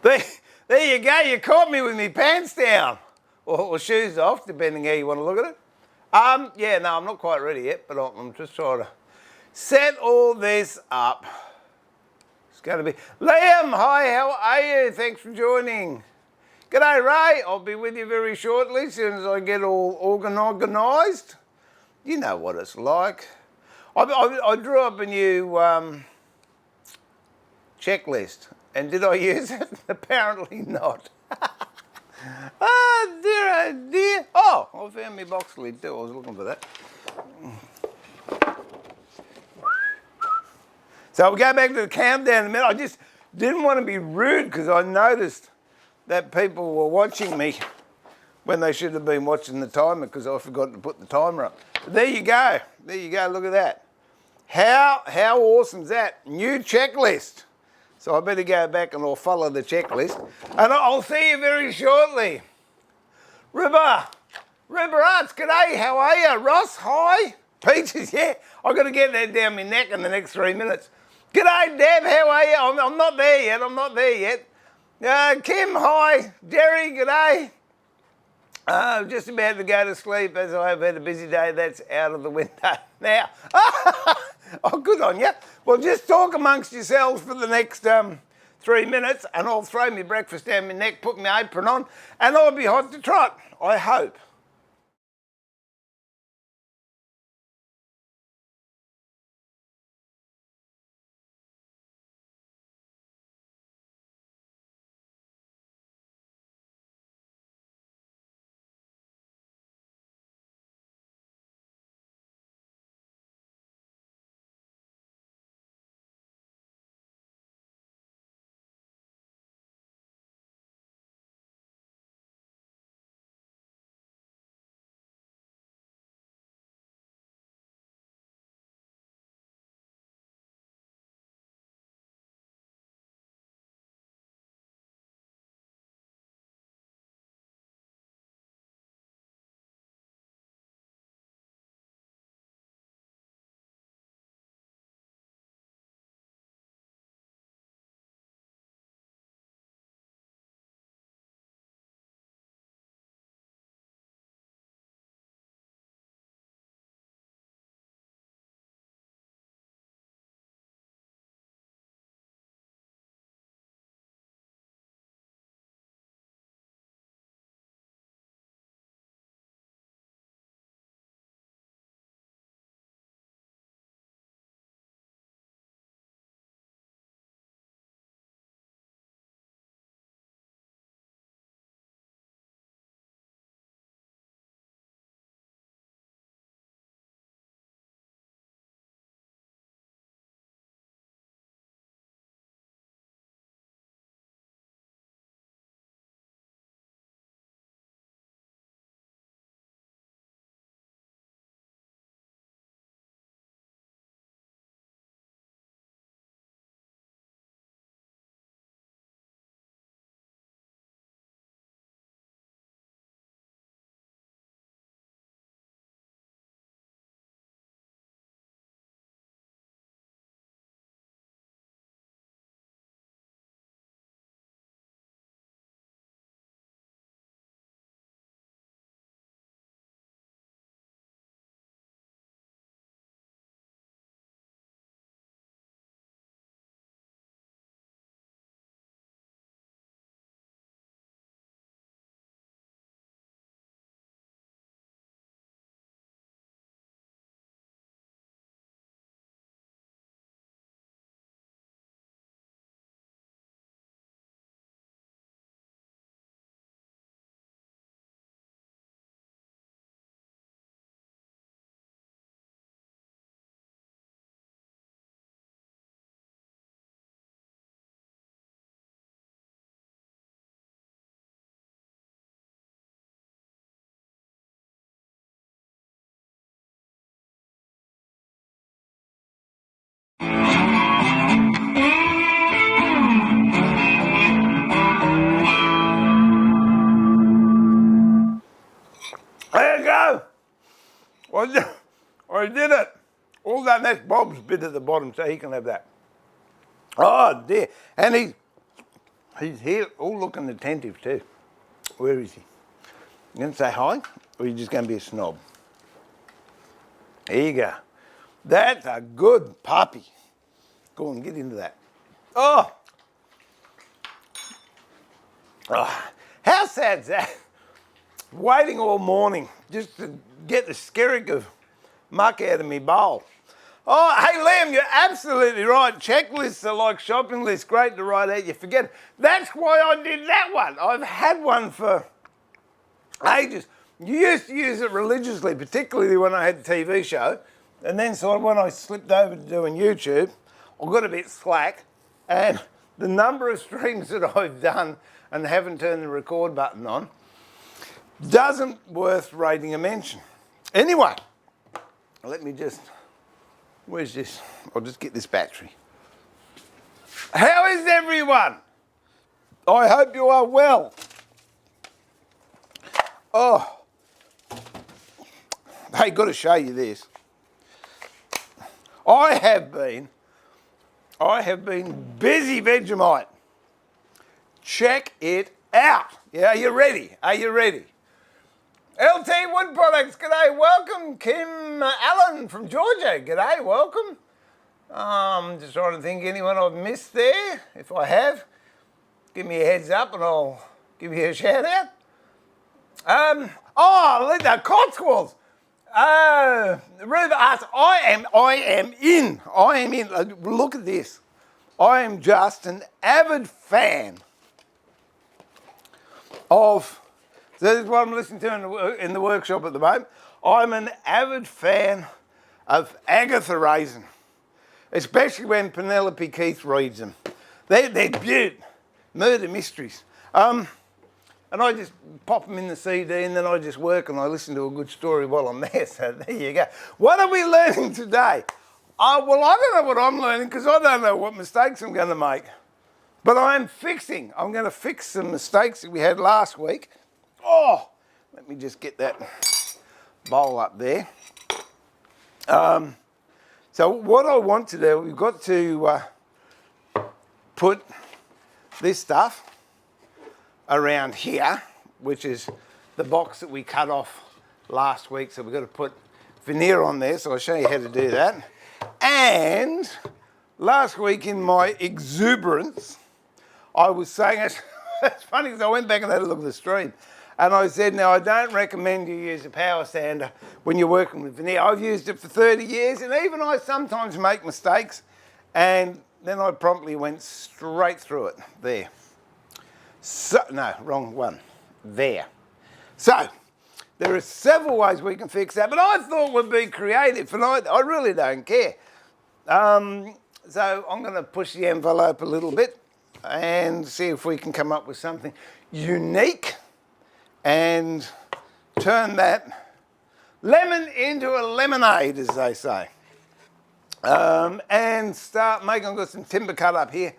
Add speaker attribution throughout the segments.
Speaker 1: There you go, you caught me with my pants down. Or shoes off, depending how you want to look at it. Yeah, no, I'm not quite ready yet, but I'm just trying to set all this up. It's going to be... Liam, hi, how are you? Thanks for joining. G'day, Ray. I'll be with you very shortly, as soon as I get all organised. You know what it's like. I drew up a new checklist, and did I use it? Apparently not. Oh dear, oh dear. Oh, I found my box lid too. I was looking for that. So we'll go back to the countdown in a minute. I just didn't want to be rude because I noticed that people were watching me when they should have been watching the timer because I forgot to put the timer up. But there you go. There you go. Look at that. How awesome is that? New checklist. So I better go back and I'll follow the checklist. And I'll see you very shortly. River Arts, g'day, how are you? Ross, hi. Peaches, yeah. I've got to get that down my neck in the next 3 minutes. G'day, Deb, how are you? I'm not there yet. Kim, hi. Jerry, g'day. Just about to go to sleep as I have had a busy day. That's out of the window now. Oh, good on you. Well, just talk amongst yourselves for the next 3 minutes and I'll throw my breakfast down my neck, put my apron on, and I'll be hot to trot, I hope. There you go. I did it. All that, that's Bob's bit at the bottom, so he can have that. Oh dear. And He's here, all looking attentive too. Where is he? You going to say hi, or are you just going to be a snob? There you go. That's a good puppy. Go on, get into that. Oh! How sad's that? Waiting all morning just to get the skerrick of muck out of me bowl. Oh, hey Liam, you're absolutely right. Checklists are like shopping lists, great to write out, you forget. That's why I did that one. I've had one for ages. You used to use it religiously, particularly when I had the TV show. And then so when I slipped over to doing YouTube, I got a bit slack. And the number of streams that I've done and haven't turned the record button on doesn't worth rating a mention. Anyway, let me just... Where's this? I'll just get this battery. How is everyone? I hope you are well. Oh. Hey, got to show you this. I have been busy Vegemite. Check it out. Yeah, are you ready? Are you ready? LT Wood Products, g'day, welcome. Kim Allen from Georgia, g'day, welcome. Just trying to think anyone I've missed there. If I have, give me a heads up and I'll give you a shout out. The Cotswolds. Ruben asks, I am in. Look at this. I am just an avid fan of... So this is what I'm listening to in the workshop at the moment. I'm an avid fan of Agatha Raisin, especially when Penelope Keith reads them. They're beaut, murder mysteries. And I just pop them in the CD and then I just work and I listen to a good story while I'm there. So there you go. What are we learning today? Well, I don't know what I'm learning because I don't know what mistakes I'm going to make. But I'm going to fix some mistakes that we had last week. Oh, let me just get that bowl up there. So what I want to do, we've got to put this stuff around here, which is the box that we cut off last week. So we've got to put veneer on there. So I'll show you how to do that. And last week in my exuberance, I was saying, it's funny because I went back and had a look at the stream. And I said, now, I don't recommend you use a power sander when you're working with veneer. I've used it for 30 years, and even I sometimes make mistakes. And then I promptly went straight through it. There. So, no, wrong one. There. So, there are several ways we can fix that, but I thought we'd be creative, and I really don't care. So I'm going to push the envelope a little bit and see if we can come up with something unique and turn that lemon into a lemonade, as they say. And start making, I've got some timber cut up here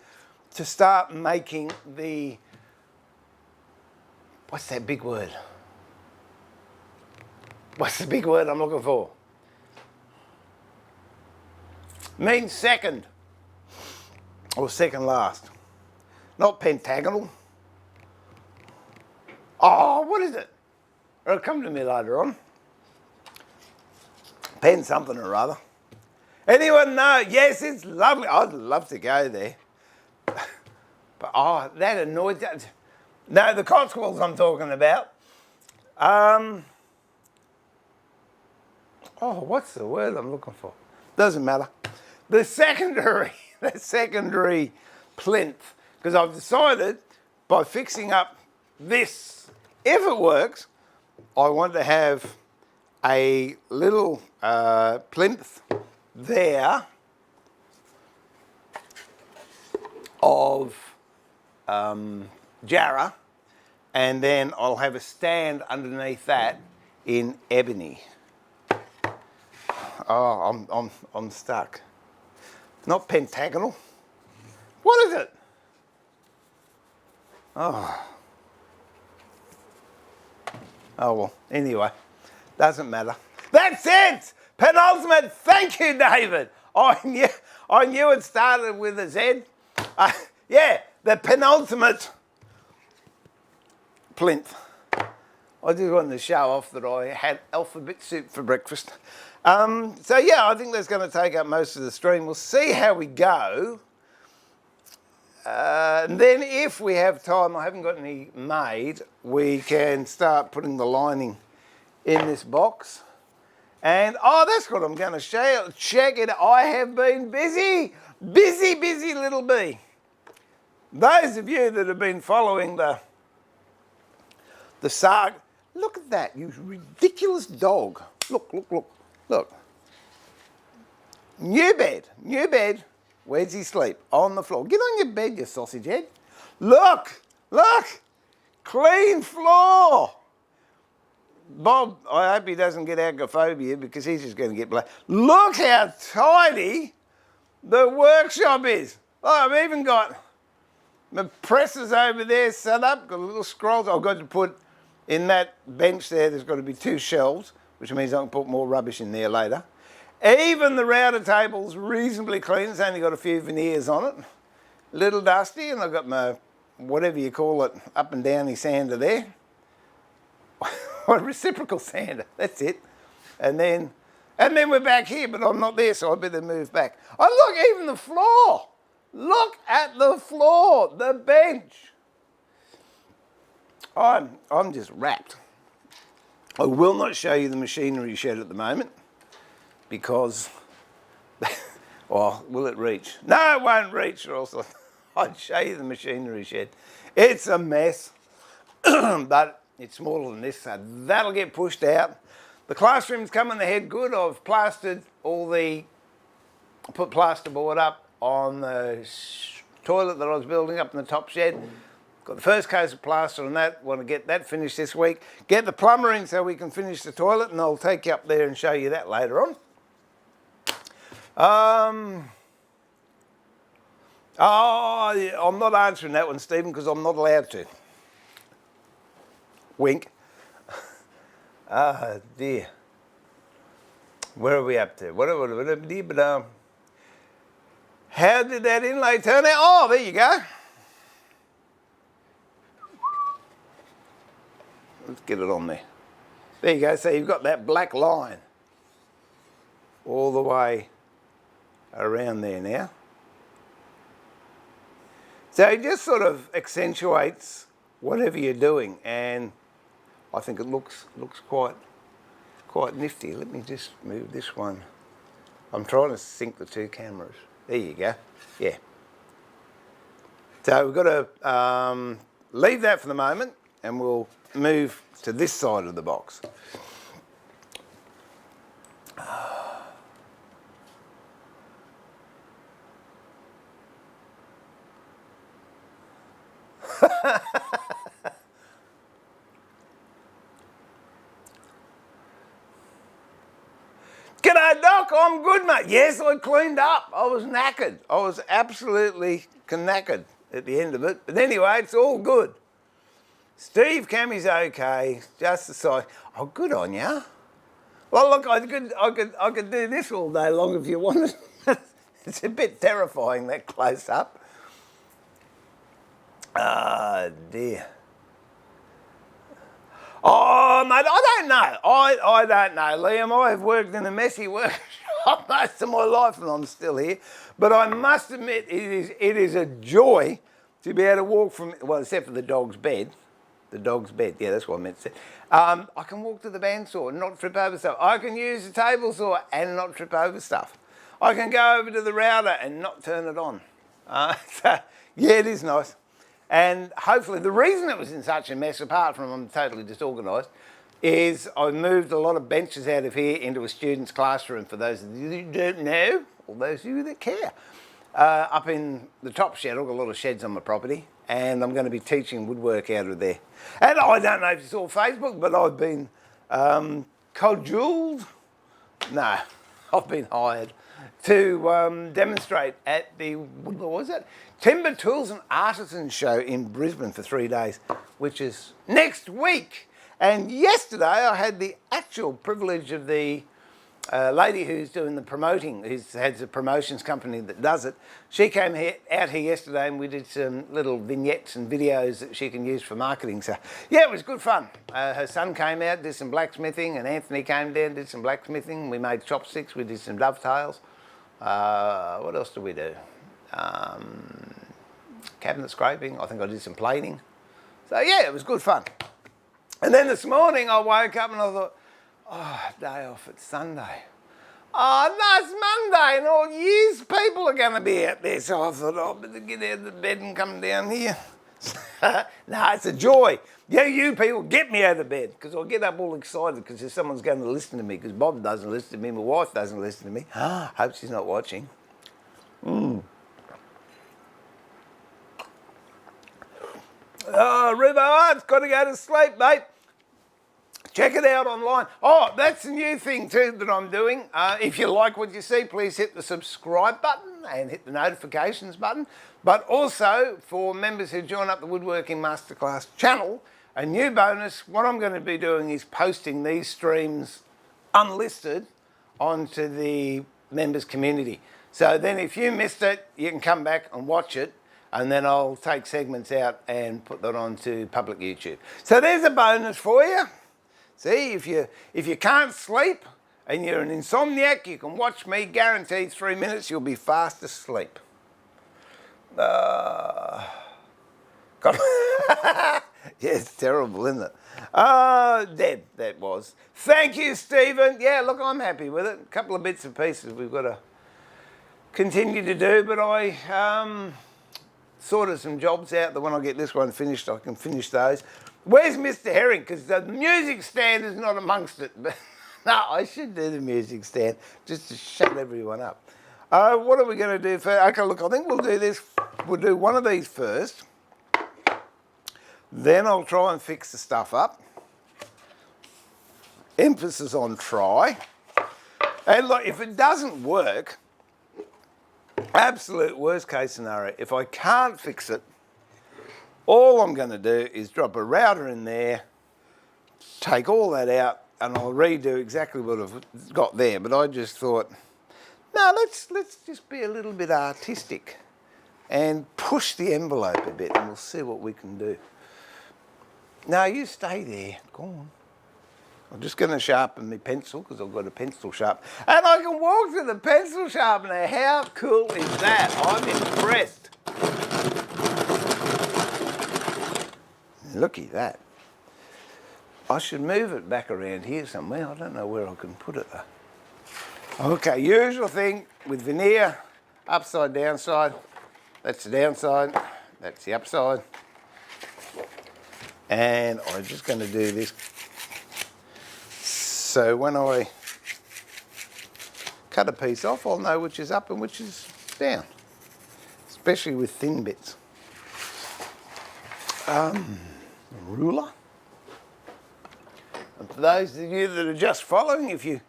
Speaker 1: to start making the, what's that big word? What's the big word I'm looking for? Means second, or second last. Not pentagonal. Oh, what is it? It'll come to me later on. Pen something or other. Anyone know? Yes, it's lovely. I'd love to go there. But, oh, that annoys you. No, the Cotswolds I'm talking about. Oh, what's the word I'm looking for? Doesn't matter. The secondary plinth. Because I've decided by fixing up this, if it works, I want to have a little plinth there of jarrah, and then I'll have a stand underneath that in ebony. Oh, I'm stuck. Not pentagonal. What is it? Oh. Oh, well, anyway, doesn't matter. That's it! Penultimate, thank you, David. I knew it started with a Z. Yeah, the penultimate plinth. I just wanted to show off that I had alphabet soup for breakfast. So yeah, I think that's going to take up most of the stream. We'll see how we go. And then if we have time, I haven't got any made, we can start putting the lining in this box. And, oh, that's what I'm going to show you. Check it. I have been busy, busy little bee. Those of you that have been following the saga, look at that, you ridiculous dog. Look. New bed. Where's he sleep? On the floor. Get on your bed, you sausage head. Look. Clean floor. Bob, I hope he doesn't get agoraphobia because he's just going to get black. Look how tidy the workshop is. Oh, I've even got my presses over there set up, got little scrolls. I've got to put in that bench there's got to be 2 shelves, which means I can put more rubbish in there later. Even the router table's reasonably clean. It's only got a few veneers on it. Little dusty, and I've got my, whatever you call it, up and downy sander there. A reciprocal sander, that's it. And then we're back here, but I'm not there, so I better move back. Oh, look, even the floor. Look at the floor, the bench. I'm just wrapped. I will not show you the machinery shed at the moment because, well, will it reach? No, it won't reach, or else I'd show you the machinery shed. It's a mess, but it's smaller than this, so that'll get pushed out. The classroom's coming ahead good. I've plastered put plasterboard up on the toilet that I was building up in the top shed. Got the first coat of plaster on that. Want to get that finished this week. Get the plumber in so we can finish the toilet, and I'll take you up there and show you that later on. Oh, yeah, I'm not answering that one, Stephen, because I'm not allowed to. Wink. Ah, dear. Where are we up to? How did that inlay turn out? Oh, there you go. Let's get it on there. There you go. So you've got that black line all the way around there now. So it just sort of accentuates whatever you're doing, and I think it looks quite nifty. Let me just move this one. I'm trying to sync the 2 cameras. There you go. Yeah. So we've got to leave that for the moment, and we'll move to this side of the box. G'day, Doc. I'm good, mate. Yes, I cleaned up. I was knackered. I was absolutely knackered at the end of it. But anyway, it's all good. Steve Cammy's okay. Just the size. Oh, good on you. Well, look, I could do this all day long if you wanted. It's a bit terrifying, that close up. Ah, dear. Oh, mate, I don't know. I don't know, Liam. I have worked in a messy workshop most of my life, and I'm still here. But I must admit, it is a joy to be able to walk from, well, except for the dog's bed. The dog's bed, yeah, that's what I meant to say. I can walk to the bandsaw and not trip over stuff. I can use the table saw and not trip over stuff. I can go over to the router and not turn it on. So, yeah, it is nice. And hopefully, the reason it was in such a mess, apart from I'm totally disorganised, is I moved a lot of benches out of here into a student's classroom, for those of you that don't know, or those of you that care. Up in the top shed, I've got a lot of sheds on my property, and I'm going to be teaching woodwork out of there. And I don't know if you saw Facebook, but I've been cajoled. No, I've been hired to demonstrate at the, what was it? Timber Tools and Artisans Show in Brisbane for 3 days, which is next week. And yesterday I had the actual privilege of the a lady who's doing the promoting, who has a promotions company that does it. She came out here yesterday and we did some little vignettes and videos that she can use for marketing. So, yeah, it was good fun. Her son came out, did some blacksmithing, and Anthony came down, did some blacksmithing. We made chopsticks, we did some dovetails. What else did we do? Cabinet scraping. I think I did some planing. So, yeah, it was good fun. And then this morning I woke up and I thought, oh, day off, it's Sunday. Oh, no, it's Monday and all years people are going to be out there. So I thought, oh, I better get out of the bed and come down here. No, it's a joy. Yeah, you people, get me out of bed because I'll get up all excited because if someone's going to listen to me, because Bob doesn't listen to me, my wife doesn't listen to me. Hope she's not watching. Oh, River, it's got to go to sleep, mate. Check it out online. Oh, that's a new thing too that I'm doing. If you like what you see, please hit the subscribe button and hit the notifications button. But also, for members who join up the Woodworking Masterclass channel, a new bonus, what I'm going to be doing is posting these streams unlisted onto the members community. So then if you missed it, you can come back and watch it, and then I'll take segments out and put that onto public YouTube. So there's a bonus for you. See, if you can't sleep and you're an insomniac, you can watch me, guaranteed 3 minutes, you'll be fast asleep. God. Yeah, it's terrible, isn't it? Dead, that was. Thank you, Stephen. Yeah, look, I'm happy with it. A couple of bits and pieces we've got to continue to do, but I sorted some jobs out that when I get this one finished, I can finish those. Where's Mr. Herring? Because the music stand is not amongst it. But no, I should do the music stand just to shut everyone up. What are we going to do first? Okay, look, I think we'll do this. We'll do one of these first. Then I'll try and fix the stuff up. Emphasis on try. And look, if it doesn't work, absolute worst case scenario, if I can't fix it, all I'm going to do is drop a router in there, take all that out, and I'll redo exactly what I've got there. But I just thought, no, let's just be a little bit artistic and push the envelope a bit, and we'll see what we can do. No, you stay there. Go on. I'm just going to sharpen my pencil because I've got a pencil sharp. And I can walk to the pencil sharpener. How cool is that? I'm impressed. Looky that. I should move it back around here somewhere. I don't know where I can put it though. Okay, usual thing with veneer, upside, downside. That's the downside, that's the upside. And I'm just going to do this. So when I cut a piece off, I'll know which is up and which is down, especially with thin bits. Ruler. And for those of you that are just following, if you're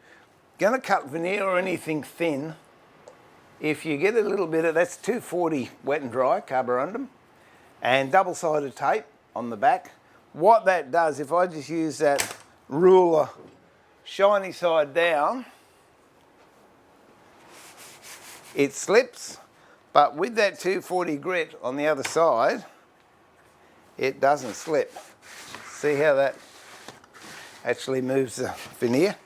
Speaker 1: going to cut veneer or anything thin, if you get a little bit of, that's 240 wet and dry carborundum and double-sided tape on the back. What that does, if I just use that ruler shiny side down, it slips, but with that 240 grit on the other side, it doesn't slip. See how that actually moves the veneer?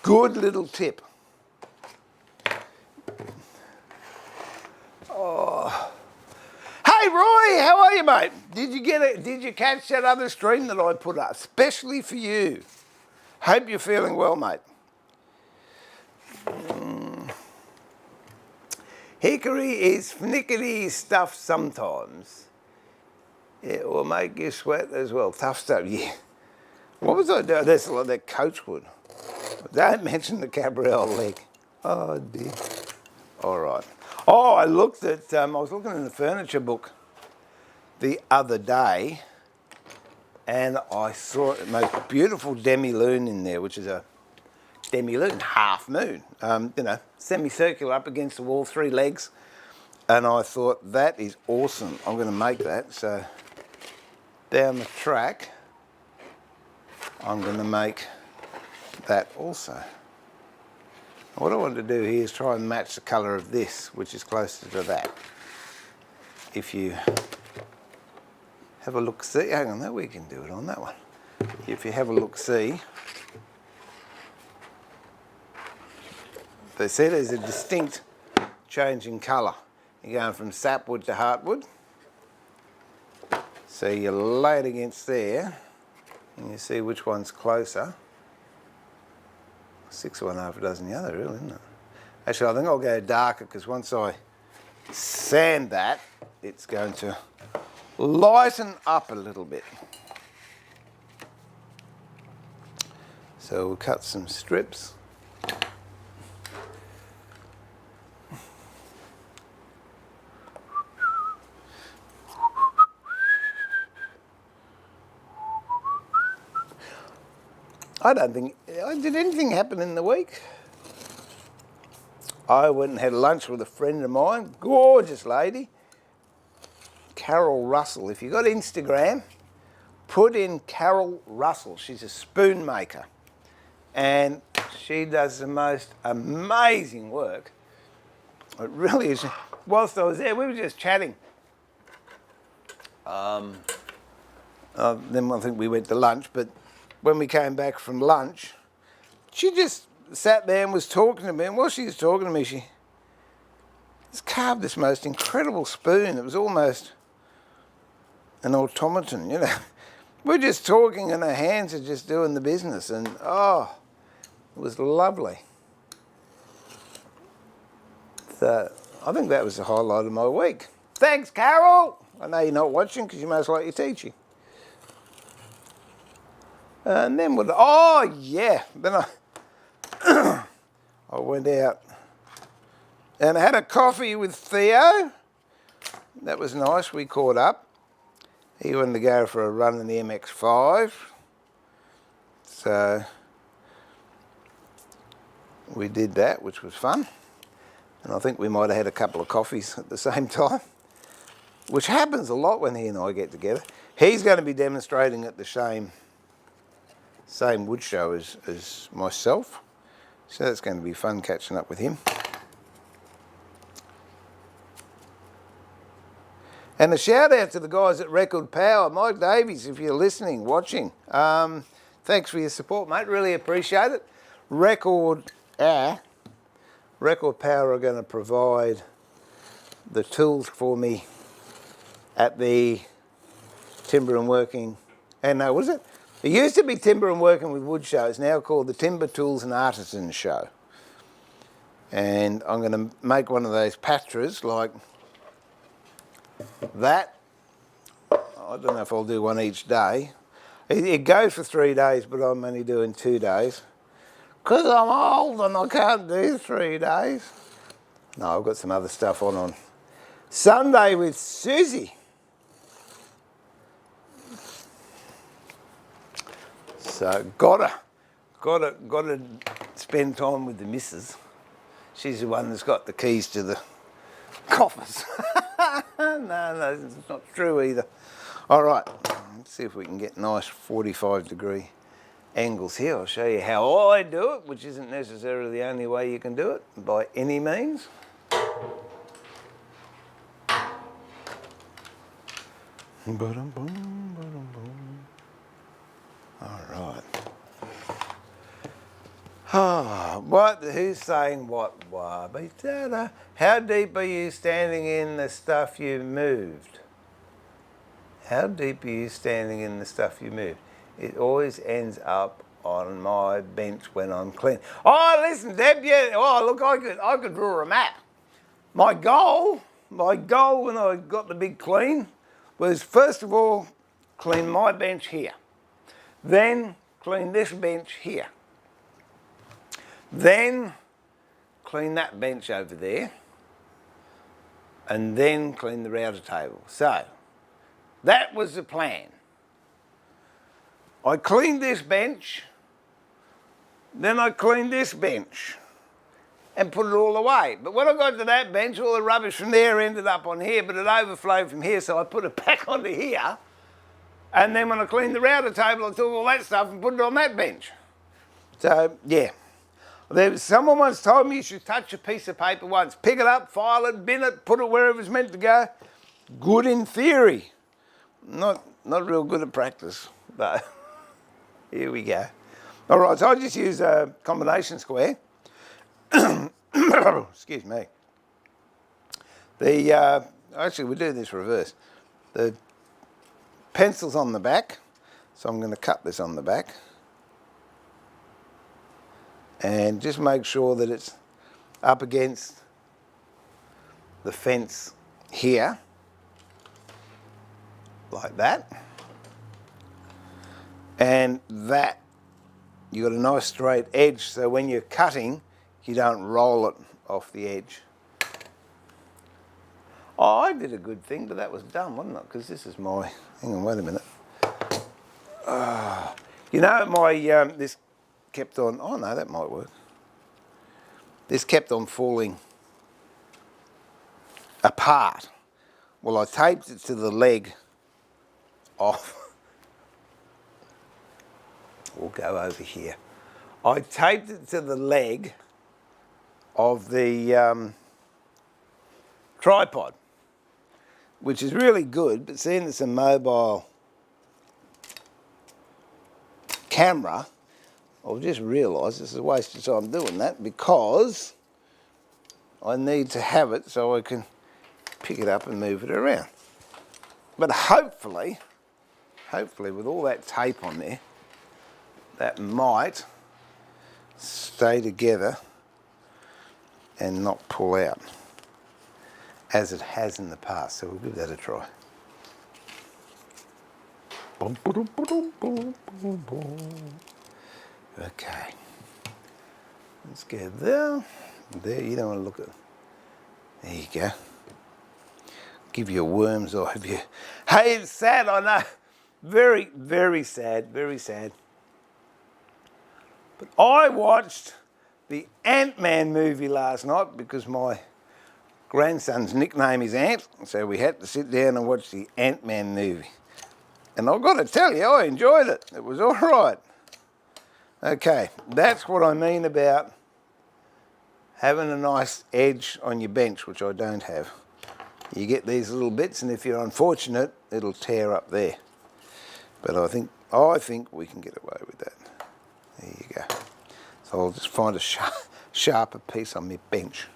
Speaker 1: Good little tip. Oh. Hey Roy, how are you, mate? Did you catch that other stream that I put up, especially for you? Hope you're feeling well, mate. Hickory is finicky stuff sometimes. It will make you sweat as well. Tough stuff, yeah. What was I doing? That's like that coachwood. Don't mention the cabrel leg. Oh dear. All right. Oh, I looked at, I was looking in the furniture book the other day and I saw the most beautiful demi-lune in there, which is a demi-lune, half moon, you know, semicircular up against the wall, 3 legs. And I thought, that is awesome. I'm going to make that. So down the track, I'm going to make that also. What I want to do here is try and match the colour of this, which is closer to that. If you have a look, see, hang on, that we can do it on that one. If you have a look, see, they see there's a distinct change in colour. You're going from sapwood to heartwood. So you lay it against there, and you see which one's closer. 6 of one, half a dozen the other, really, isn't it? Actually, I think I'll go darker, because once I sand that, it's going to lighten up a little bit. So we'll cut some strips. I don't think, did anything happen in the week? I went and had lunch with a friend of mine, gorgeous lady, Carol Russell. If you've got Instagram, put in Carol Russell. She's a spoon maker, and she does the most amazing work. It really is. Whilst I was there, we were just chatting. Then I think we went to lunch, but when we came back from lunch, she just sat there and was talking to me, and while she was talking to me, she just carved this most incredible spoon. It was almost an automaton, you know. We're just talking and her hands are just doing the business, and oh, it was lovely. So I think that was the highlight of my week. Thanks, Carol. I know you're not watching because you're most likely teaching. And then what? Oh yeah, then I went out and I had a coffee with Theo. That was nice. We caught up. He wanted to go for a run in the MX5, so we did that, which was fun. And I think we might have had a couple of coffees at the same time, which happens a lot when he and I get together. He's going to be demonstrating at the same wood show as myself, so that's going to be fun catching up with him. And a shout out to the guys at Record Power. Mike Davies, if you're listening, watching, thanks for your support, mate, really appreciate it. Record Power are going to provide the tools for me at the Timber and Working, and no, was it? It used to be Timber and Working with Wood show. It's now called the Timber Tools and Artisans show. And I'm going to make one of those Patras like that. I don't know if I'll do one each day. It goes for 3 days, but I'm only doing 2 days. Because I'm old and I can't do 3 days. No, I've got some other stuff on Sunday with Susie. So gotta spend time with the missus. She's the one that's got the keys to the coffers. No, it's not true either. All right, let's see if we can get nice 45-degree angles here. I'll show you how I do it, which isn't necessarily the only way you can do it by any means. All right. Who's saying what? How deep are you standing in the stuff you moved? How deep are you standing in the stuff you moved? It always ends up on my bench when I'm clean. Oh, listen, Deb, yeah. Oh, look, I could draw a map. My goal when I got the big clean was, first of all, clean my bench here. Then clean this bench here. Then clean that bench over there. And then clean the router table. So, that was the plan. I cleaned this bench, then I cleaned this bench and put it all away. But when I got to that bench, all the rubbish from there ended up on here, but it overflowed from here, so I put it back onto here. And then when I cleaned the router table, I took all that stuff and put it on that bench. So, yeah. Someone once told me you should touch a piece of paper once. Pick it up, file it, bin it, put it wherever it's meant to go. Good in theory. Not real good at practice, but here we go. All right, so I'll just use a combination square. Excuse me. Actually, we'll do this reverse. The pencil's on the back, so I'm going to cut this on the back. And just make sure that it's up against the fence here, like that. And that, you've got a nice straight edge, so when you're cutting, you don't roll it off the edge. Oh, I did a good thing, but that was dumb, wasn't it? Because this is my, hang on, wait a minute. You know, this kept on, oh no, that might work. This kept on falling apart. Well, I taped it to the leg off. We'll go over here. I taped it to the leg of the tripod, which is really good, but seeing it's a mobile camera, I've just realised this is a waste of time doing that because I need to have it so I can pick it up and move it around. But hopefully with all that tape on there, that might stay together and not pull out as it has in the past. So we'll give that a try. Okay, let's go there. There, you don't want to look at. There you go. Give you a worm's eye view. Hey, it's sad, I know. Very, very sad, very sad. But I watched the Ant-Man movie last night because my grandson's nickname is Ant, so we had to sit down and watch the Ant-Man movie. And I've got to tell you, I enjoyed it. It was all right. Okay, that's what I mean about having a nice edge on your bench, which I don't have. You get these little bits, and if you're unfortunate, it'll tear up there. But I think we can get away with that. There you go. So I'll just find a sharper piece on my bench.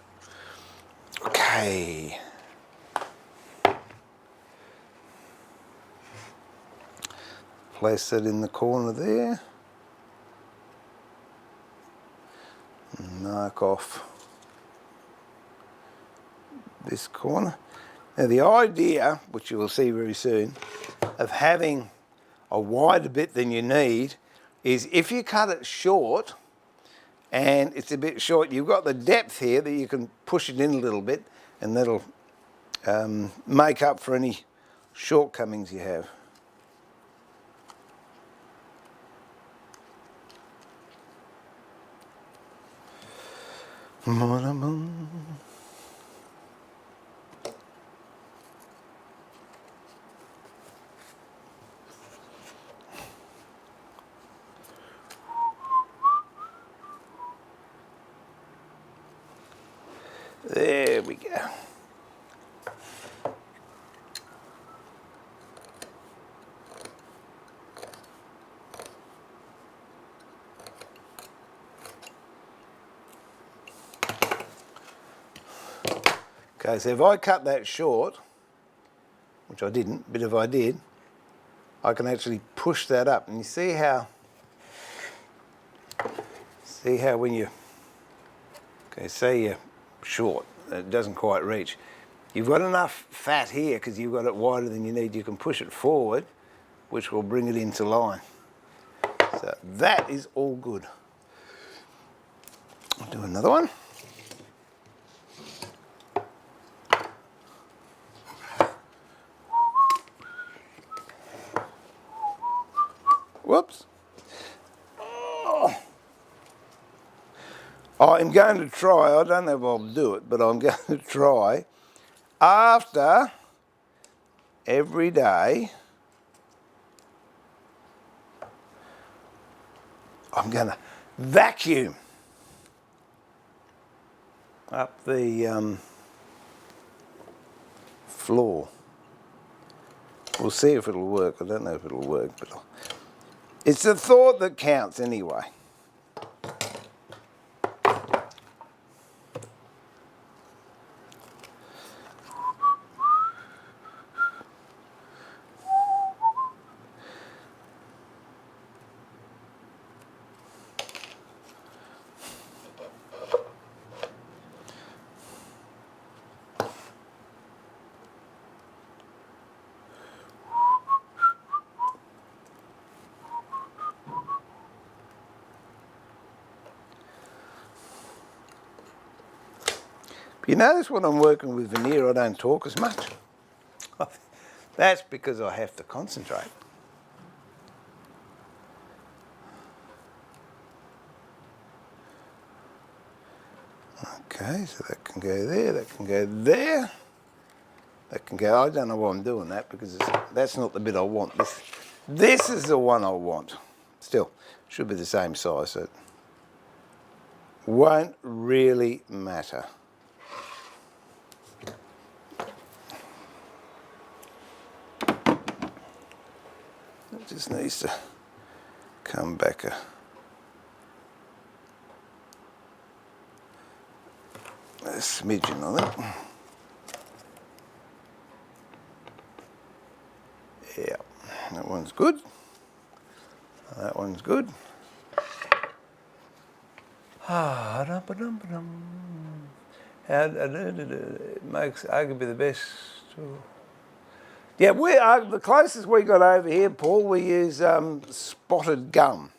Speaker 1: Okay. Place that in the corner there. Mark off this corner. Now the idea, which you will see very soon, of having a wider bit than you need is if you cut it short and it's a bit short, you've got the depth here that you can push it in a little bit and that'll make up for any shortcomings you have. There we go. Okay, so if I cut that short, which I didn't, but if I did, I can actually push that up. And you see how when you, okay, say you're short, it doesn't quite reach. You've got enough fat here because you've got it wider than you need. You can push it forward, which will bring it into line. So that is all good. I'll do another one. Whoops. Oh. I'm going to try, I don't know if I'll do it, but I'm going to try after every day. I'm going to vacuum up the floor. We'll see if it'll work. I don't know if it'll work, but it's the thought that counts anyway. You notice when I'm working with veneer I don't talk as much? That's because I have to concentrate. Okay, so that can go there, that can go there. That can go, I don't know why I'm doing that because that's not the bit I want. This is the one I want. Still, should be the same size, so it won't really matter. It just needs to come back a smidgen on it. Yeah, that one's good. That one's good. It makes arguably the best. Yeah, the closest we got over here, Paul, we use spotted gum.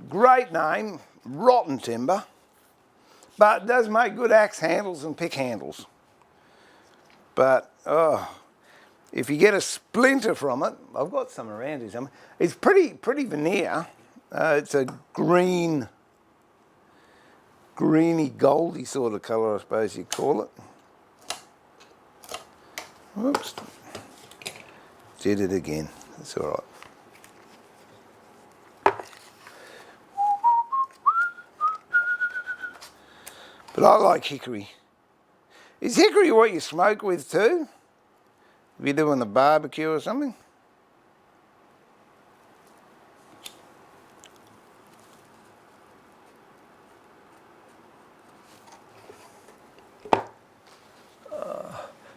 Speaker 1: Great name, rotten timber, but it does make good axe handles and pick handles. But, if you get a splinter from it, I've got some around here somewhere. It's pretty veneer. It's a greeny goldy sort of colour, I suppose you'd call it. Whoops. Did it again. That's all right. But I like hickory. Is hickory what you smoke with too? If you're doing a barbecue or something?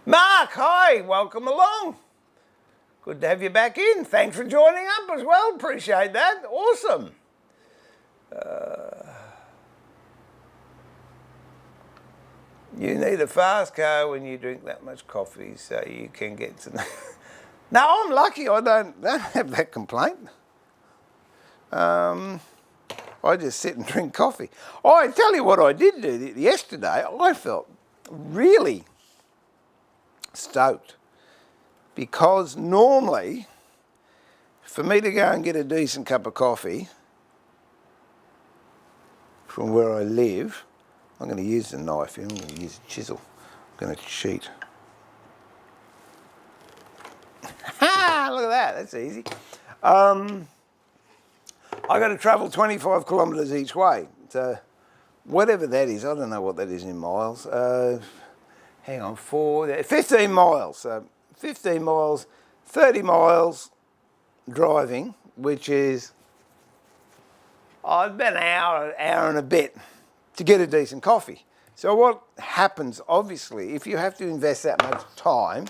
Speaker 1: Mark, hi, welcome along. Good to have you back in. Thanks for joining up as well. Appreciate that. Awesome. You need a fast car when you drink that much coffee so you can get to... No, I'm lucky I don't have that complaint. I just sit and drink coffee. Oh, I tell you what I did do yesterday. I felt really stoked because normally for me to go and get a decent cup of coffee from where I live, I'm going to use the knife here, I'm going to use a chisel, I'm going to cheat. Ha! Look at that, that's easy. I got to travel 25 kilometres each way, so whatever that is, I don't know what that is in miles. Hang on, 15 miles. So 15 miles, 30 miles driving, which is about an hour and a bit to get a decent coffee. So what happens, obviously, if you have to invest that much time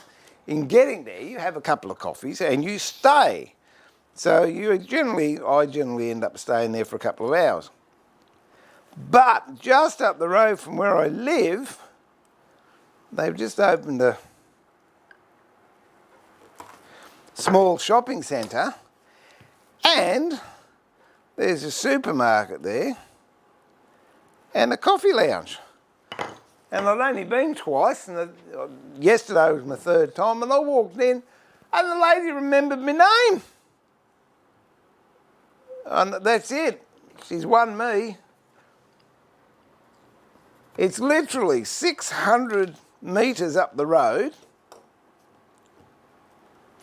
Speaker 1: in getting there, you have a couple of coffees and you stay. So I generally end up staying there for a couple of hours. But just up the road from where I live, they've just opened a small shopping centre and there's a supermarket there and a coffee lounge. And I'd only been twice, and yesterday was my third time, and I walked in and the lady remembered my name. And that's it. She's won me. It's literally 600 metres up the road.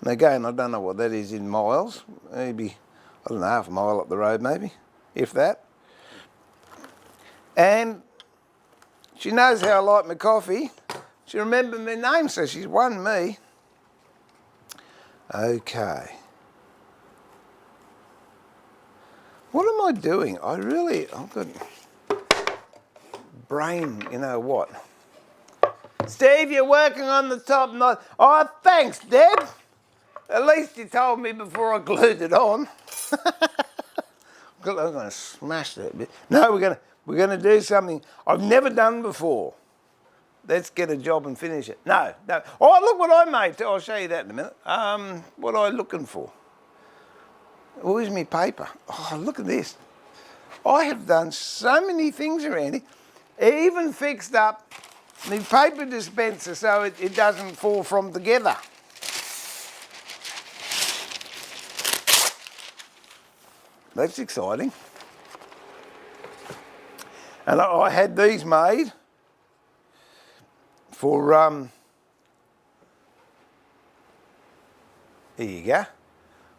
Speaker 1: And again, I don't know what that is in miles. Maybe, I don't know, half a mile up the road maybe, if that. And She knows how I like my coffee. She remembered my name, so she's won me. Okay. What am I doing? I've got brain, you know what. Steve, you're working on the top knot. Oh, thanks, Deb. At least you told me before I glued it on. I'm going to smash that bit. No, we're going to do something I've never done before. Let's get a job and finish it. No. Oh, look what I made. I'll show you that in a minute. What am I looking for? Where's my paper? Oh, look at this. I have done so many things around here. Even fixed up the paper dispenser so it doesn't fall from together. That's exciting. And I had these made for, there you go.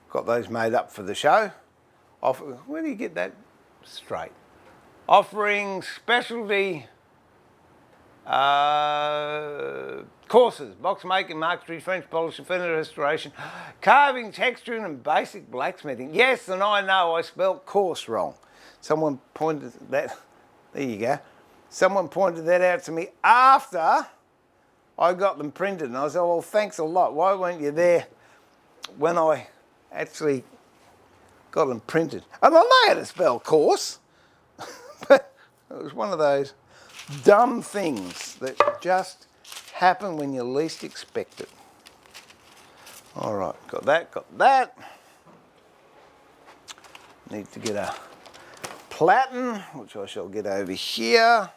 Speaker 1: Got those made up for the show. Where do you get that straight? Offering specialty courses, box making, marquetry, French polishing, furniture restoration, carving, texturing and basic blacksmithing. Yes, and I know I spelt course wrong. Someone pointed that, there you go. Someone pointed that out to me after I got them printed, and I said, well, thanks a lot. Why weren't you there when I actually got them printed? And I know how to spell course, but it was one of those dumb things that just happen when you least expect it. All right, got that. Need to get a platen, which I shall get over here.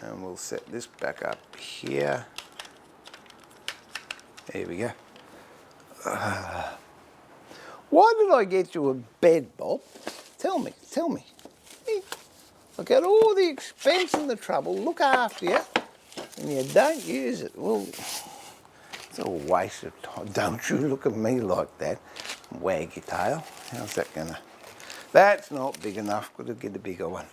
Speaker 1: And we'll set this back up here. There we go. Why did I get you a bed, Bob? Tell me. Look at all the expense and the trouble, look after you, and you don't use it. Well, it's a waste of time. Don't you look at me like that. Wag your tail. How's that gonna? That's not big enough. Got to get a bigger one.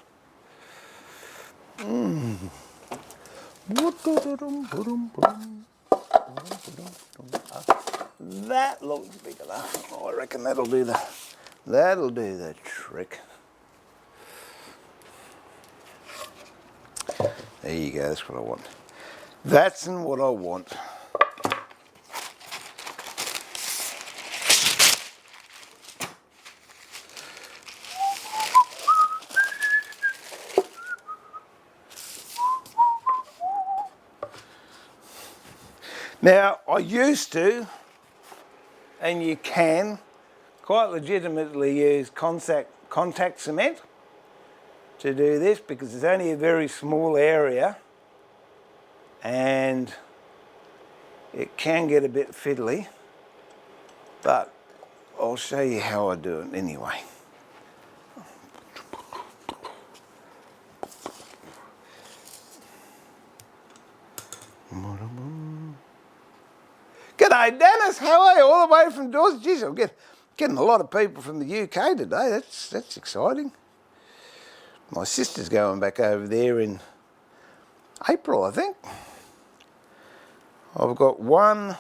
Speaker 1: That looks big enough. Oh, I reckon that'll do the trick. There you go, that's what I want. That's what I want. Now, I used to, and you can, quite legitimately use contact cement to do this because it's only a very small area and it can get a bit fiddly, but I'll show you how I do it anyway. G'day Dennis, how are you? All the way from Dawes. Geez, I'm getting a lot of people from the UK today. That's exciting. My sister's going back over there in April, I think. I've got one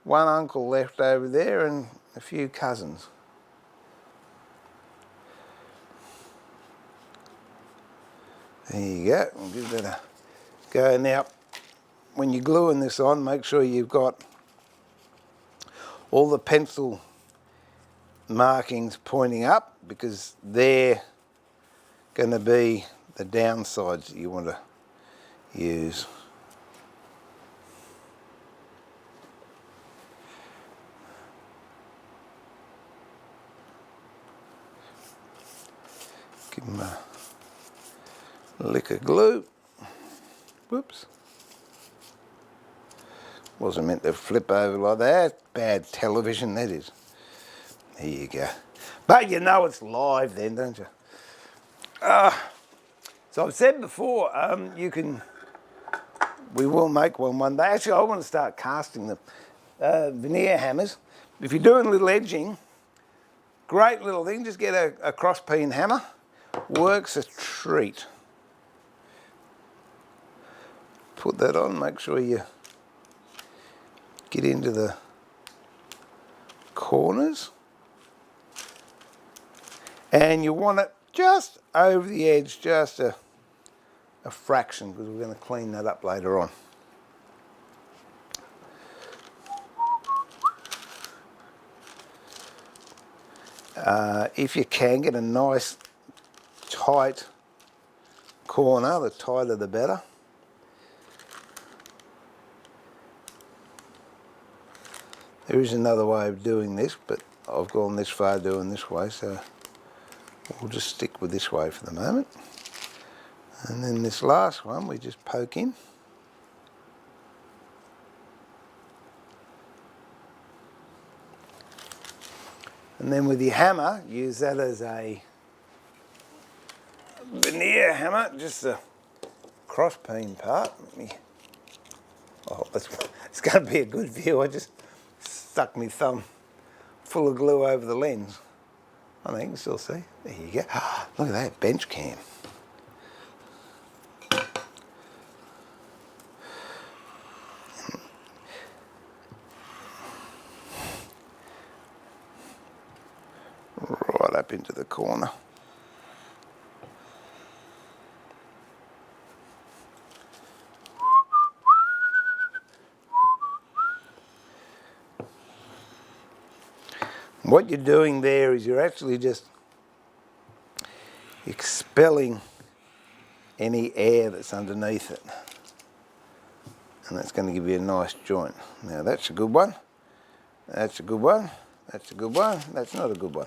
Speaker 1: uncle left over there and a few cousins. There you go. I'll give that a go. Now, when you're gluing this on, make sure you've got all the pencil markings pointing up because they're going to be the downsides that you want to use. Give them a lick of glue. Whoops. Wasn't meant to flip over like that. Bad television, that is. There you go. But you know it's live then, don't you? So I've said before, we will make one day. Actually, I want to start casting the veneer hammers. If you're doing a little edging, great little thing, just get a cross peen hammer. Works a treat. put that on, make sure you get into the corners. And you want it just over the edge, just a fraction, because we're going to clean that up later on. If you can get a nice tight corner, the tighter the better. There is another way of doing this, but I've gone this far doing this way, so we'll just stick with this way for the moment. And then this last one we just poke in. And then with your hammer, use that as a veneer hammer, just the cross peen part. Oh, it's going to be a good view. I just stuck my thumb full of glue over the lens. I think you can still see. There you go. Look at that bench cam. Right up into the corner. What you're doing there is you're actually just expelling any air that's underneath it. And that's going to give you a nice joint. Now that's a good one. That's a good one. That's a good one. That's not a good one.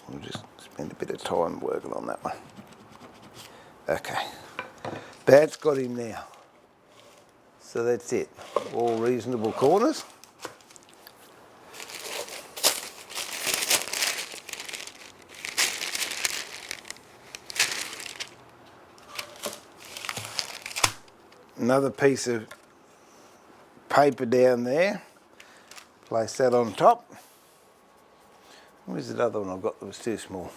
Speaker 1: We'll just spend a bit of time working on that one. Okay. That's got him now. So that's it. All reasonable corners. Another piece of paper down there. Place that on top. Where's the other one I've got that was too small?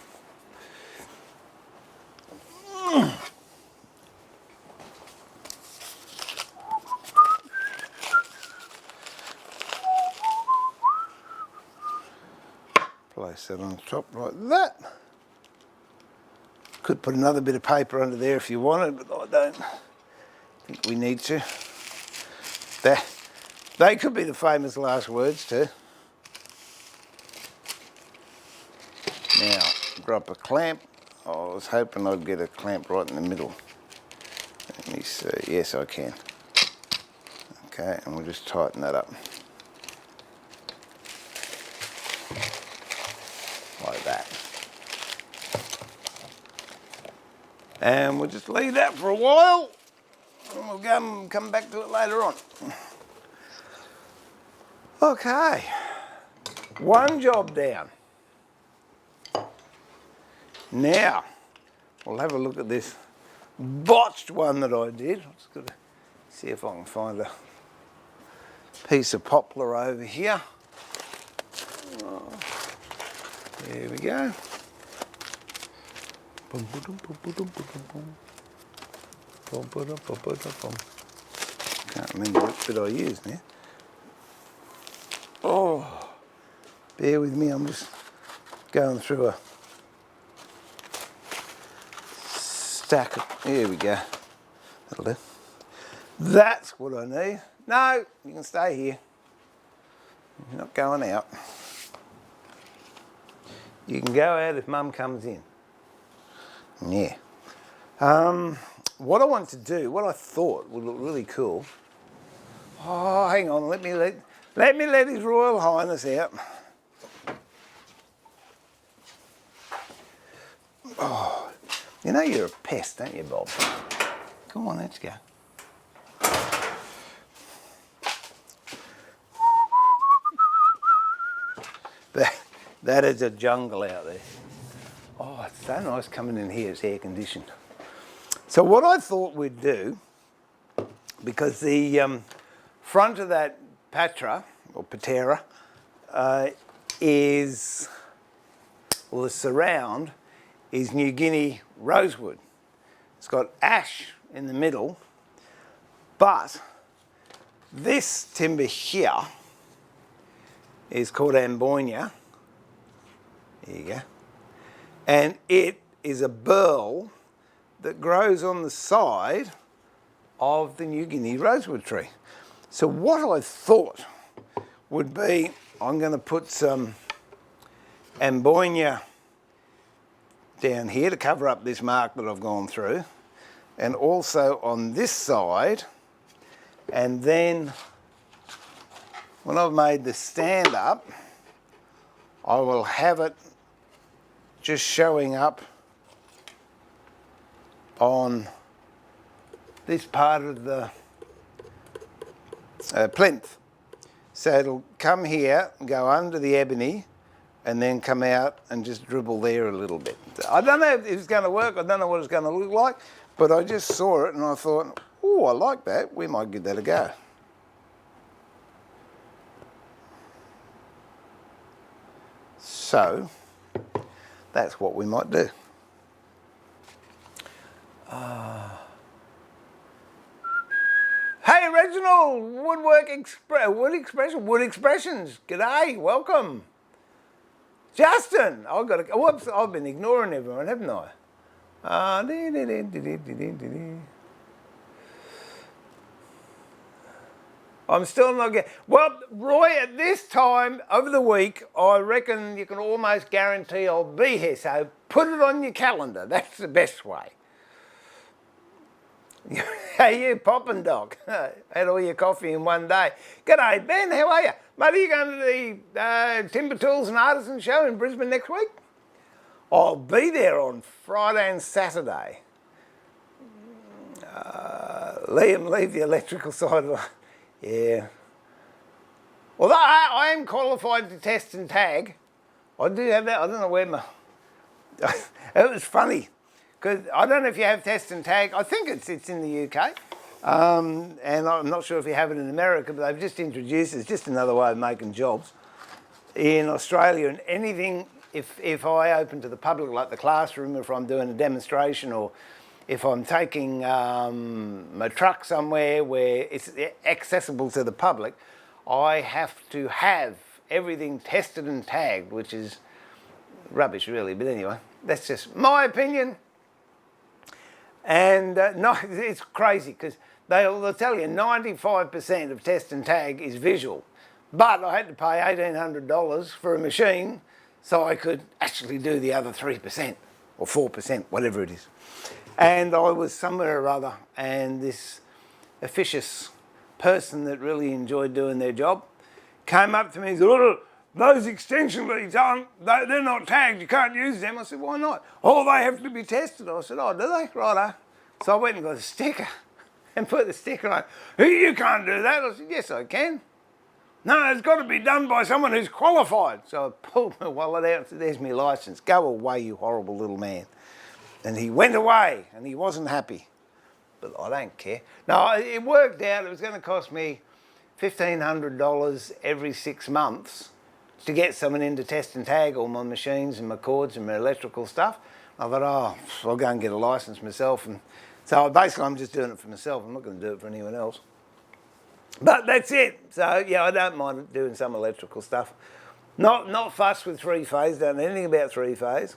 Speaker 1: Place that on top like that. Could put another bit of paper under there if you wanted, but I don't think we need to. They could be the famous last words too. Now, drop a clamp. I was hoping I'd get a clamp right in the middle. Let me see. Yes, I can. Okay, and we'll just tighten that up. Like that. And we'll just leave that for a while. And we'll come back to it later on. Okay. One job down. Now, we'll have a look at this botched one that I did. I'm just going to see if I can find a piece of poplar over here. Oh, there we go. Can't remember which bit I used now. Oh, bear with me, I'm just going through a stack of, here we go. That'll do. That's what I need. No, you can stay here. You're not going out. You can go out if Mum comes in. Yeah. What I want to do, what I thought would look really cool. Oh, hang on, let me let His Royal Highness out. Oh, you know you're a pest, don't you, Bob? Come on, let's go. That is a jungle out there. Oh, it's so nice coming in here, it's air conditioned. So what I thought we'd do, because the front of that Patrea, or Patera, is, well, the surround is New Guinea rosewood. It's got ash in the middle, But this timber here is called Amboyna. There you go. And it is a burl that grows on the side of the New Guinea rosewood tree. So what I thought would be, I'm going to put some Amboyna down here to cover up this mark that I've gone through, and also on this side, and then when I've made the stand up, I will have it just showing up on this part of the plinth. So it'll come here, go under the ebony, and then come out and just dribble there a little bit. I don't know if it's going to work, I don't know what it's going to look like, but I just saw it and I thought, oh, I like that, we might give that a go. So, that's what we might do. Hey Reginald, Wood Expressions, g'day, welcome. Justin, whoops, I've been ignoring everyone, haven't I? I'm still not getting... Well, Roy, at this time of the week, I reckon you can almost guarantee I'll be here, so put it on your calendar. That's the best way. Hey, you poppin' doc. Had all your coffee in one day. G'day, Ben, how are you? Mate, are you going to the Timber Tools and Artisan Show in Brisbane next week? I'll be there on Friday and Saturday. Liam, leave the electrical side of it. Yeah. Although I am qualified to test and tag. I do have that. I don't know where my... It was funny, because I don't know if you have test and tag. I think it's in the UK. And I'm not sure if you have it in America, but they've just introduced it. It's just another way of making jobs. In Australia, and anything, if I open to the public, like the classroom, if I'm doing a demonstration, or if I'm taking my truck somewhere where it's accessible to the public, I have to have everything tested and tagged, which is rubbish really, but anyway, that's just my opinion. And no, it's crazy, because they'll tell you 95% of test and tag is visual, but I had to pay $1,800 for a machine so I could actually do the other 3% or 4%, whatever it is. And I was somewhere or other, and this officious person that really enjoyed doing their job came up to me and said, "Oh, those extension leads they're not tagged, you can't use them." I said, "Why not?" "Oh, they have to be tested." I said, "Oh, do they?" "Righto." So I went and got a sticker and put the sticker on. "You can't do that." I said, "Yes, I can." "No, it's got to be done by someone who's qualified." So I pulled my wallet out and said, "There's my licence. Go away, you horrible little man." And he went away, and he wasn't happy. But I don't care. No, it worked out. It was going to cost me $1,500 every 6 months to get someone in to test and tag all my machines and my cords and my electrical stuff. I thought, oh, I'll go and get a licence myself. And so basically I'm just doing it for myself. I'm not going to do it for anyone else. But that's it. So yeah, I don't mind doing some electrical stuff. Not fussed with three-phase, don't know anything about three-phase.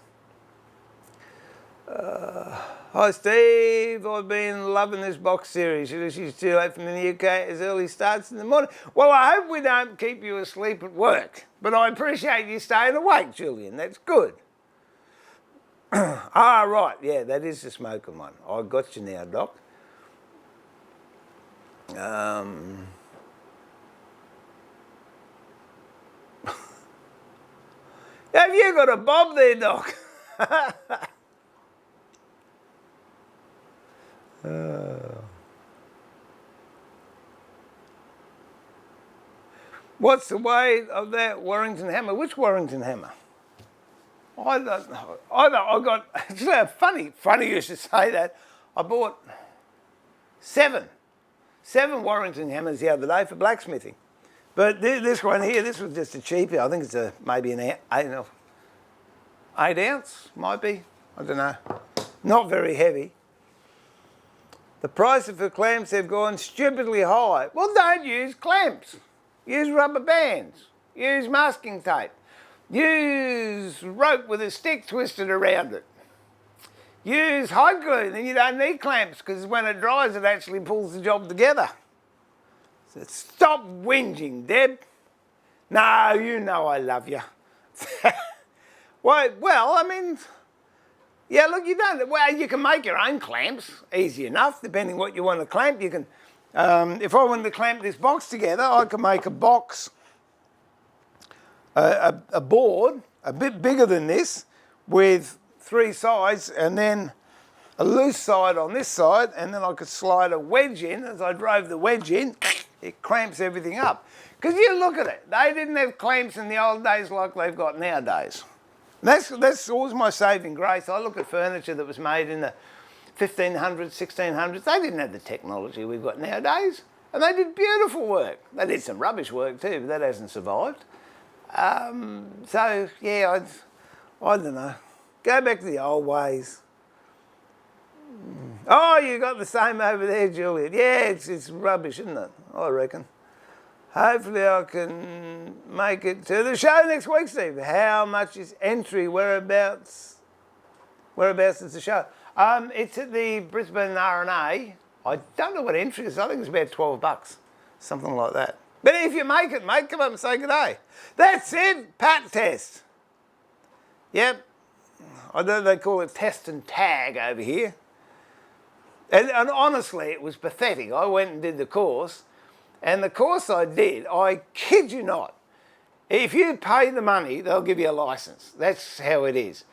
Speaker 1: Hi Steve, I've been loving this box series. She's too late from the UK as early starts in the morning. Well, I hope we don't keep you asleep at work, but I appreciate you staying awake, Julian. That's good. Ah, right, yeah, that is the smoking one. I got you now, Doc. Have you got a bob there, Doc? What's the weight of that Warrington hammer? Which Warrington hammer? I don't know. I got, funny you should say that. I bought seven Warrington hammers the other day for blacksmithing. But this one here, this was just a cheapie. I think it's maybe an 8 ounce, might be. I don't know. Not very heavy. The price of clamps have gone stupidly high. Well, don't use clamps. Use rubber bands. Use masking tape. Use rope with a stick twisted around it. Use hot glue, then you don't need clamps because when it dries it actually pulls the job together. So stop whinging, Deb. No, you know I love you. Well, I mean, yeah, look, you can make your own clamps, easy enough, depending what you want to clamp. You can, if I wanted to clamp this box together, I could make a box, a board, a bit bigger than this, with 3 sides, and then a loose side on this side, and then I could slide a wedge in. As I drove the wedge in, it clamps everything up. Because you look at it, they didn't have clamps in the old days like they've got nowadays. That's always my saving grace. I look at furniture that was made in the 1500s, 1600s. They didn't have the technology we've got nowadays. And they did beautiful work. They did some rubbish work too, but that hasn't survived. So, yeah, I don't know. Go back to the old ways. Oh, you got the same over there, Juliet. Yeah, it's rubbish, isn't it? I reckon. Hopefully I can make it to the show next week, Steve. How much is entry? Whereabouts is the show? It's at the Brisbane R&A. I don't know what entry is. I think it's about $12, something like that. But if you make it, mate, come up and say good day. That's it, Pat test. Yep. I know they call it test and tag over here. And honestly, it was pathetic. I went and did the course. And the course I did, I kid you not, if you pay the money, they'll give you a license. That's how it is.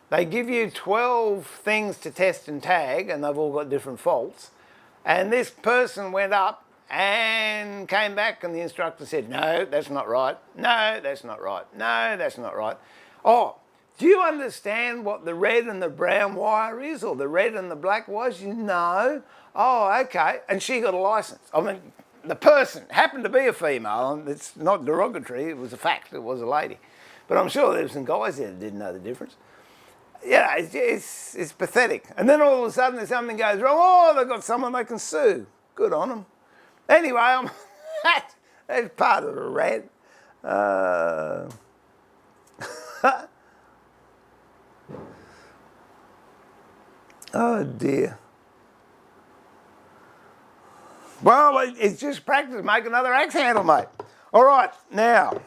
Speaker 1: They give you 12 things to test and tag, and they've all got different faults. And this person went up and came back, and the instructor said, no, that's not right. No, that's not right. No, that's not right. Oh, do you understand what the red and the brown wire is, or the red and the black wires? You know. Oh, okay. And she got a license. I mean, the person happened to be a female, and it's not derogatory, it was a fact, it was a lady. But I'm sure there were some guys there that didn't know the difference. Yeah, it's pathetic. And then all of a sudden something goes wrong, oh, they've got someone they can sue. Good on them. Anyway, that's part of the rant. Oh dear. Well, it's just practice. Make another axe handle, mate. All right, now,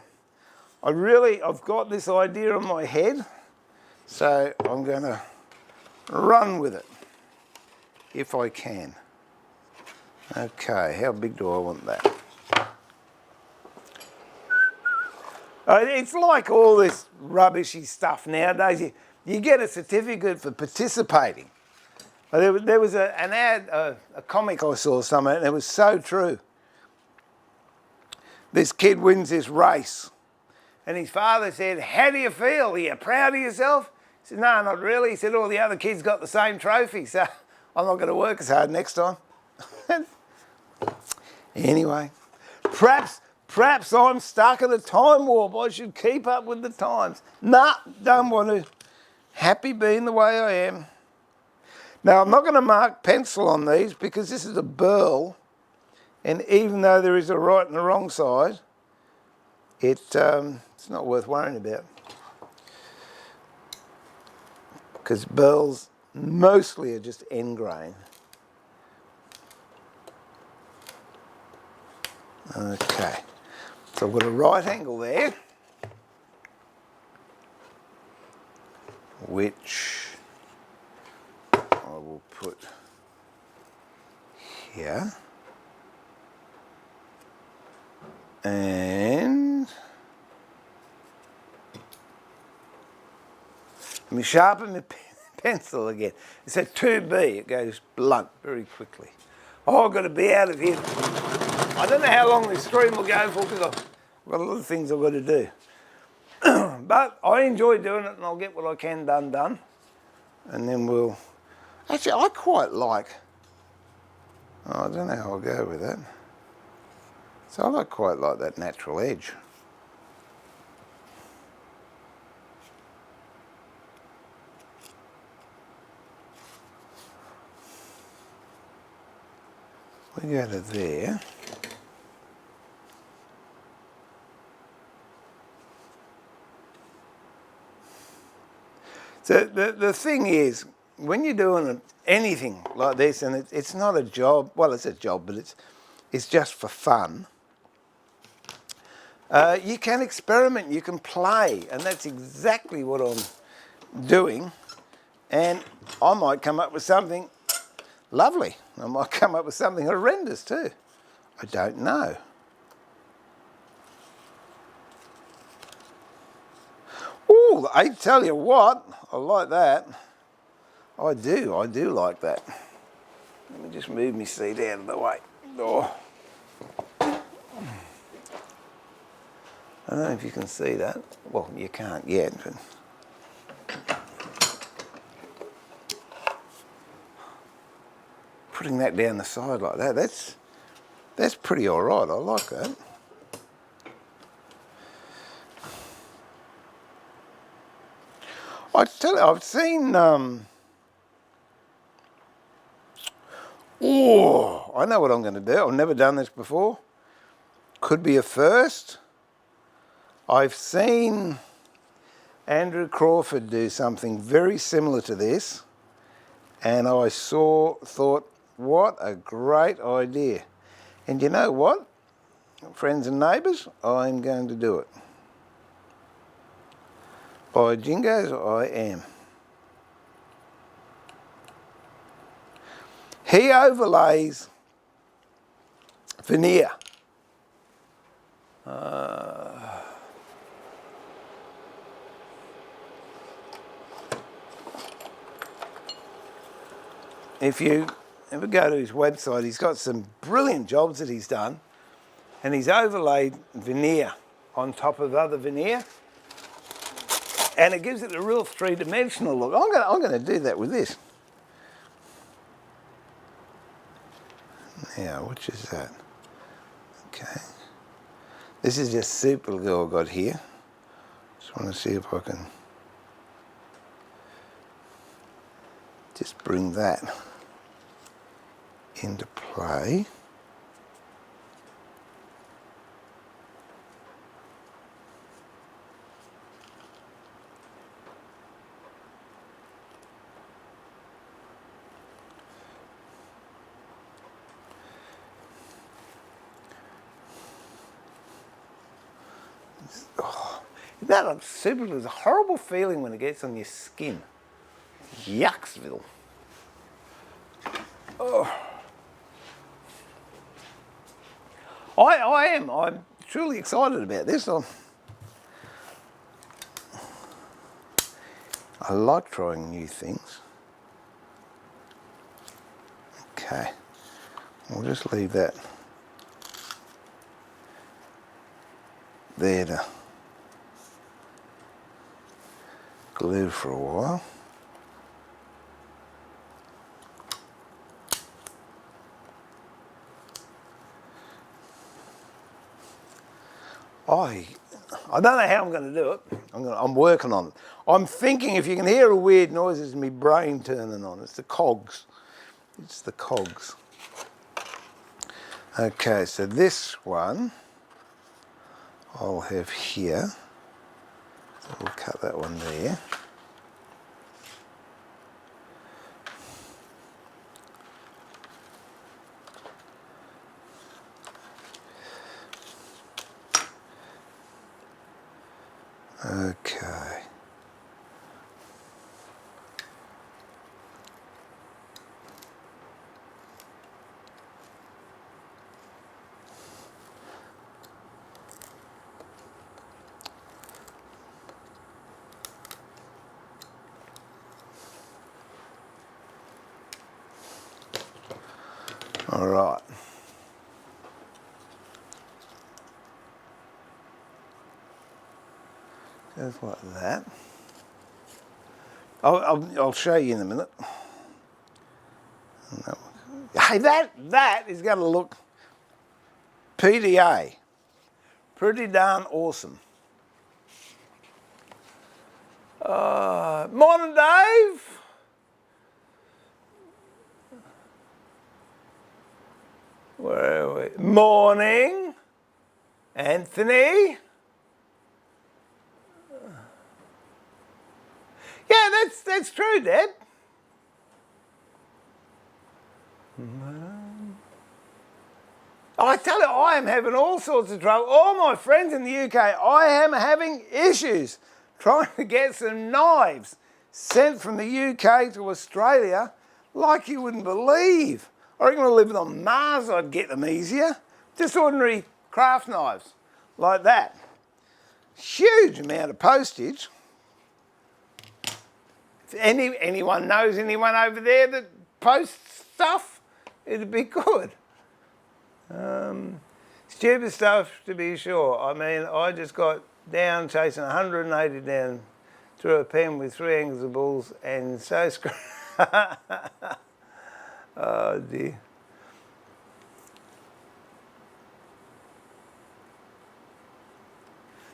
Speaker 1: I've got this idea in my head, so I'm going to run with it, if I can. Okay, how big do I want that? It's like all this rubbishy stuff nowadays. You get a certificate for participating. There was an ad, a comic I saw somewhere, and it was so true. This kid wins this race, and his father said, how do you feel? Are you proud of yourself? He said, no, not really. He said, all the other kids got the same trophy, so I'm not going to work as hard next time. Anyway, perhaps I'm stuck in a time warp. I should keep up with the times. Nah, don't want to. Happy being the way I am. Now, I'm not going to mark pencil on these because this is a burl, and even though there is a right and a wrong side, it's not worth worrying about. Because burls mostly are just end grain. Okay, so I've got a right angle there, which I will put here, and let me sharpen my pencil again. It's a 2B, it goes blunt very quickly. Oh, I've got to be out of here. I don't know how long this stream will go for because I've got a lot of things I've got to do. But I enjoy doing it, and I'll get what I can done. And then we'll... Actually, I quite like... Oh, I don't know how I'll go with that. So I quite like that natural edge. we go to there. So the thing is, when you're doing anything like this, and it's not a job, well, it's a job, but it's just for fun, you can experiment, you can play, and that's exactly what I'm doing. And I might come up with something lovely. I might come up with something horrendous too. I don't know. Ooh, I tell you what, I like that. I do like that. Let me just move my seat out of the way. Oh. I don't know if you can see that. Well, you can't yet, but... Putting that down the side like that, that's pretty all right. I like that. I tell you, I've seen... Oh, I know what I'm going to do. I've never done this before. Could be a first. I've seen Andrew Crawford do something very similar to this, and I thought, what a great idea. And you know what, friends and neighbours, I'm going to do it. By jingoes, I am. He overlays veneer. If you ever go to his website, he's got some brilliant jobs that he's done, and he's overlaid veneer on top of other veneer, and it gives it a real three-dimensional look. I'm going to do that with this. Now, which is that? Okay. This is just super glue I've got here. Just want to see if I can just bring that into play. That looks super. There's a horrible feeling when it gets on your skin. Yucksville. Oh. I am. I'm truly excited about this. I like trying new things. Okay. We'll just leave that there to glue for a while. I don't know how I'm going to do it. I'm working on it. I'm thinking, if you can hear a weird noise, it's my brain turning on. It's the cogs. It's the cogs. Okay, so this one I'll have here. So we'll cut that one there. Okay. All right. Just like that. I'll show you in a minute. Hey, that is going to look PDA. Pretty darn awesome. Morning, Dave. Where are we? Morning, Anthony. Yeah, that's true, Deb. I tell you, I am having all sorts of trouble. All my friends in the UK, I am having issues trying to get some knives sent from the UK to Australia like you wouldn't believe. I reckon if I lived on Mars, I'd get them easier. Just ordinary craft knives like that. Huge amount of postage. If anyone knows anyone over there that posts stuff, it'd be good. Stupid stuff, to be sure. I mean, I just got down chasing 180 down through a pen with 3 angles of bulls and so oh dear.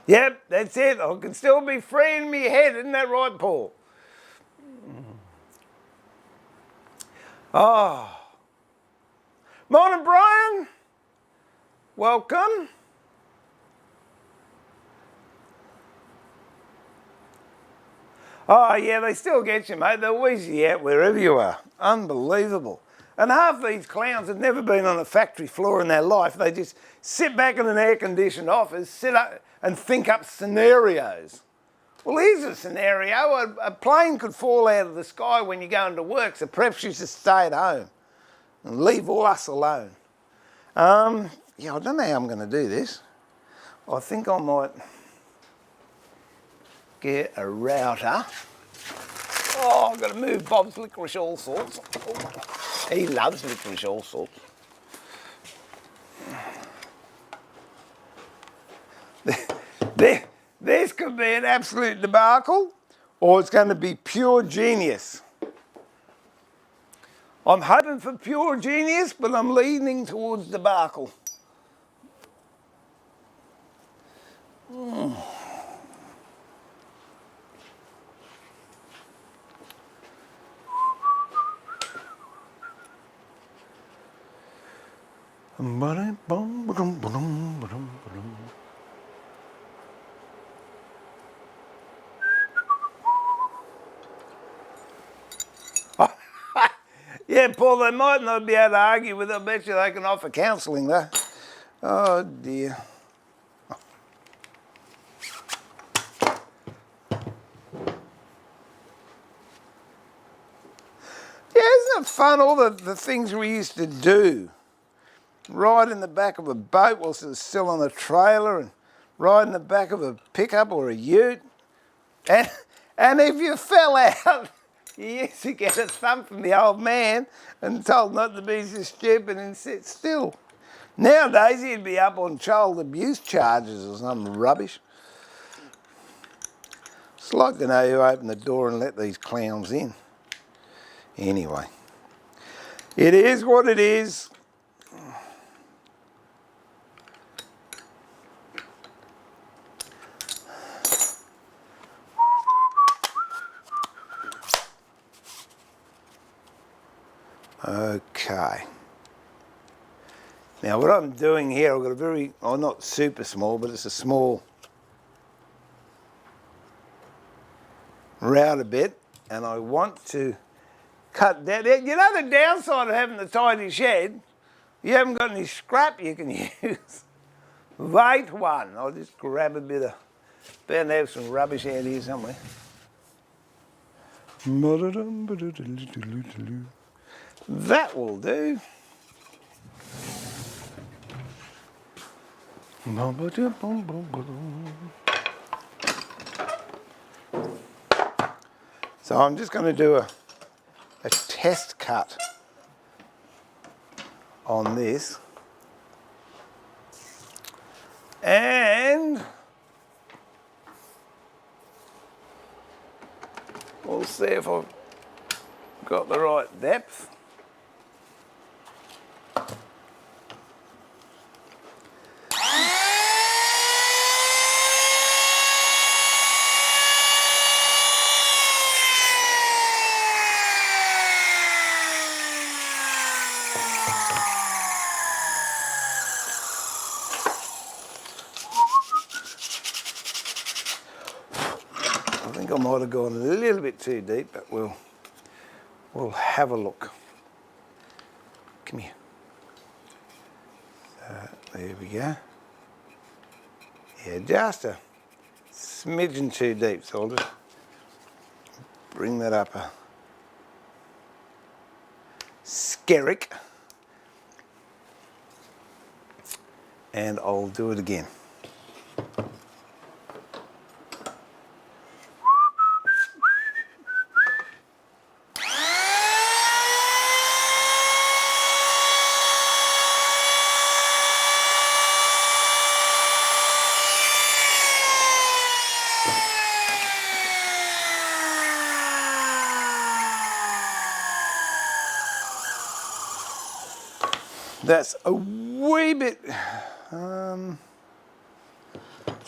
Speaker 1: Yep, that's it. I can still be free in my head, isn't that right, Paul? Oh. Morning, Brian. Welcome. Oh, yeah, they still get you, mate. They'll wheeze you out wherever you are. Unbelievable. And half these clowns have never been on a factory floor in their life. They just sit back in an air-conditioned office, sit up and think up scenarios. Well, here's a scenario. A plane could fall out of the sky when you're going to work, so perhaps you should stay at home and leave all us alone. Yeah, I don't know how I'm going to do this. I think I might get a router. Oh, I've got to move Bob's licorice all sorts. Oh, he loves licorice all sorts. This could be an absolute debacle, or it's going to be pure genius. I'm hoping for pure genius, but I'm leaning towards debacle. Yeah, Paul, they might not be able to argue with it. I bet you they can offer counselling, though. Oh, dear. Yeah, isn't it fun, all the things we used to do? Ride in the back of a boat whilst it was still on a trailer, and ride in the back of a pickup or a ute. And if you fell out, you used to get a thump from the old man and told not to be so stupid and sit still. Nowadays, he'd be up on child abuse charges or some rubbish. It's like to know who opened the door and let these clowns in. Anyway, it is what it is. Okay. Now what I'm doing here, I've got a very, oh, not super small, but it's a small router bit, and I want to cut that. You know the downside of having the tidy shed? You haven't got any scrap you can use. Wait one. I'll just grab a bit of, better to have some rubbish out here somewhere. That will do. So I'm just going to do a test cut on this, and we'll see if I've got the right depth. think I might have gone a little bit too deep, but we'll have a look. Come here. There we go. Yeah, just a smidgen too deep, so I'll just bring that up a skerrick, and I'll do it again. That's a wee bit, it's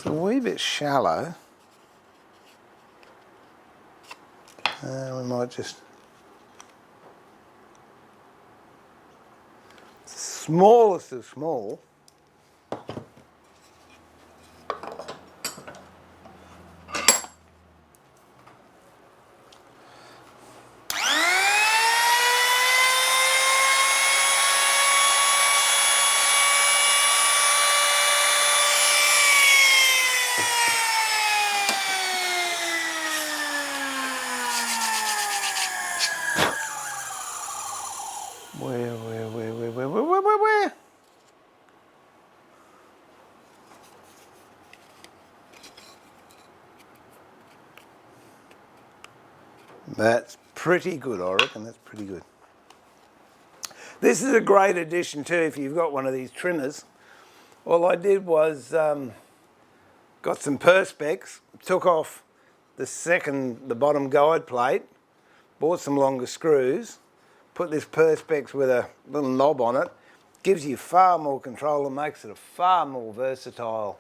Speaker 1: a wee bit shallow. We might just, smallest of small. Where? That's pretty good, I reckon. That's pretty good. This is a great addition too if you've got one of these trimmers. All I did was got some perspex, took off the bottom guide plate, bought some longer screws, put this perspex with a little knob on it, gives you far more control and makes it a far more versatile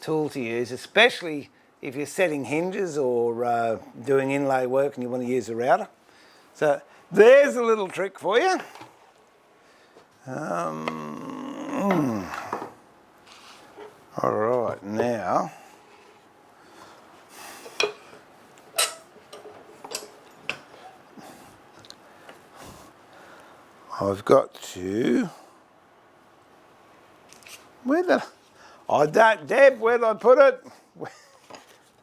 Speaker 1: tool to use, especially if you're setting hinges or doing inlay work and you want to use a router. So there's a little trick for you. All right, now I've got to, Deb, where'd I put it?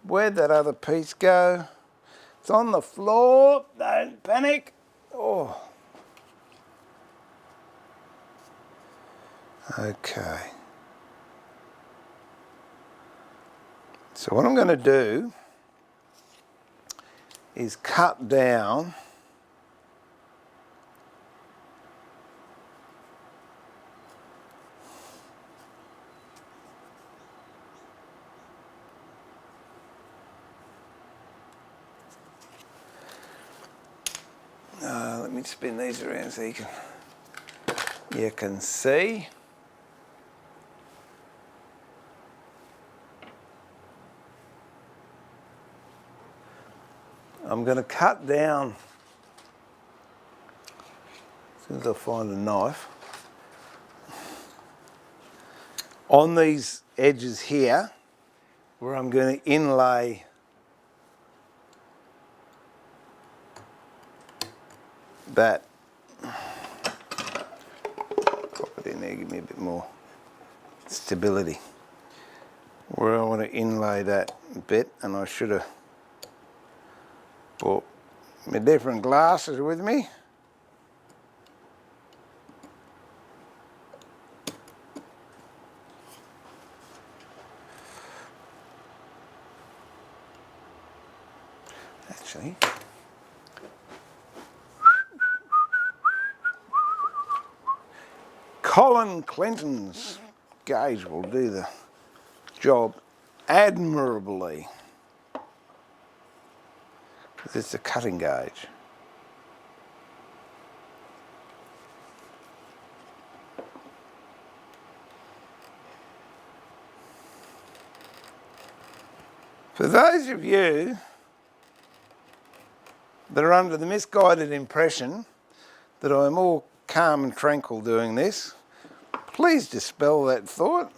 Speaker 1: Where'd that other piece go? It's on the floor, don't panic. Oh. Okay. So what I'm going to do is cut down let me spin these around so you can see. I'm going to cut down, as soon as I find a knife, on these edges here, where I'm going to inlay that. Pop it in there, give me a bit more stability. Where I want to inlay that bit, and I should have brought my different glasses with me. Actually, Colin Clinton's gauge will do the job admirably. It's a cutting gauge. For those of you that are under the misguided impression that I'm all calm and tranquil doing this, please dispel that thought.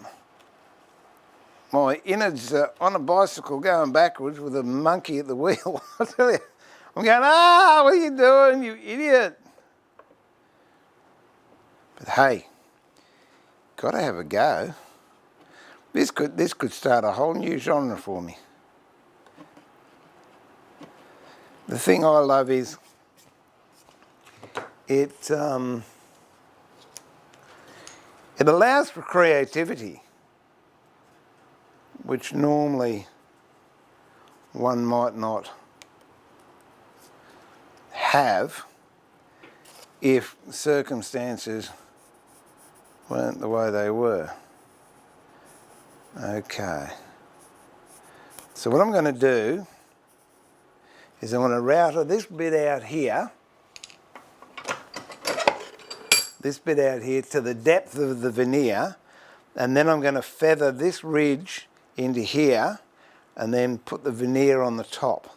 Speaker 1: my innards on a bicycle going backwards with a monkey at the wheel. I tell you, I'm going, what are you doing, you idiot? But hey, got to have a go. This could start a whole new genre for me. The thing I love is it allows for creativity, which normally one might not have if circumstances weren't the way they were. Okay. So what I'm going to do is I'm going to router this bit out here, to the depth of the veneer, and then I'm going to feather this ridge into here and then put the veneer on the top.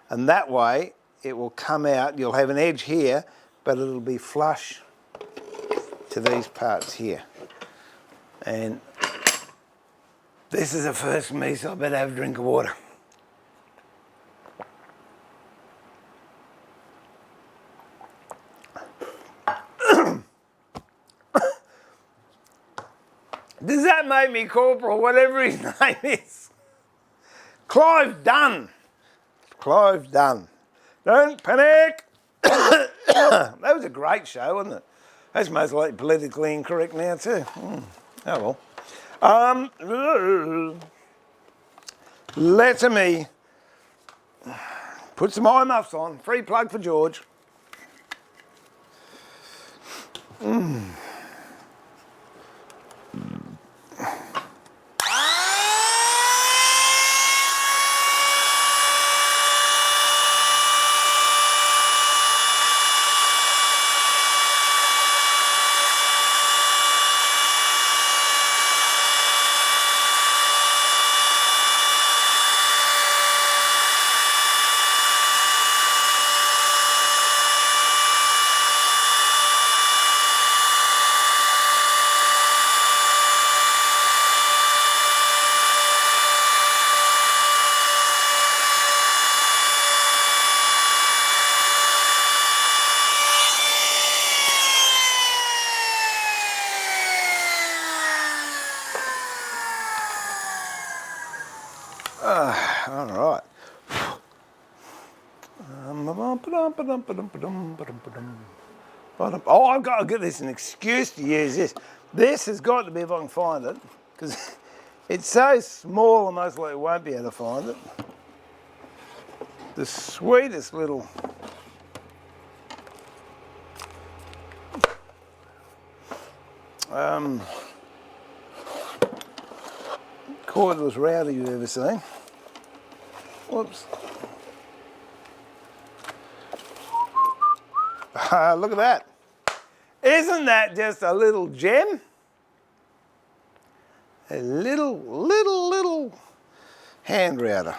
Speaker 1: And that way it will come out, you'll have an edge here, but it'll be flush to these parts here. And this is a first for me, so I better have a drink of water. Does that make me Corporal, whatever his name is? Clive Dunn. Clive Dunn. Don't panic. That was a great show, wasn't it? That's most likely politically incorrect now too. Oh well. Let me put some eye muffs on. Free plug for George. All right. Oh, I've got to give this an excuse to use this. This has got to be, if I can find it, because it's so small I most likely won't be able to find it. The sweetest little cordless router you've ever seen. Whoops. Look at that. Isn't that just a little gem? A little hand router.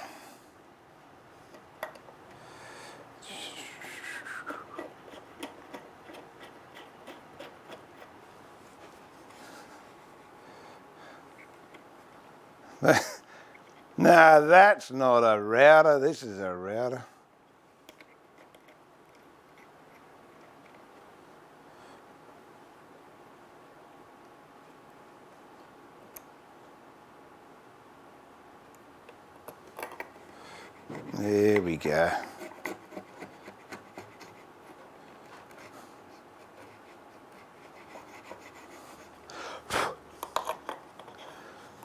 Speaker 1: No, that's not a router. This is a router. There we go.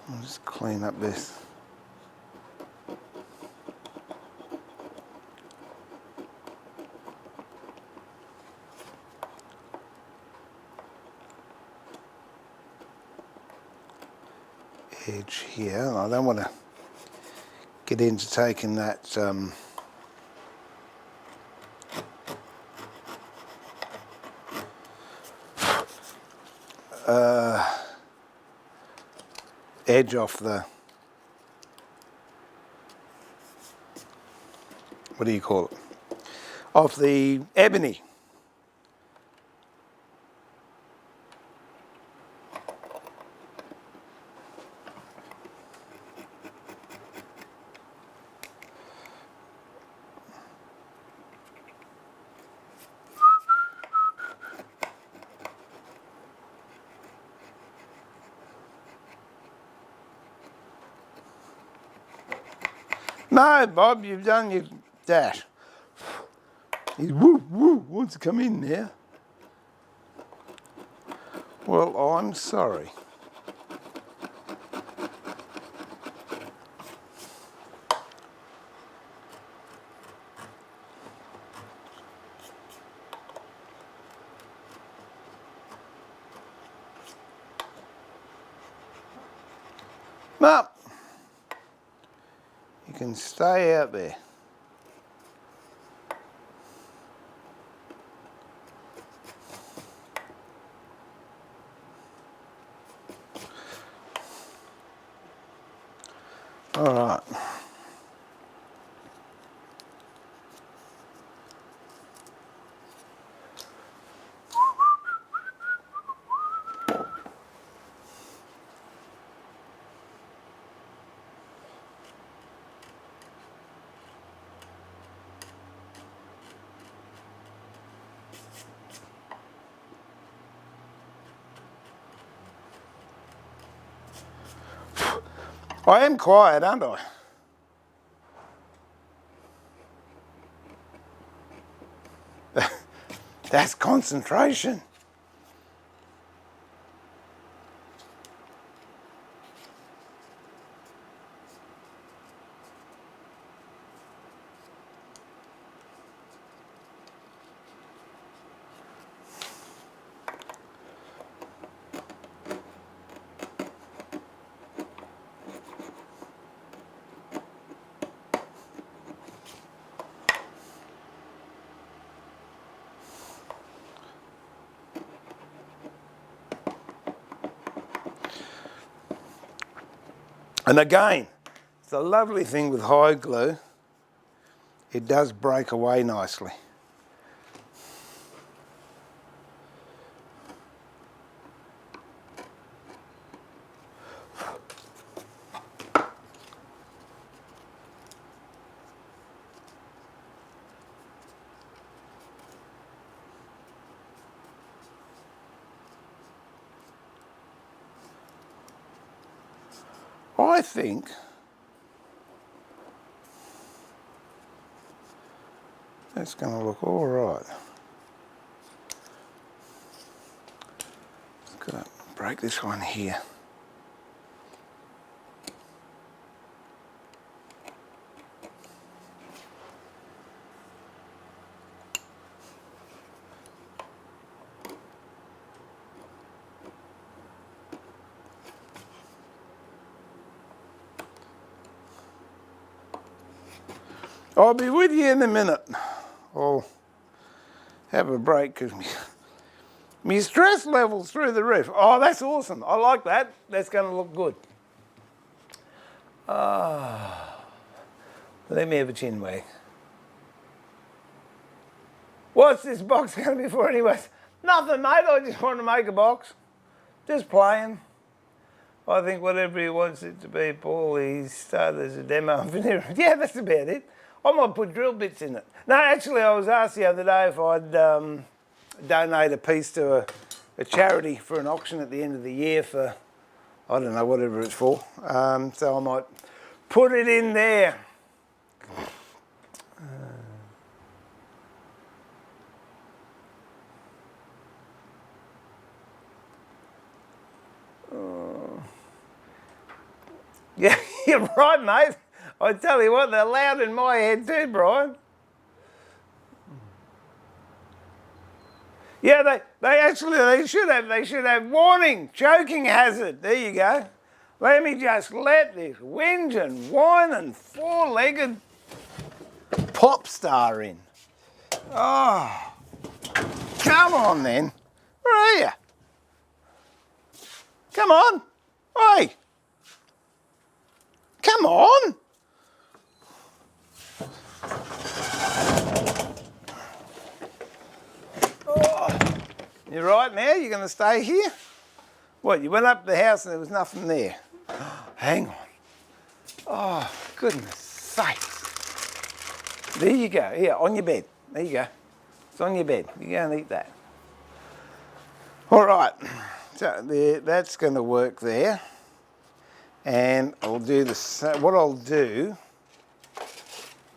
Speaker 1: I'll just clean up this. Edge here. I don't want to get into taking that edge off the, what do you call it, off the ebony. No, Bob, you've done your dash. He wants to come in now. Well, I'm sorry. No, you can stay out there. All right. I am quiet, aren't I? That's concentration. And again, it's a lovely thing with high glue. It does break away nicely. I think that's going to look all right. Just got to break this one here. I'll be with you in a minute. I'll have a break because my stress level's through the roof. Oh, that's awesome. I like that. That's going to look good. Let me have a chin wag. What's this box going to be for anyways? Nothing, mate. I just want to make a box. Just playing. I think whatever he wants it to be, Paul, he started as a demo of Veneering. Yeah, that's about it. I might put drill bits in it. No, actually, I was asked the other day if I'd donate a piece to a charity for an auction at the end of the year for, I don't know, whatever it's for. So I might put it in there. Yeah, you're right, mate. I tell you what, they're loud in my head too, Brian. Yeah, they should have warning, choking hazard. There you go. Let me just let this whinge and whine and four-legged pop star in. Oh, come on then. Where are you? Come on. Hey. Come on. Oh, you right now? You're going to stay here? What, you went up the house and there was nothing there? Hang on. Oh, goodness sakes. There you go. Here, on your bed. There you go. It's on your bed. You go and eat that. All right. So that's going to work there. And I'll do the, what I'll do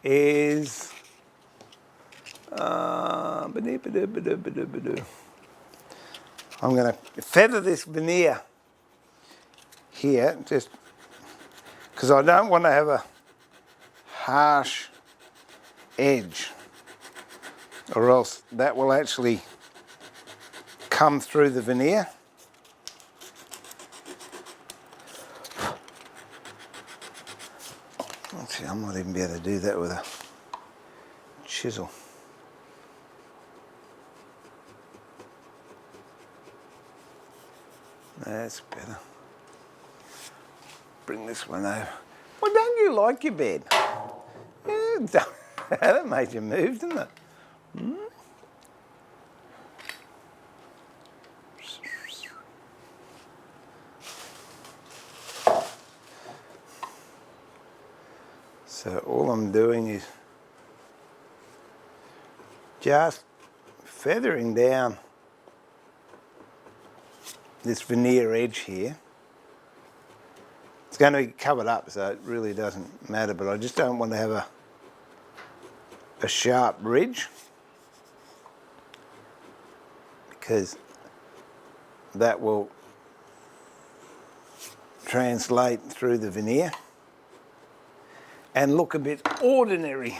Speaker 1: is I'm going to feather this veneer here, just because I don't want to have a harsh edge, or else that will actually come through the veneer. Actually, I might even be able to do that with a chisel. That's better. Bring this one over. Well, don't you like your bed? Yeah, that made you move, didn't it? So all I'm doing is just feathering down this veneer edge here. It's going to be covered up, so it really doesn't matter, but I just don't want to have a sharp ridge, because that will translate through the veneer and look a bit ordinary.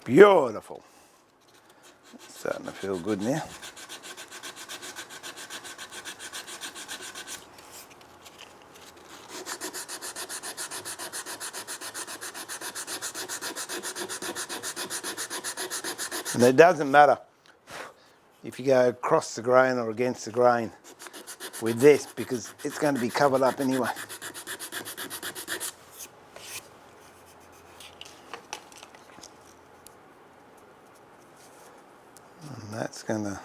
Speaker 1: Beautiful. It's starting to feel good now. And it doesn't matter if you go across the grain or against the grain with this, because it's going to be covered up anyway. And that's going to...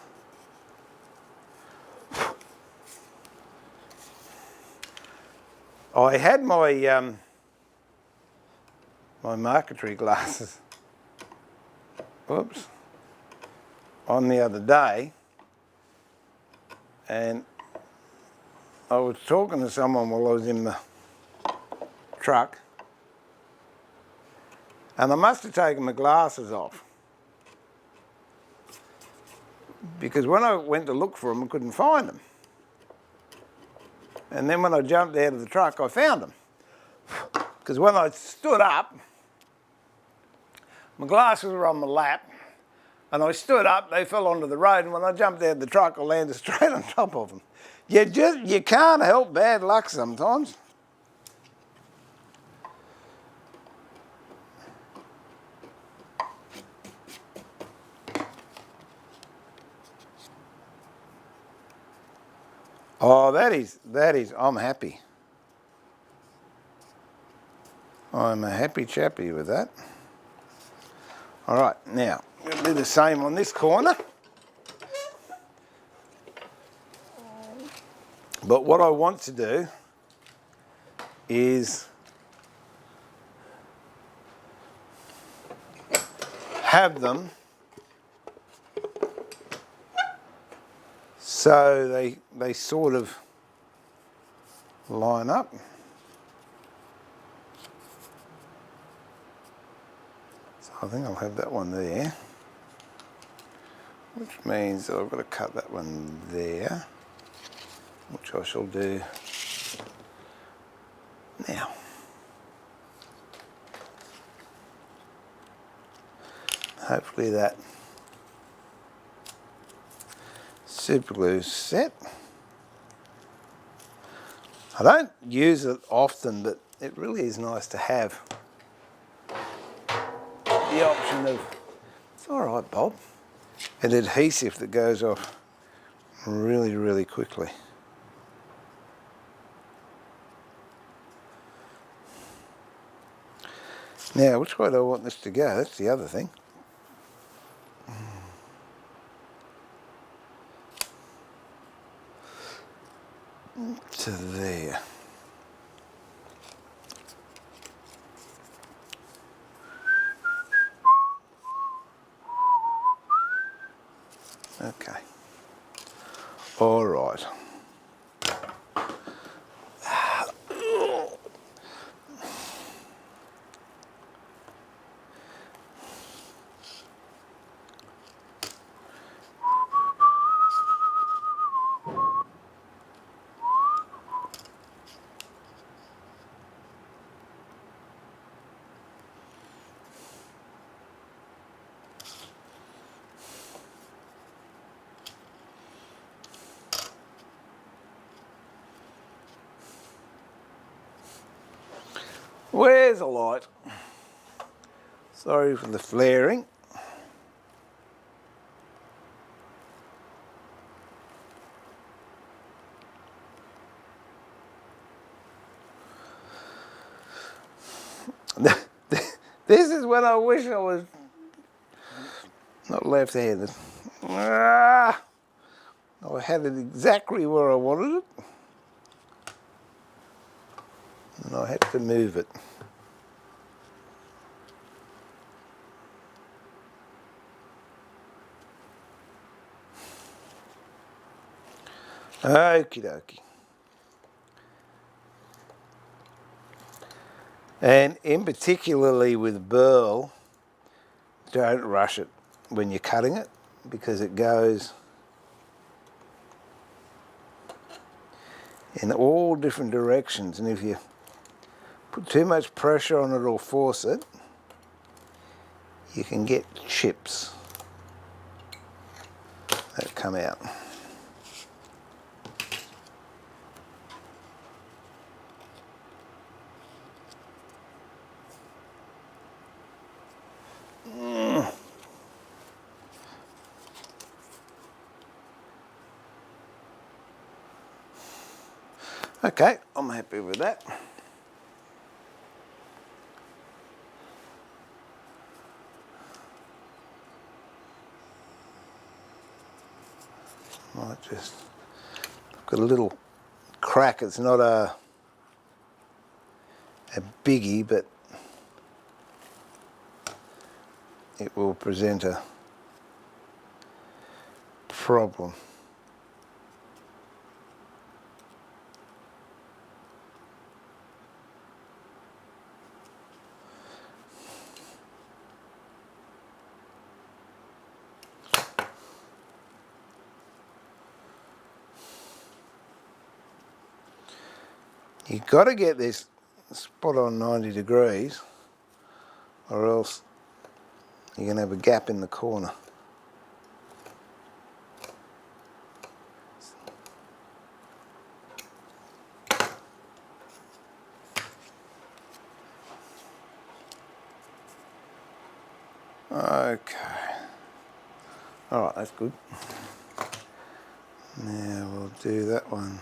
Speaker 1: I had my my marquetry glasses, whoops, on the other day, and I was talking to someone while I was in the truck, and I must have taken my glasses off, because when I went to look for them, I couldn't find them. And then when I jumped out of the truck, I found them. Because when I stood up, my glasses were on my lap, and I stood up, they fell onto the road, and when I jumped out of the truck, I landed straight on top of them. You can't help bad luck sometimes. Oh, that is, I'm happy. I'm a happy chappy with that. All right, now, we'll do the same on this corner. But what I want to do is have them so they sort of line up. So I think I'll have that one there, which means that I've got to cut that one there, which I shall do now. Hopefully that super glue set. I don't use it often, but it really is nice to have the option of, it's all right, Bob, an adhesive that goes off really, really quickly. Now, which way do I want this to go? That's the other thing. To there. Where's the light? Sorry for the flaring. This is when I wish I was not left-handed. I had it exactly where I wanted it, and I had to move it. Okie dokie. And in particularly with burl, don't rush it when you're cutting it, because it goes in all different directions, and if you put too much pressure on it or force it, you can get chips that come out. Okay, I'm happy with that. Might just got a little crack. It's not a biggie, but it will present a problem. You've got to get this spot on 90 degrees, or else you're going to have a gap in the corner. Okay. All right, that's good. Now we'll do that one.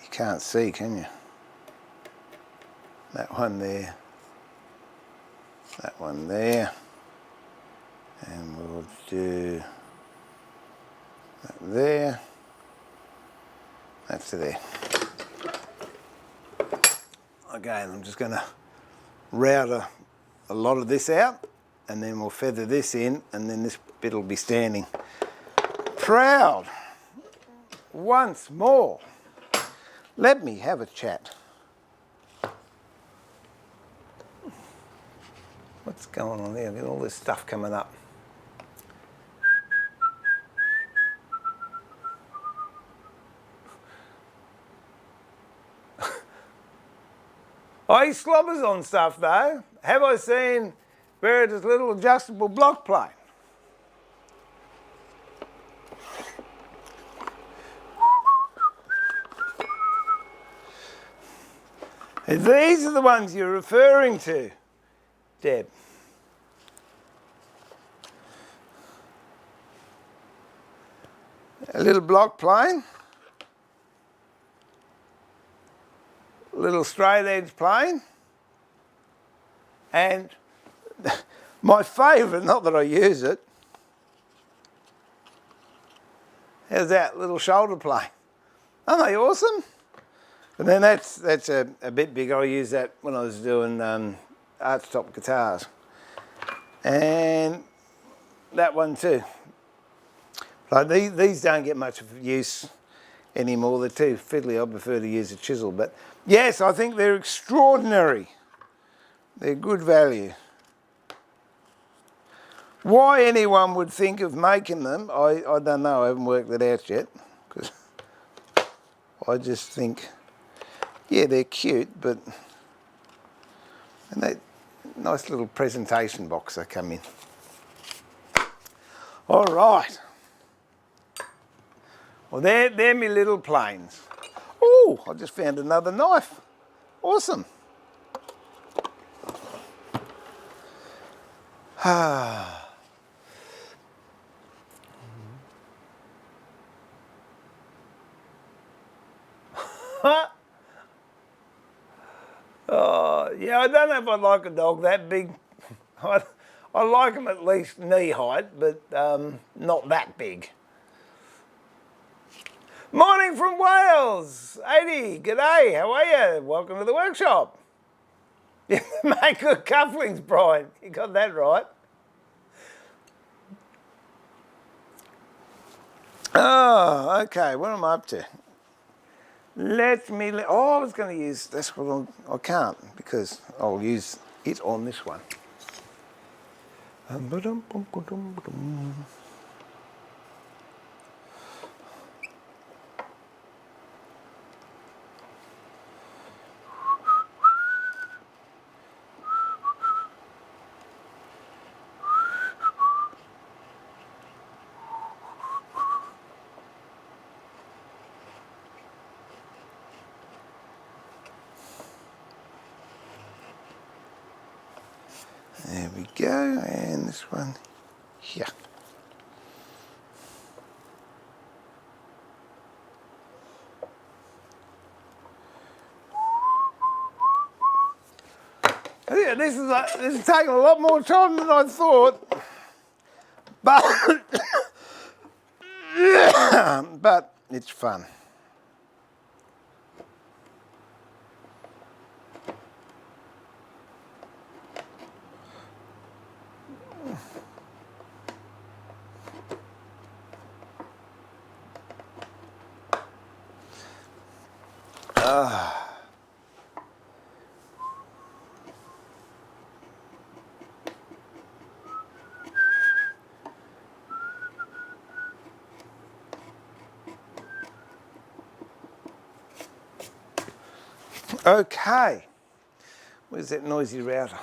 Speaker 1: You can't see, can you? That one there. That one there. And we'll do that there. That's there. Again, I'm just going to router a lot of this out, and then we'll feather this in, and then this bit will be standing proud. Once more, let me have a chat. What's going on there? I've got all this stuff coming up. He slobbers on stuff though. Have I seen Barrett's little adjustable block plane? These are the ones you're referring to, Deb. A little block plane. Little straight edge plane, and my favourite, not that I use it, is that little shoulder plane. Aren't they awesome? And then that's a bit big. I used that when I was doing archtop guitars, and that one too. Like these don't get much of use anymore. They're too fiddly. I prefer to use a chisel, but yes, I think they're extraordinary. They're good value. Why anyone would think of making them, I don't know. I haven't worked that out yet, because I just think, yeah, they're cute, but and they nice little presentation box they come in. All right. Well, they're my little planes. Oh, Oh, I just found another knife. Awesome. Oh, yeah, I don't know if I'd like a dog that big. I like them at least knee height, but not that big. Morning from Wales, 80. G'day, how are you? Welcome to the workshop. Make good cufflinks, Brian. You got that right. Oh, okay. What am I up to? Oh, I was going to use this one. I can't because I'll use it on this one. There we go, and this one here. Yeah, this is taking a lot more time than I thought, but it's fun. Okay, where's that noisy router?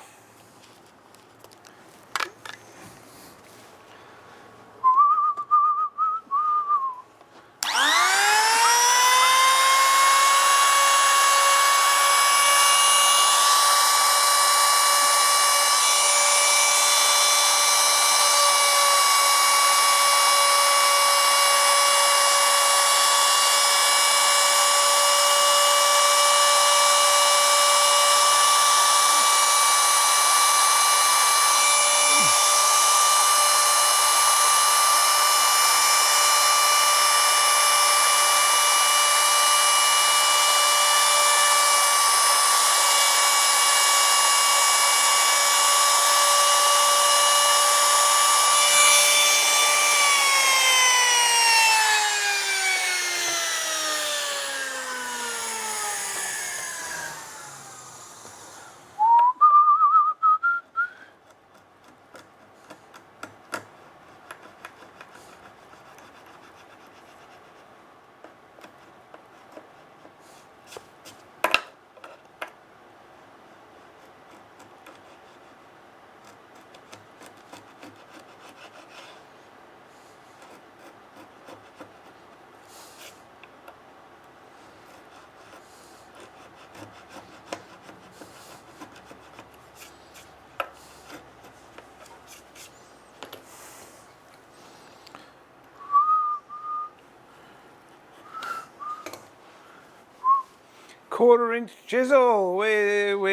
Speaker 1: Quarter-inch chisel. Where's my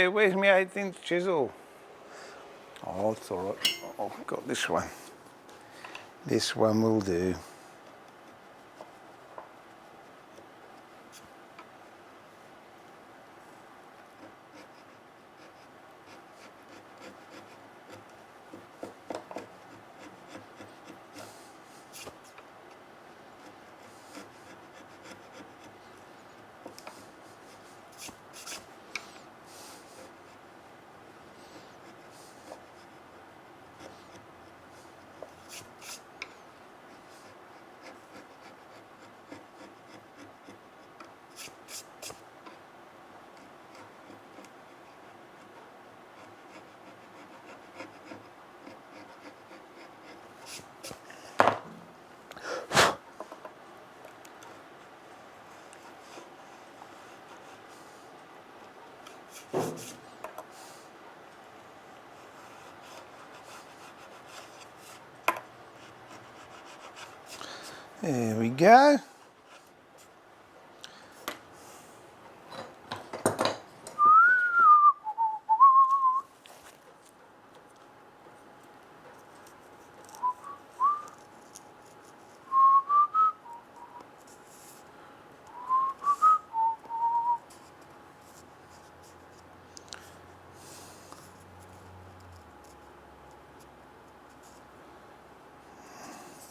Speaker 1: 1/8" chisel? Oh, it's all right. Oh, I've got this one. This one will do. There we go.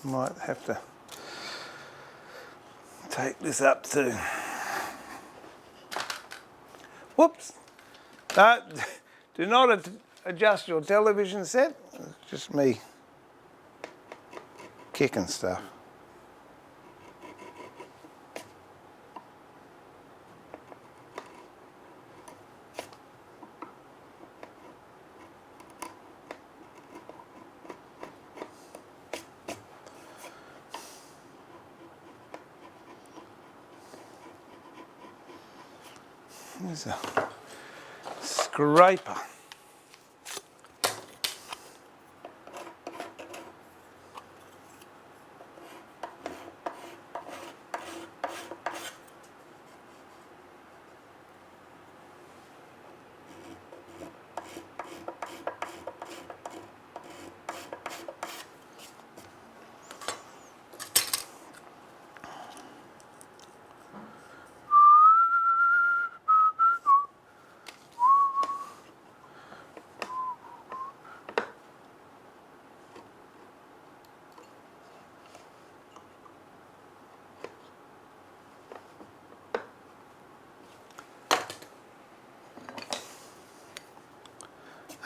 Speaker 1: Might have to take this up too. Whoops. No, do not adjust your television set. It's just me kicking stuff. There's a scraper.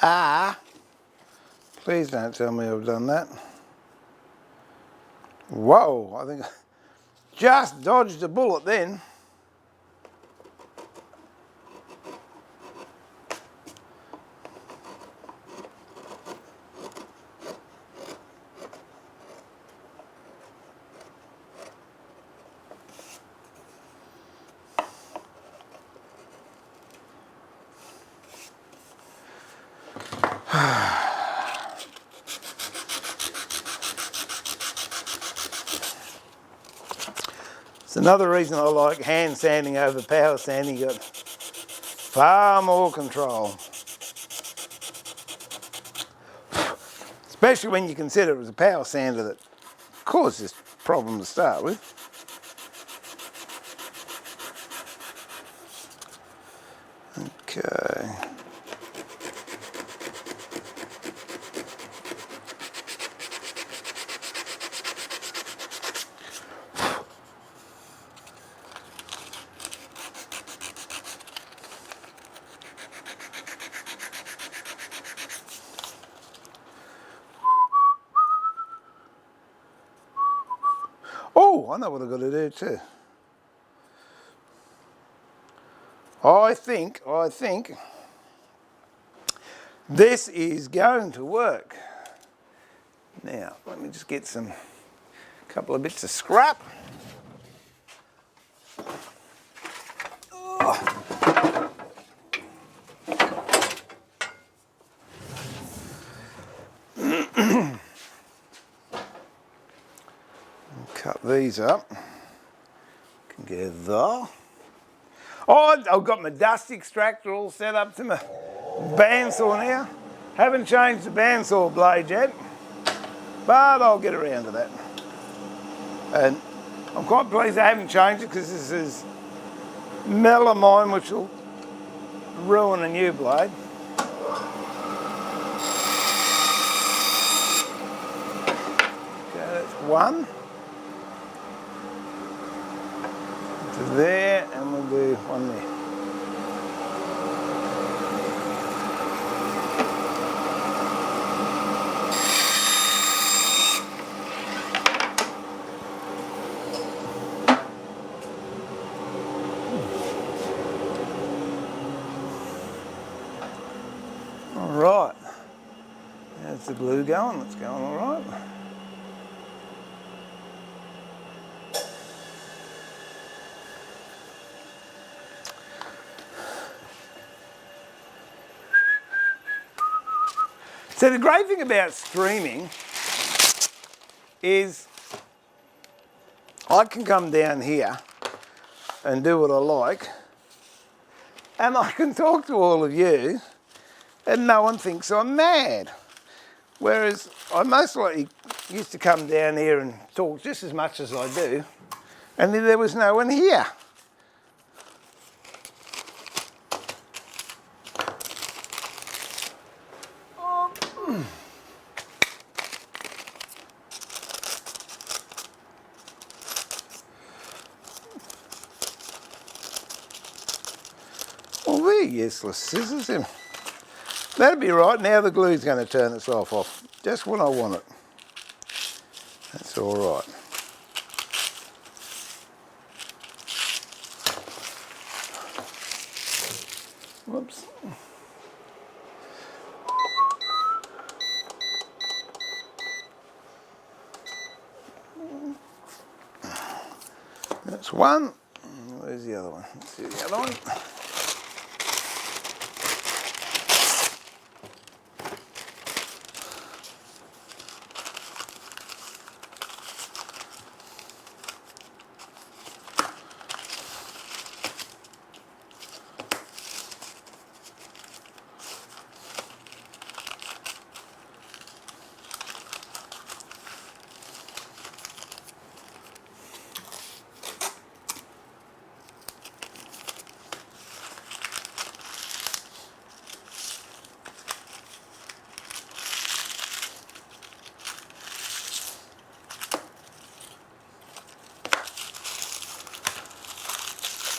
Speaker 1: Ah, please don't tell me I've done that. Whoa, I think I just dodged a bullet then. It's another reason I like hand sanding over power sanding. You got far more control. Especially when you consider it was a power sander that caused this problem to start with. Okay. Oh, I know what I've got to do too. I think this is going to work. Now, let me just get a couple of bits of scrap. Cut these up together. Oh, I've got my dust extractor all set up to my bandsaw now. Haven't changed the bandsaw blade yet, but I'll get around to that. And I'm quite pleased I haven't changed it because this is melamine, which will ruin a new blade. Okay, that's one. To there, and we'll do one there. All right, there's the glue going. That's going all right. So the great thing about streaming is I can come down here and do what I like, and I can talk to all of you and no one thinks I'm mad. Whereas I most likely used to come down here and talk just as much as I do, and then there was no one here. Well, they're useless scissors. Then. That'll be right. Now the glue's going to turn itself off, just when I want it. That's all right. Whoops. That's one. Where's the other one? Let's see the other one.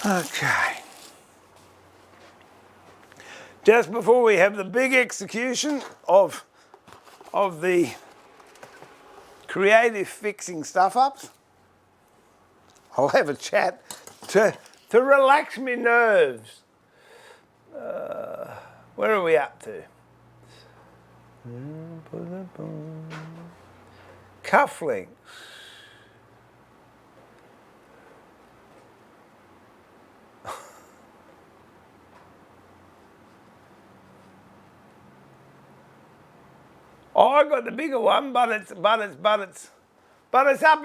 Speaker 1: Okay. Just before we have the big execution of the creative fixing stuff-ups, I'll have a chat to relax me nerves. Where are we up to? Cufflinks. Oh, I got the bigger one, but it's up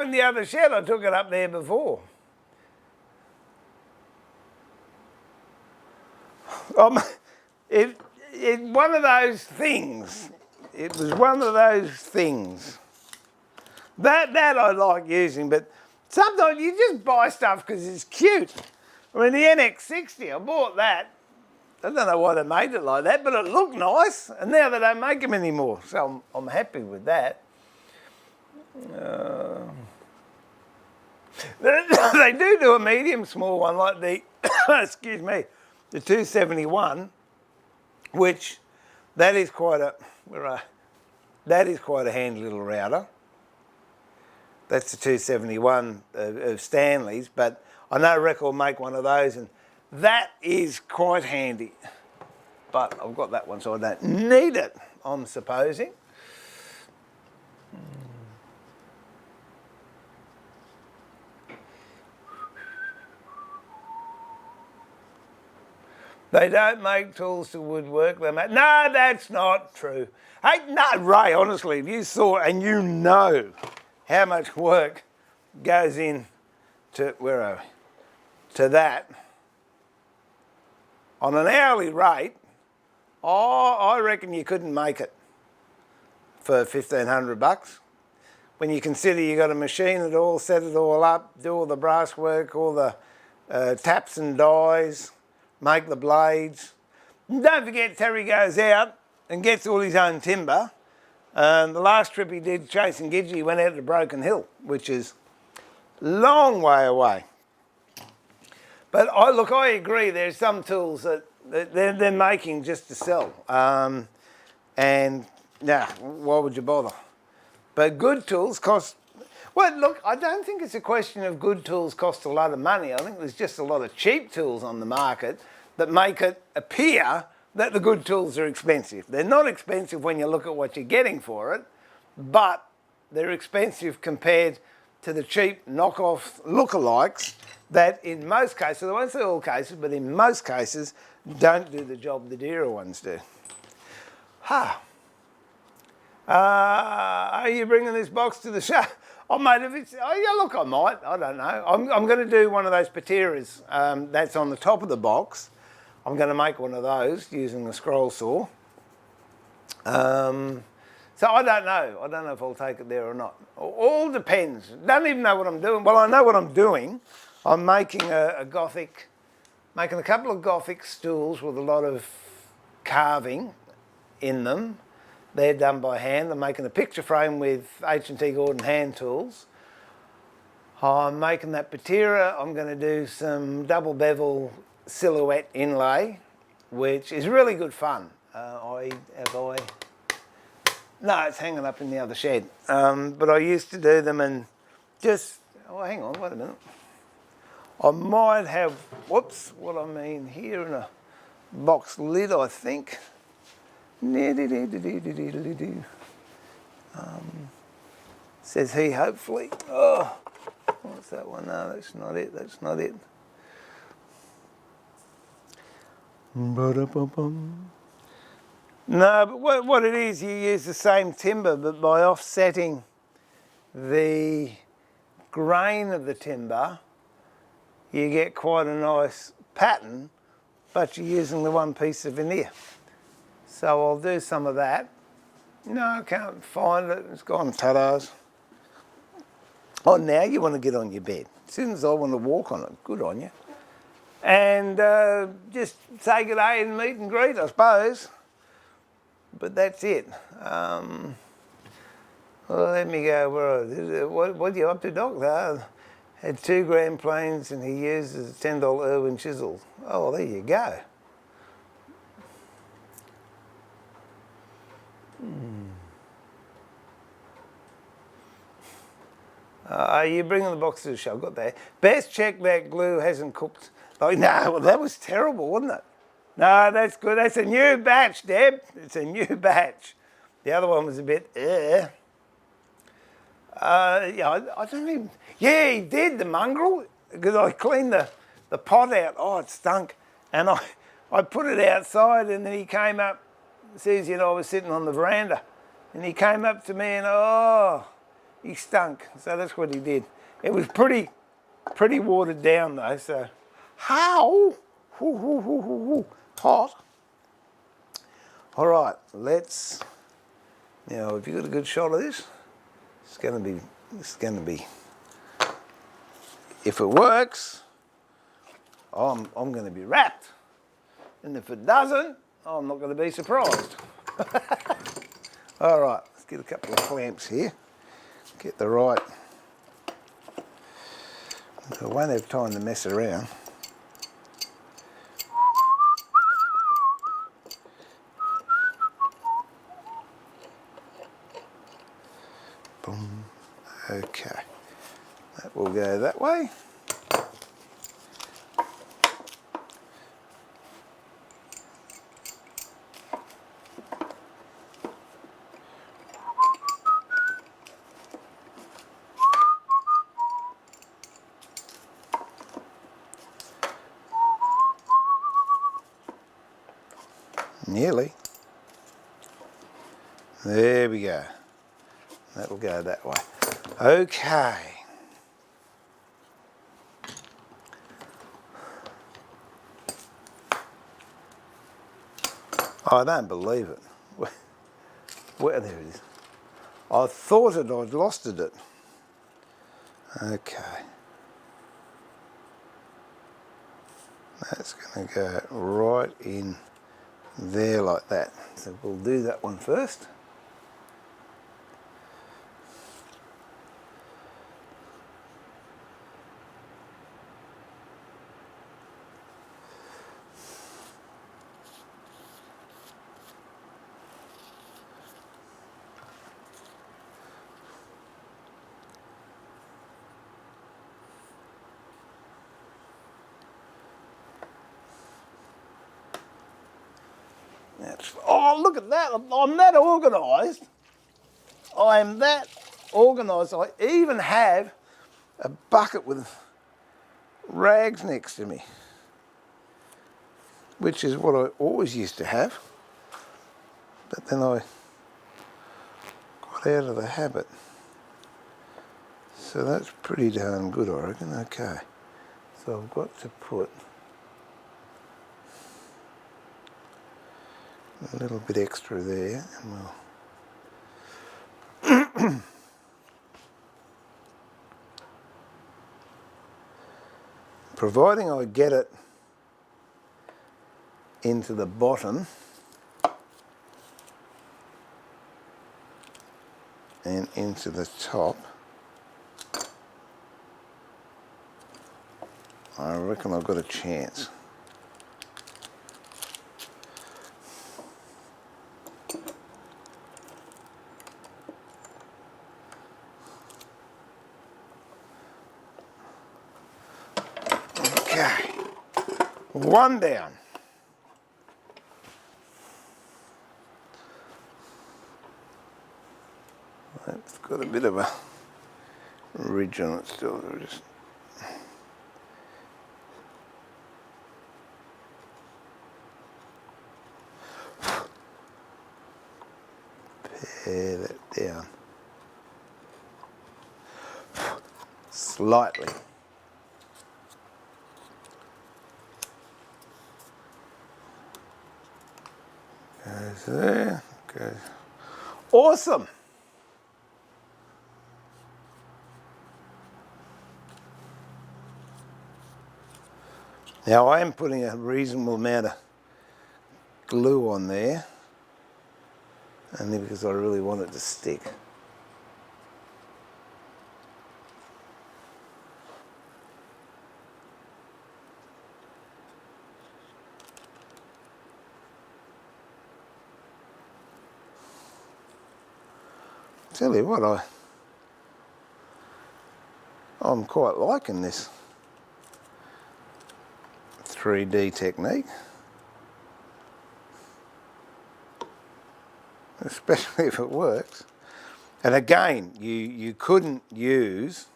Speaker 1: in the other shed. I took it up there before. It's one of those things. It was one of those things. That I like using, but sometimes you just buy stuff because it's cute. I mean, the NX60, I bought that. I don't know why they made it like that, but it looked nice, and now they don't make them anymore, so I'm happy with that. They do a medium small one like the, excuse me, the 271, which that is quite a handy little router. That's the 271 of Stanley's, but I know Rec will make one of those, and that is quite handy. But I've got that one, so I don't need it, I'm supposing. They don't make tools to woodwork. They make... No, that's not true. Hey, no, Ray, honestly, if you saw and you know how much work goes in to, where are we? To that, on an hourly rate, I reckon you couldn't make it for $1,500. When you consider you got to machine it all, set it all up, do all the brass work, all the taps and dies, make the blades. And don't forget Terry goes out and gets all his own timber. The last trip he did chasing Gidgee, he went out to Broken Hill, which is a long way away. But I agree, there's some tools that they're making just to sell. And, nah, why would you bother? But good tools cost... Well, look, I don't think it's a question of good tools cost a lot of money. I think there's just a lot of cheap tools on the market that make it appear that the good tools are expensive. They're not expensive when you look at what you're getting for it, but they're expensive compared to the cheap knockoff lookalikes that in most cases, I won't say all cases, but in most cases, don't do the job the dearer ones do. Are you bringing this box to the show? Oh, mate, if it's... Oh, yeah, look, I might. I don't know. I'm going to do one of those pateras that's on the top of the box. I'm going to make one of those using the scroll saw. So I don't know. I don't know if I'll take it there or not. All depends. Don't even know what I'm doing. Well, I know what I'm doing. I'm making a Gothic... Making a couple of Gothic stools with a lot of carving in them. They're done by hand. I'm making a picture frame with H&T Gordon hand tools. I'm making that patera. I'm going to do some double bevel silhouette inlay, which is really good fun. No, it's hanging up in the other shed. But I used to do them and just... Oh, hang on, wait a minute. I might have, whoops, what I mean here in a box lid, I think. Says he, hopefully. Oh, what's that one? No, that's not it, that's not it. No, but what it is, you use the same timber, but by offsetting the grain of the timber, you get quite a nice pattern, but you're using the one piece of veneer. So I'll do some of that. No, I can't find it. It's gone tatters. Oh, now you want to get on your bed. As soon as I want to walk on it, good on you. And just say good day and meet and greet, I suppose. But that's it. Well, let me go. What are you up to, Doc? Had 2 grand planes and he uses a $10 Irwin chisel. Oh, there you go. Are you bringing the box to the show? Got that. Best check that glue hasn't cooked. Oh, no, well, that was terrible, wasn't it? No, that's good. That's a new batch, Deb. It's a new batch. The other one was a bit, yeah, I don't even... Yeah, he did, the mongrel, because I cleaned the pot out. Oh, it stunk. And I put it outside and then he came up, sees, I was sitting on the veranda, and he came up to me and, oh, he stunk. So that's what he did. It was pretty watered down though, so... How? Hot. All right, let's... Now, have you got a good shot of this? It's going to be... If it works, I'm going to be wrapped. And if it doesn't, I'm not going to be surprised. All right, let's get a couple of clamps here. Get the right... I won't have time to mess around. Boom. Okay. That will go that way. Nearly. There we go. That will go that way. Okay. I don't believe it. Where there it is. I thought I'd lost it. Okay. That's going to go right in there like that. So we'll do that one first. Oh, look at that. I'm that organised. I am that organised. I even have a bucket with rags next to me, which is what I always used to have. But then I out of the habit. So that's pretty darn good, I reckon. Okay, so I've got to put a little bit extra there, and we'll providing I get it into the bottom and into the top, I reckon I've got a chance. Okay, one down. It's got a bit of a ridge on it still. Just pare that down slightly. Goes there, goes. Awesome! Now I am putting a reasonable amount of glue on there, only because I really want it to stick. Tell you what, I'm quite liking this 3D technique, especially if it works. And again, you couldn't use,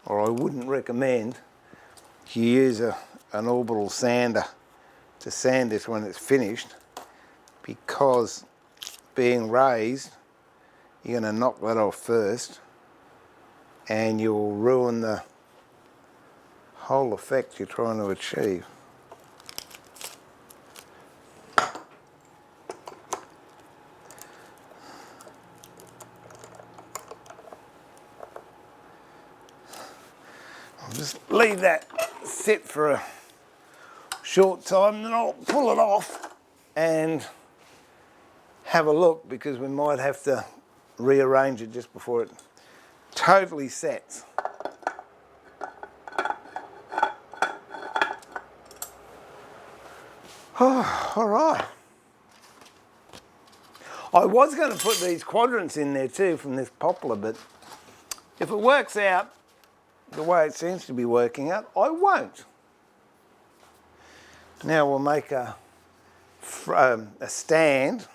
Speaker 1: or I wouldn't recommend, you use an orbital sander to sand this when it's finished, because being raised, you're going to knock that off first and you'll ruin the whole effect you're trying to achieve. I'll just leave that sit for a short time, then I'll pull it off and have a look, because we might have to rearrange it just before it totally sets. Oh, all right. I was going to put these quadrants in there too from this poplar, but if it works out the way it seems to be working out, I won't. Now we'll make a stand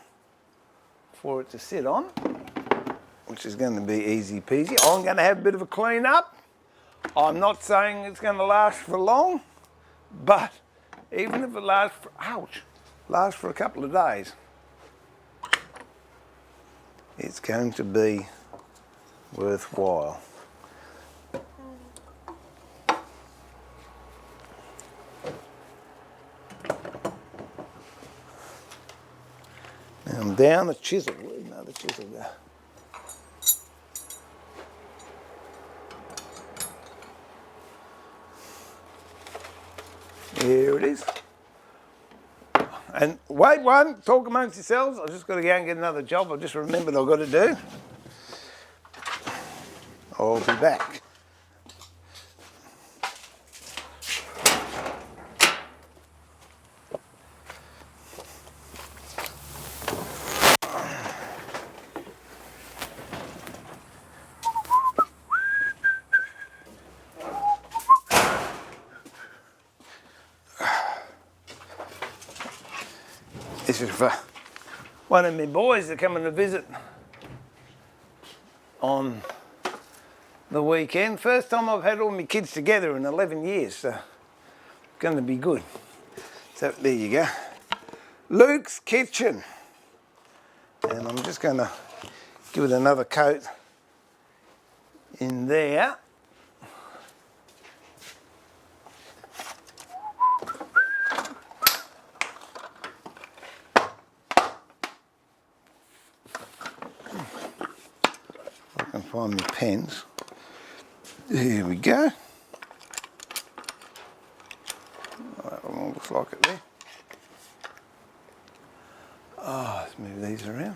Speaker 1: for it to sit on, which is going to be easy peasy. I'm going to have a bit of a clean up. I'm not saying it's going to last for long, but even if it lasts for a couple of days, it's going to be worthwhile. Now I'm down the chisel. Where's another chisel go? Here it is. And wait one, talk amongst yourselves. I've just got to go and get another job. I've just remembered I've got to do. I'll be back. This is for one of my boys that coming to visit on the weekend. First time I've had all my kids together in 11 years, so it's going to be good. So there you go. Luke's Kitchen. And I'm just going to give it another coat in there. I can find my pens. Here we go. That one looks like it there. Oh, let's move these around.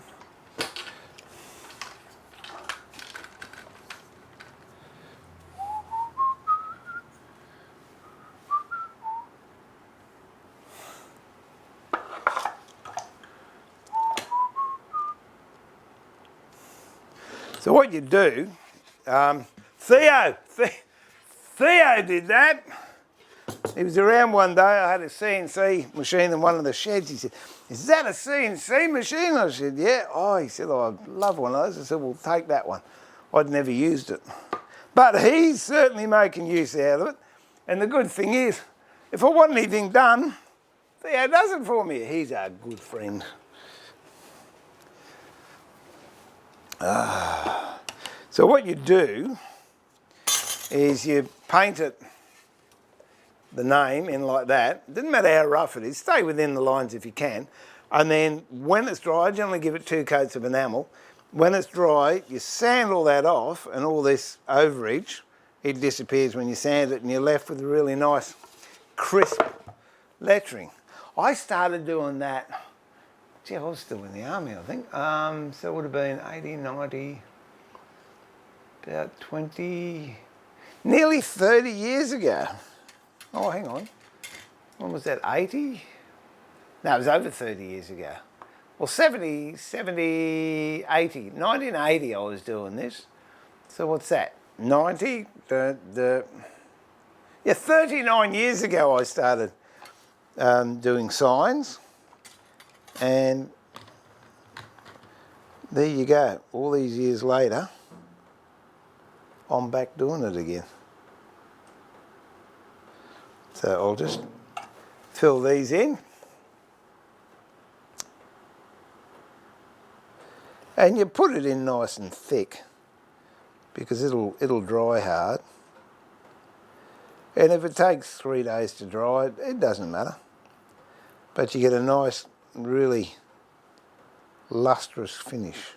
Speaker 1: So what you do, Theo did that. He was around one day, I had a CNC machine in one of the sheds. He said, "Is that a CNC machine?" I said, "Yeah." Oh, he said, "Oh, I'd love one of those." I said, "Well, take that one." I'd never used it. But he's certainly making use out of it. And the good thing is, if I want anything done, Theo does it for me. He's a good friend. So what you do is you paint it, the name in like that. Doesn't matter how rough it is, stay within the lines if you can. And then when it's dry, I generally give it 2 coats of enamel. When it's dry, you sand all that off and all this overage, it disappears when you sand it and you're left with a really nice crisp lettering. I started doing that, gee, I was still in the army, I think. So it would have been 80, 90, about 20, nearly 30 years ago. Oh, hang on. When was that, 80? No, it was over 30 years ago. Well, 70, 80. 1980 I was doing this. So what's that? 90? Yeah, 39 years ago I started doing signs. And there you go. All these years later, I'm back doing it again. So I'll just fill these in. And you put it in nice and thick because it'll dry hard. And if it takes 3 days to dry, it doesn't matter. But you get a nice, really lustrous finish.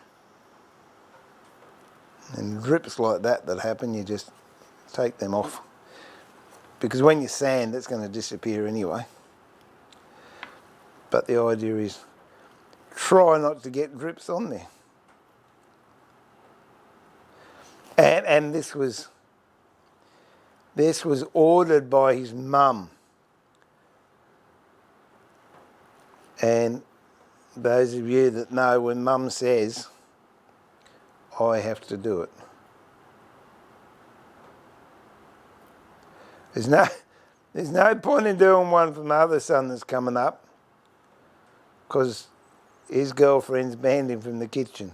Speaker 1: And drips like that happen, you just take them off. Because when you sand, it's going to disappear anyway. But the idea is try not to get drips on there. And this was ordered by his mum. And those of you that know, when mum says, I have to do it. There's no point in doing one for my other son that's coming up because his girlfriend's banned him from the kitchen.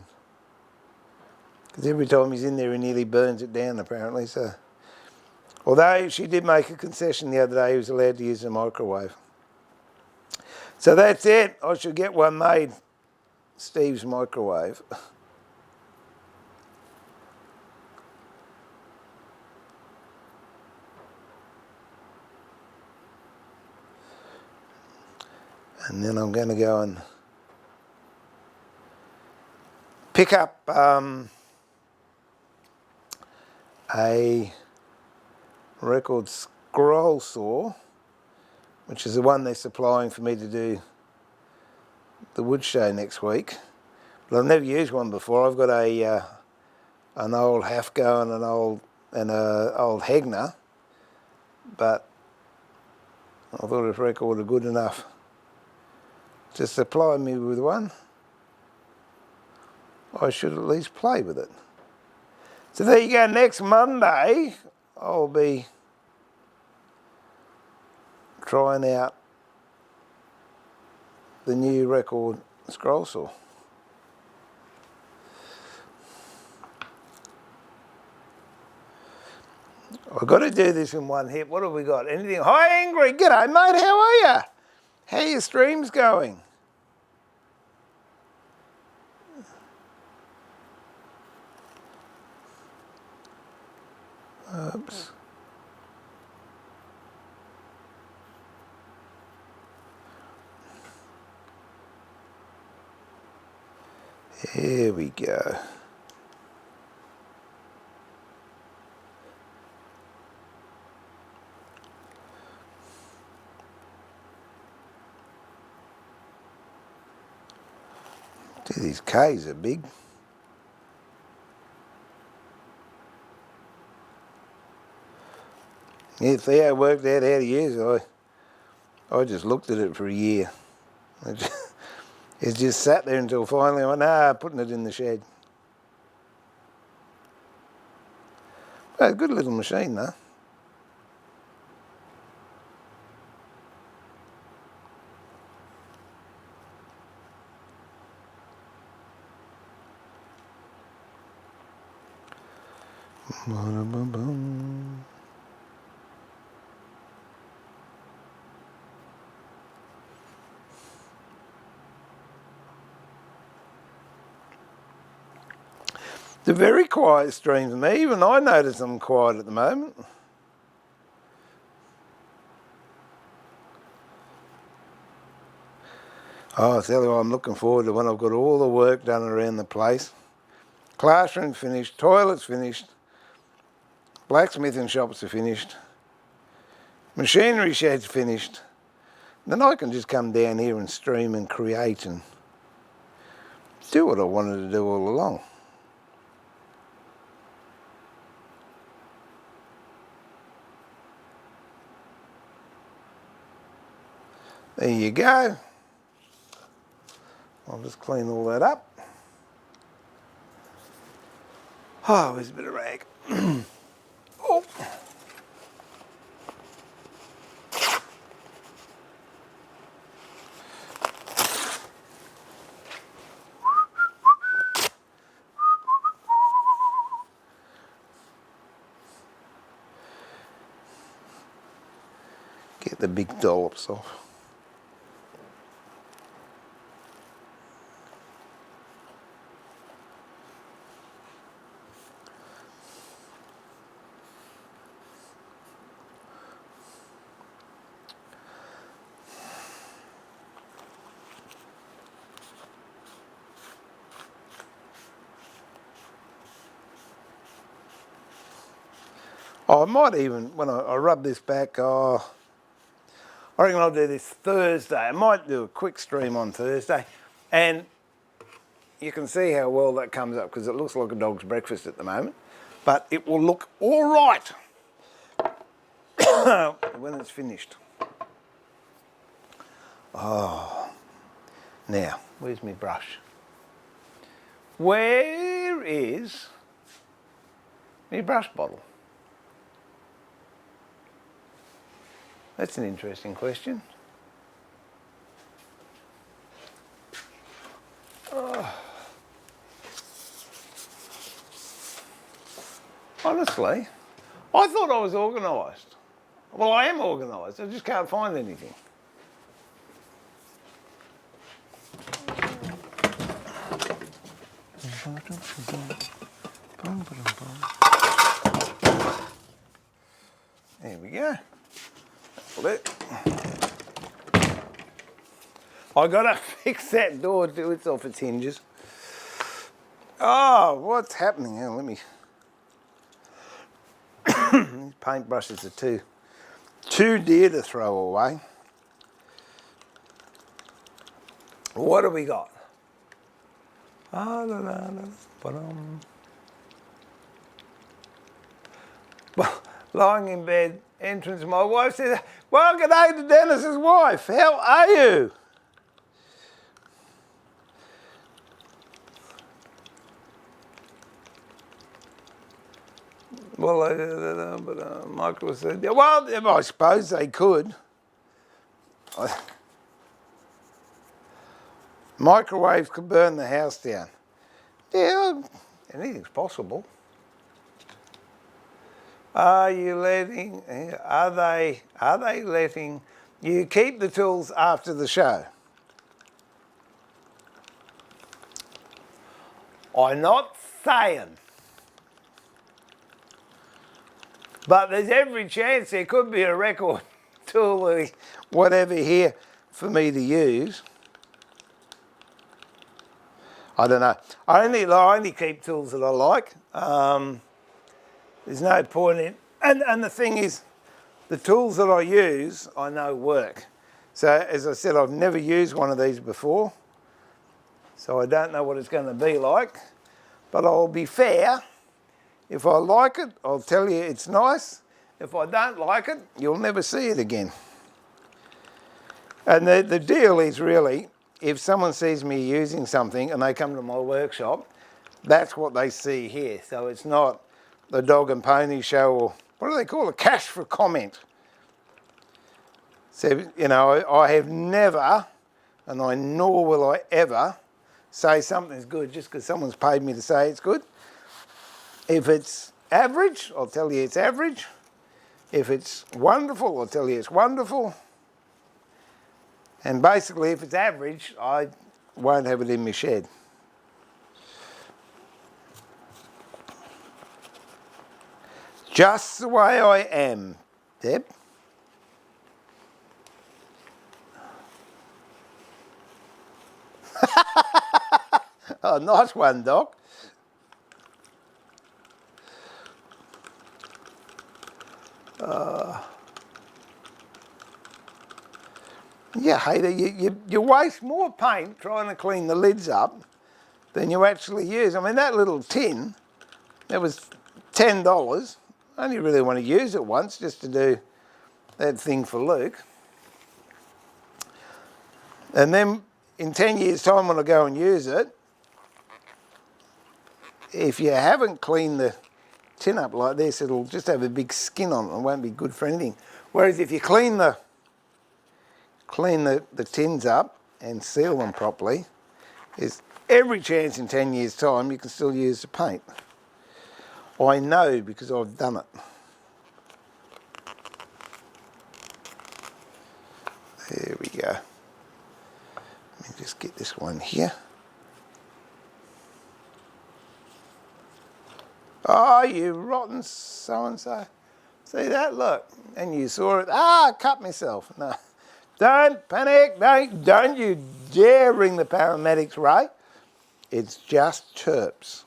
Speaker 1: Because every time he's in there, he nearly burns it down, apparently. So, although she did make a concession the other day, he was allowed to use the microwave. So that's it. I should get one made, Steve's microwave. And then I'm going to go and pick up a record scroll saw, which is the one they're supplying for me to do the wood show next week. But I've never used one before. I've got an old Hafco and an old Hegner, but I thought if record are good enough to supply me with one, I should at least play with it. So there you go. Next Monday, I'll be trying out the new record scroll saw. I've got to do this in one hit. What have we got? Anything? Hi, Ingrid. G'day, mate. How are you? How are your streams going? Oops. Here we go. See, these K's are big. Yeah, Theo worked out how to use it. I just looked at it for a year. It just sat there until finally I went, putting it in the shed. Well, good little machine though. It's a very quiet stream to me. Even I notice I'm quiet at the moment. Oh, I tell you what, I'm looking forward to when I've got all the work done around the place. Classroom finished, toilets finished, blacksmithing shops are finished, machinery shed's finished. Then I can just come down here and stream and create and do what I wanted to do all along. There you go. I'll just clean all that up. Oh, there's a bit of rag. Oh. Get the big dollops off. Oh, I might even, when I rub this back, I reckon I'll do this Thursday. I might do a quick stream on Thursday. And you can see how well that comes up because it looks like a dog's breakfast at the moment. But it will look all right when it's finished. Oh, now, where's my brush? Where is my brush bottle? That's an interesting question. Oh. Honestly, I thought I was organised. Well, I am organised, I just can't find anything. There we go. I gotta fix that door till it's off its hinges. Oh, what's happening? Here, let me. These paintbrushes are too dear to throw away. What do we got? Well, lying in bed, entrance. My wife says, "Well, good day to Dennis's wife. How are you?" Well, Michael said, well, I suppose they could. Microwaves could burn the house down. Yeah, anything's possible. Are they letting you keep the tools after the show? I'm not saying. But there's every chance there could be a record tool or whatever here for me to use. I don't know. I only keep tools that I like. There's no point in... And the thing is, the tools that I use, I know work. So, as I said, I've never used one of these before. So I don't know what it's going to be like. But I'll be fair. If I like it, I'll tell you it's nice. If I don't like it, you'll never see it again. And the deal is really, if someone sees me using something and they come to my workshop, that's what they see here. So it's not the dog and pony show, or what do they call it? Cash for comment. So, you know, I have never, and nor will I ever, say something's good just because someone's paid me to say it's good. If it's average, I'll tell you it's average. If it's wonderful, I'll tell you it's wonderful. And basically, if it's average, I won't have it in my shed. Just the way I am, Deb. Oh, nice one, Doc. Yeah, Hader, you waste more paint trying to clean the lids up than you actually use. I mean, that little tin, that was $10. I only really want to use it once just to do that thing for Luke. And then in 10 years' time when I go and use it, if you haven't cleaned the tin up like this, it'll just have a big skin on it and won't be good for anything. Whereas if you clean the tins up and seal them properly, there's every chance in 10 years' time you can still use the paint. I know because I've done it. There we go. Let me just get this one here. Oh, you rotten so-and-so. See that? Look. And you saw it. Ah, I cut myself. No. Don't panic. Don't you dare ring the paramedics, Ray. It's just chirps.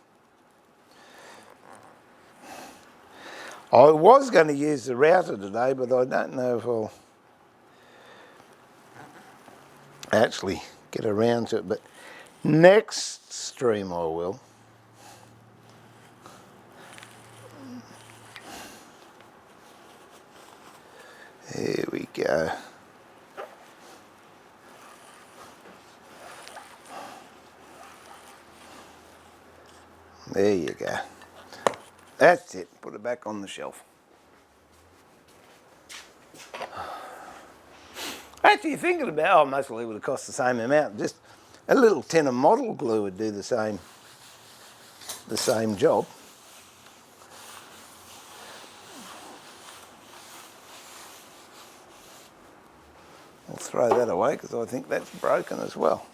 Speaker 1: I was going to use the router today, but I don't know if I'll actually get around to it. But next stream I will. There we go. There you go. That's it. Put it back on the shelf. Actually, thinking about, oh, most likely it would have cost the same amount. Just a little tin of model glue would do the same job. We'll throw that away because I think that's broken as well.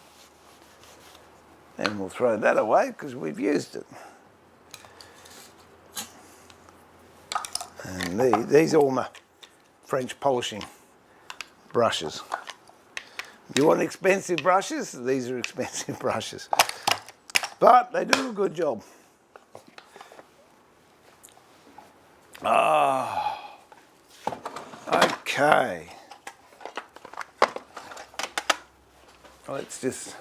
Speaker 1: And we'll throw that away because we've used it. And these are all my French polishing brushes. You want expensive brushes? These are expensive brushes. But they do a good job. Ah, okay. Let's just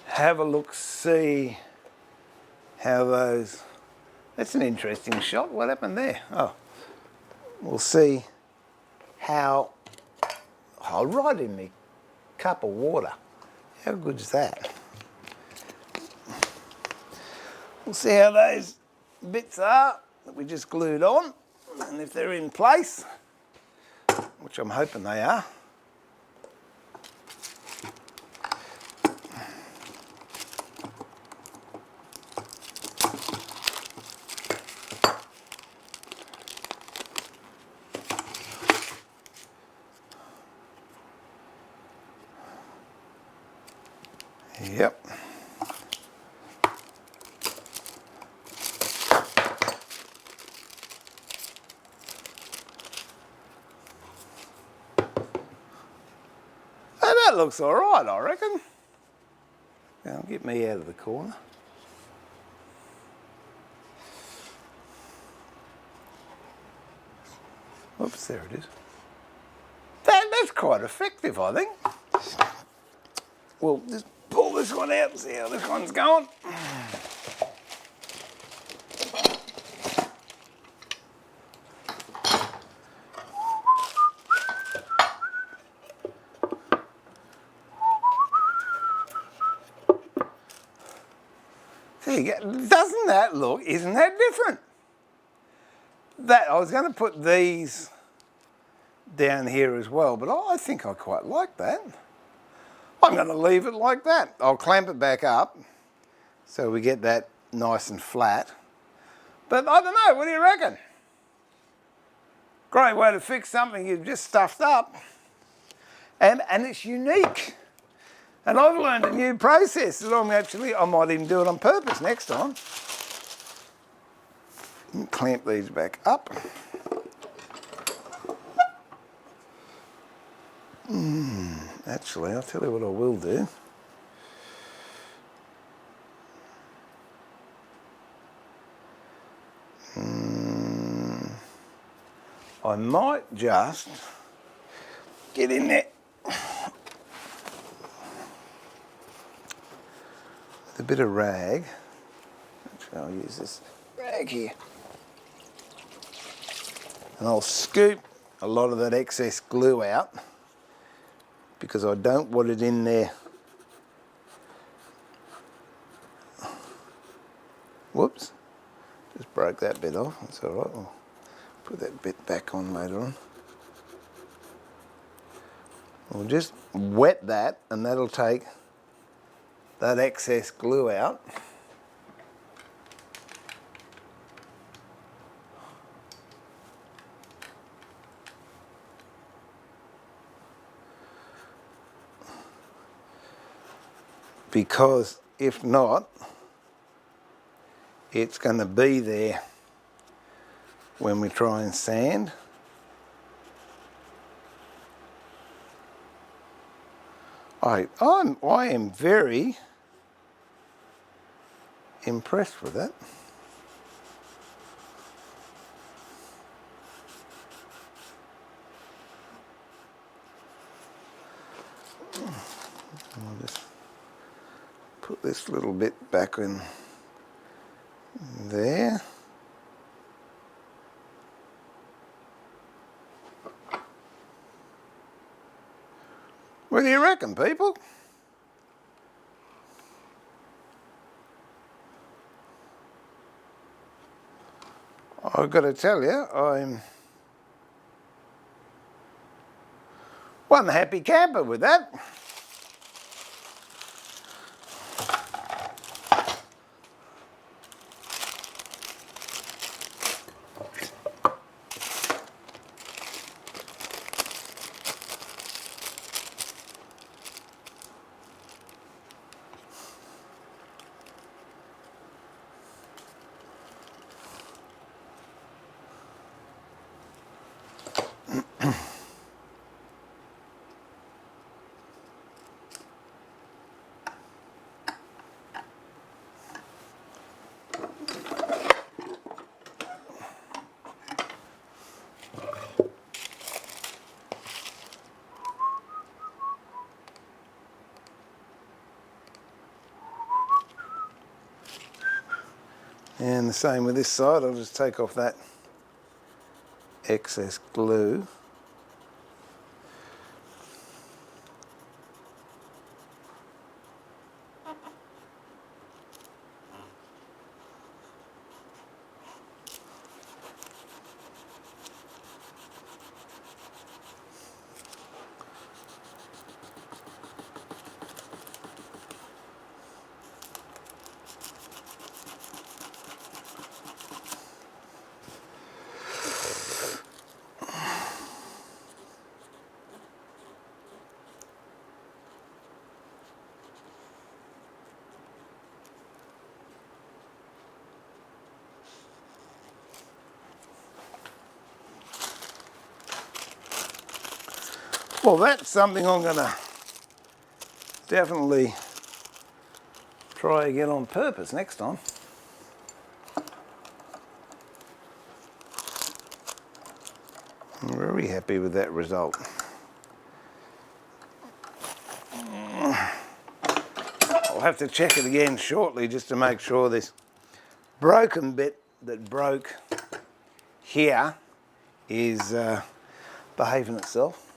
Speaker 1: have a look, see how those... That's an interesting shot. What happened there? Oh, we'll see how... Oh, right in me cup of water. How good is that? We'll see how those bits are that we just glued on, and if they're in place, which I'm hoping they are. Yep. That looks all right, I reckon. Now, get me out of the corner. Oops, there it is. That's quite effective, I think. We'll just pull this one out and see how this one's going. There you go. Doesn't that look, isn't that different? I was going to put these down here as well, but I think I quite like that. I'm going to leave it like that. I'll clamp it back up so we get that nice and flat. But I don't know, what do you reckon? Great way to fix something you've just stuffed up. And it's unique. And I've learned a new process that I might even do it on purpose next time. Clamp these back up. Actually, I'll tell you what I will do. I might just get in there with a bit of rag. Actually, I'll use this rag here. And I'll scoop a lot of that excess glue out because I don't want it in there. Whoops, just broke that bit off, that's all right. I'll put that bit back on later on. We'll just wet that and that'll take that excess glue out. Because if not, it's going to be there when we try and sand. I am very impressed with that. I'll just put this little bit back in there. What do you reckon, people? I've got to tell you, I'm one happy camper with that. And the same with this side, I'll just take off that excess glue. Well, that's something I'm going to definitely try again on purpose next time. I'm very happy with that result. I'll have to check it again shortly just to make sure this broken bit that broke here is behaving itself.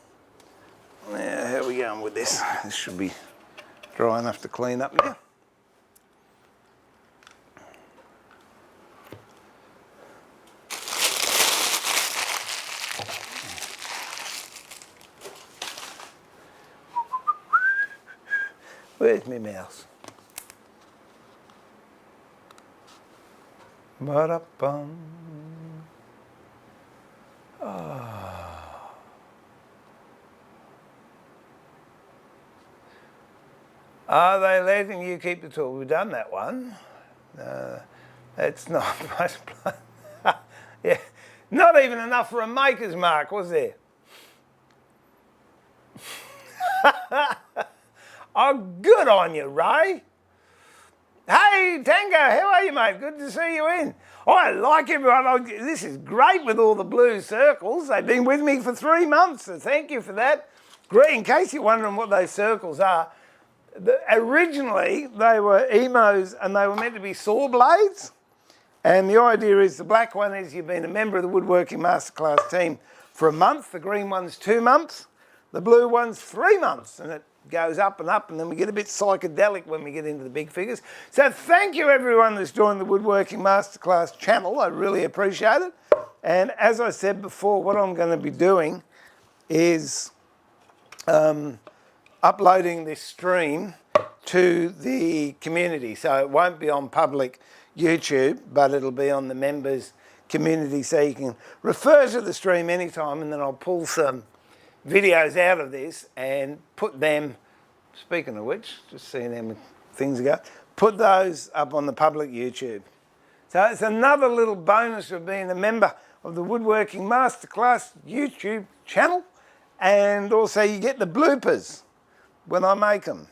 Speaker 1: Now, how are we going with this? This should be dry enough to clean up now. Where's my mouse? Ba-da-bum. Are they letting you keep the tool? We've done that one. That's not much. Yeah, not even enough for a maker's mark, was there? Oh, good on you, Ray. Hey, Tango, how are you, mate? Good to see you in. Oh, I like everyone. This is great with all the blue circles. They've been with me for 3 months, so thank you for that. Great. In case you're wondering what those circles are, originally they were emos and they were meant to be saw blades. And the idea is the black one is you've been a member of the Woodworking Masterclass team for a month. The green one's 2 months. The blue one's 3 months. And it goes up and then we get a bit psychedelic when we get into the big figures. So thank you everyone that's joined the Woodworking Masterclass channel. I really appreciate it. And as I said before, what I'm going to be doing is uploading this stream to the community. So it won't be on public YouTube, but it'll be on the members community, so you can refer to the stream anytime, and then I'll pull some videos out of this and put them, speaking of which, just seeing how many things ago, put those up on the public YouTube. So it's another little bonus of being a member of the Woodworking Masterclass YouTube channel, and also you get the bloopers when I make them,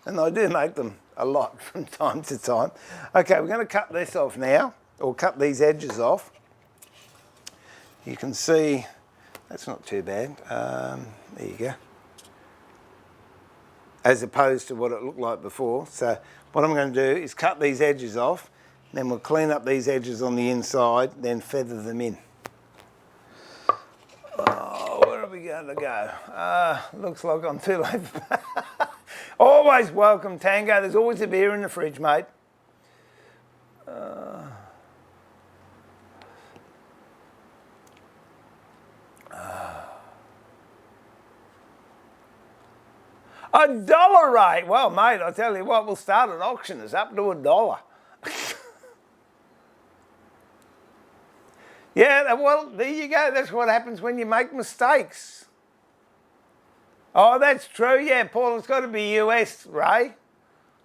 Speaker 1: and I do make them a lot from time to time. Okay, we're going to cut this off now, or cut these edges off. You can see that's not too bad. There you go. As opposed to what it looked like before. So what I'm going to do is cut these edges off, then we'll clean up these edges on the inside, then feather them in. Oh, where are we going to go? Looks like I'm too late. Always welcome, Tango. There's always a beer in the fridge, mate. $1 rate. Well, mate, I tell you what, we'll start an auction. It's up to $1. Yeah, well, there you go. That's what happens when you make mistakes. Oh, that's true. Yeah, Paul, it's got to be US, Ray.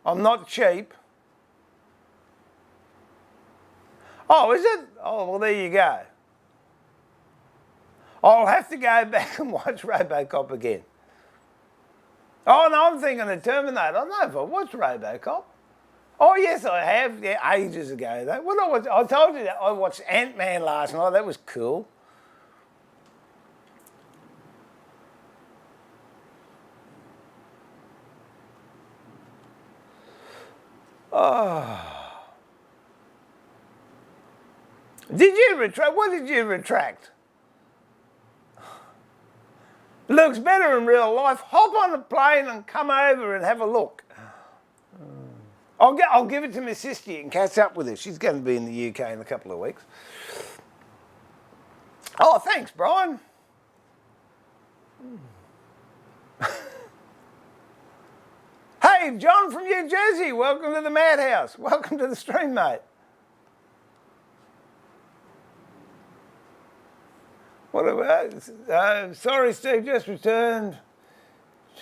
Speaker 1: I'm not cheap. Oh, is it? Oh, well, there you go. I'll have to go back and watch RoboCop again. Oh, no, I'm thinking of Terminator. I don't know if I watched RoboCop. Oh, yes, I have. Yeah, ages ago, though. When I told you that I watched Ant-Man last night. That was cool. Oh. Did you retract? What did you retract? Looks better in real life. Hop on a plane and come over and have a look. I'll give it to my sister. You can catch up with her. She's going to be in the UK in a couple of weeks. Oh, thanks, Brian. Hey, John from New Jersey. Welcome to the Madhouse. Welcome to the stream, mate. What about? Sorry, Steve, just returned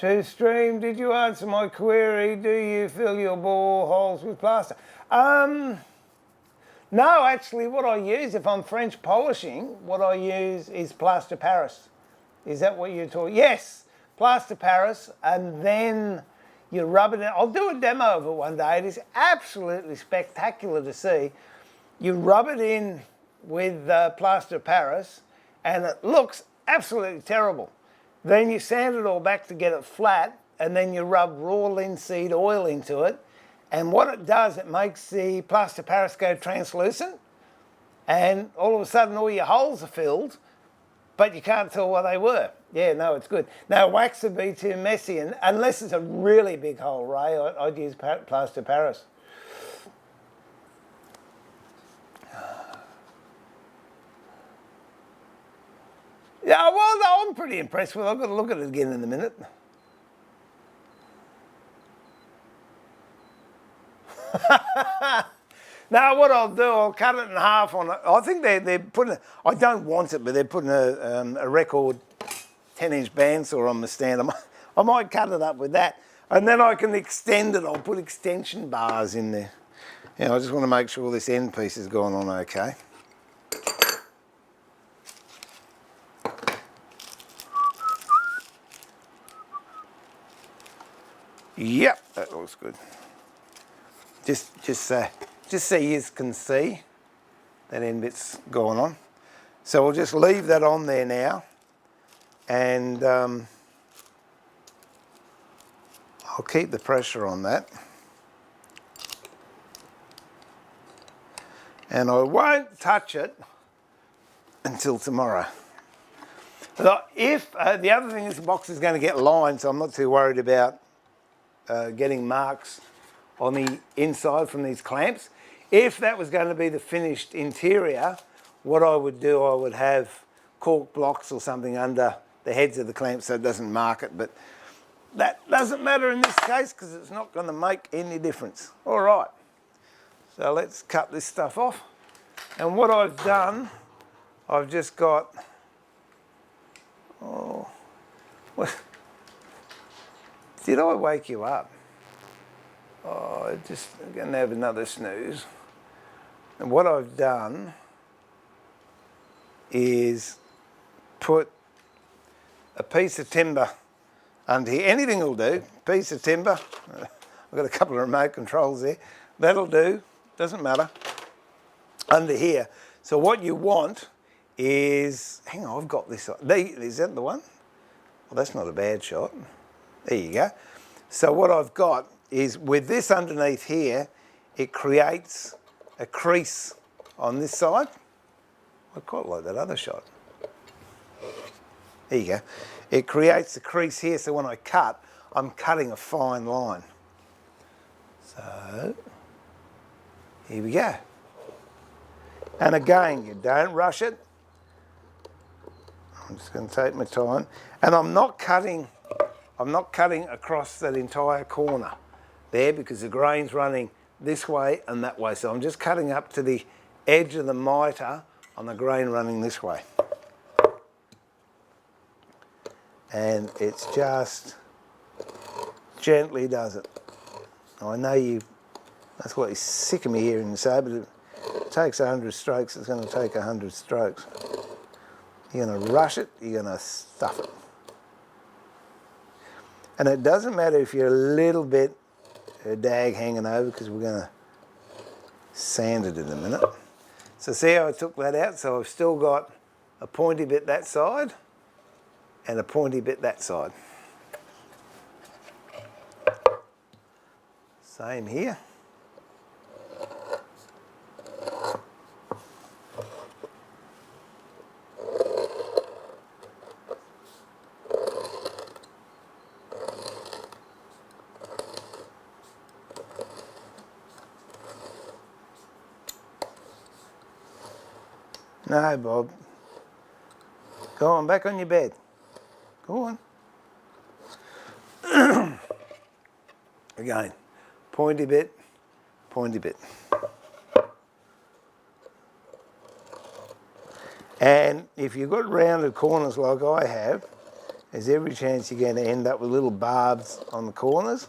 Speaker 1: to stream. Did you answer my query? Do you fill your bore holes with plaster? No, actually, what I use, if I'm French polishing, what I use is plaster Paris. Is that what you're talking? Yes, plaster Paris, and then You rub it in. I'll do a demo of it one day. It is absolutely spectacular to see. You rub it in with plaster of Paris and it looks absolutely terrible. Then you sand it all back to get it flat and then you rub raw linseed oil into it. And what it does, it makes the plaster of Paris go translucent and all of a sudden all your holes are filled, but you can't tell what they were. Yeah, no, it's good. Now, wax would be too messy, and unless it's a really big hole, Ray, I'd use plaster of Paris. Yeah, well, no, I'm pretty impressed with it. I've got to look at it again in a minute. Now, what I'll do, I'll cut it in half on it. I think they're putting, I don't want it, but they're putting a record 10-inch bandsaw on my stand. I might cut it up with that. And then I can extend it. I'll put extension bars in there. I just want to make sure this end piece is going on okay. Yep, that looks good. Just so you can see that end bit's going on. So we'll just leave that on there now, and I'll keep the pressure on that. And I won't touch it until tomorrow. If the other thing is the box is going to get lined, so I'm not too worried about getting marks on the inside from these clamps. If that was going to be the finished interior, what I would do, I would have cork blocks or something under the heads of the clamps so it doesn't mark it, but that doesn't matter in this case because it's not going to make any difference. All right, so let's cut this stuff off. And what I've done, I've just got, oh, what, did I wake you up? Oh, I'm going to have another snooze. And what I've done is put a piece of timber under here. Anything will do. Piece of timber. I've got a couple of remote controls there. That'll do. Doesn't matter. Under here. So what you want is, hang on, I've got this. Is that the one? Well, that's not a bad shot. There you go. So what I've got is with this underneath here, it creates a crease on this side. I quite like that other shot. There you go. It creates a crease here, so when I cut, I'm cutting a fine line. So, here we go. And again, you don't rush it. I'm just going to take my time. And I'm not cutting across that entire corner there because the grain's running this way and that way. So I'm just cutting up to the edge of the mitre on the grain running this way. And it's just gently does it. I know that's what is sick of me hearing you say, but it takes 100 strokes, it's going to take 100 strokes. You're going to rush it, you're going to stuff it. And it doesn't matter if you're a little bit dag hanging over because we're going to sand it in a minute. So see how I took that out? So I've still got a pointy bit that side and a pointy bit that side. Same here. No, Bob. Go on, back on your bed. Go on. Again, pointy bit, pointy bit. And if you've got rounded corners like I have, there's every chance you're going to end up with little barbs on the corners.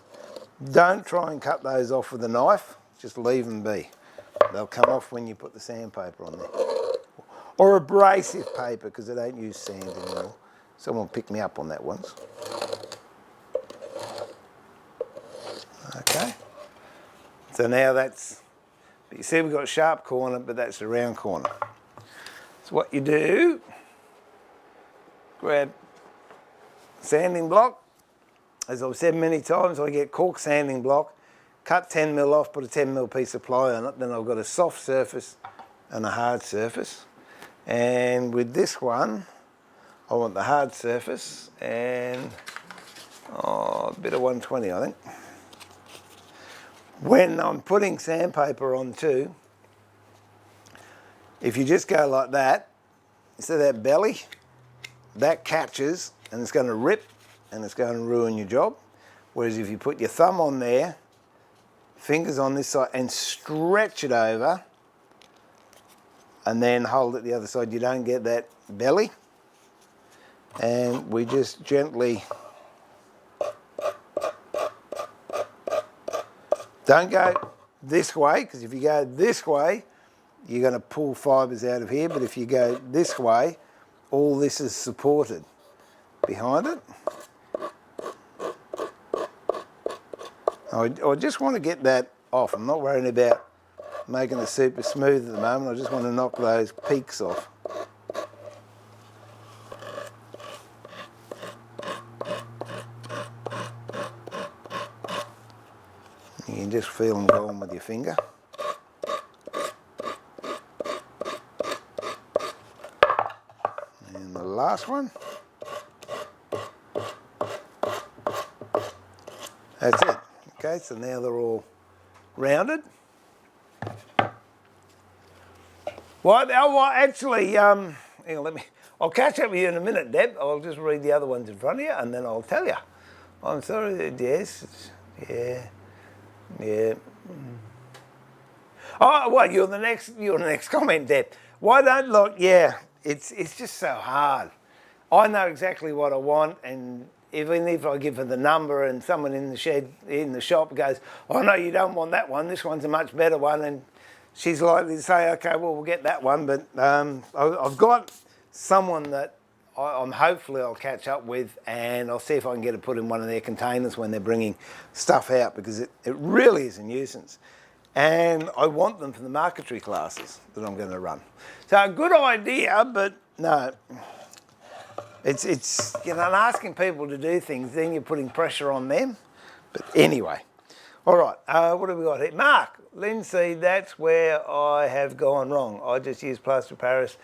Speaker 1: Don't try and cut those off with a knife, just leave them be. They'll come off when you put the sandpaper on there. Or abrasive paper, because they don't use sand anymore. Someone picked me up on that once. Okay. So now that's, you see we've got a sharp corner, but that's a round corner. So what you do, grab sanding block. As I've said many times, I get cork sanding block, cut 10mm off, put a 10mm piece of ply on it, then I've got a soft surface and a hard surface. And with this one, I want the hard surface and a bit of 120, I think. When I'm putting sandpaper on too, if you just go like that, instead of that belly, that catches and it's going to rip and it's going to ruin your job. Whereas if you put your thumb on there, fingers on this side and stretch it over and then hold it the other side, you don't get that belly. And we just gently, don't go this way, because if you go this way, you're going to pull fibres out of here. But if you go this way, all this is supported behind it. I just want to get that off. I'm not worrying about making it super smooth at the moment. I just want to knock those peaks off. You can just feel them going with your finger. And the last one. That's it. Okay, so now they're all rounded. Well, actually, hang on, I'll catch up with you in a minute, Deb. I'll just read the other ones in front of you and then I'll tell you. I'm sorry, yes, yeah. Oh, well, you're the next comment, Deb. Why don't look? Yeah, it's just so hard. I know exactly what I want, and even if I give her the number and someone in the shed, in the shop goes, oh no, you don't want that one, this one's a much better one, and she's likely to say, okay, well, we'll get that one. But I've got someone that hopefully I'll catch up with, and I'll see if I can get it put in one of their containers when they're bringing stuff out, because it really is a nuisance. And I want them for the marquetry classes that I'm going to run. So a good idea, but no. It's you know, asking people to do things, then you're putting pressure on them. But anyway, all right, what have we got here? Mark, linseed, that's where I have gone wrong. I just used plaster of Paris,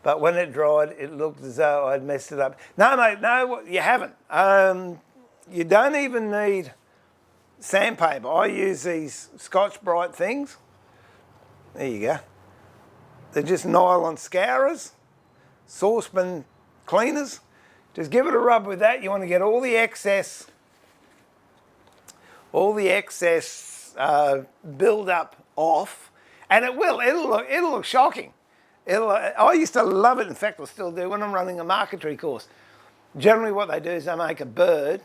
Speaker 1: but when it dried, it looked as though I'd messed it up. No, mate, no, you haven't. You don't even need sandpaper. I use these Scotch-Brite things. There you go. They're just nylon scourers, saucepan cleaners. Just give it a rub with that. You want to get all the excess build up off, and it'll look shocking. I used to love it. In fact, I still do when I'm running a marquetry course. Generally, what they do is they make a bird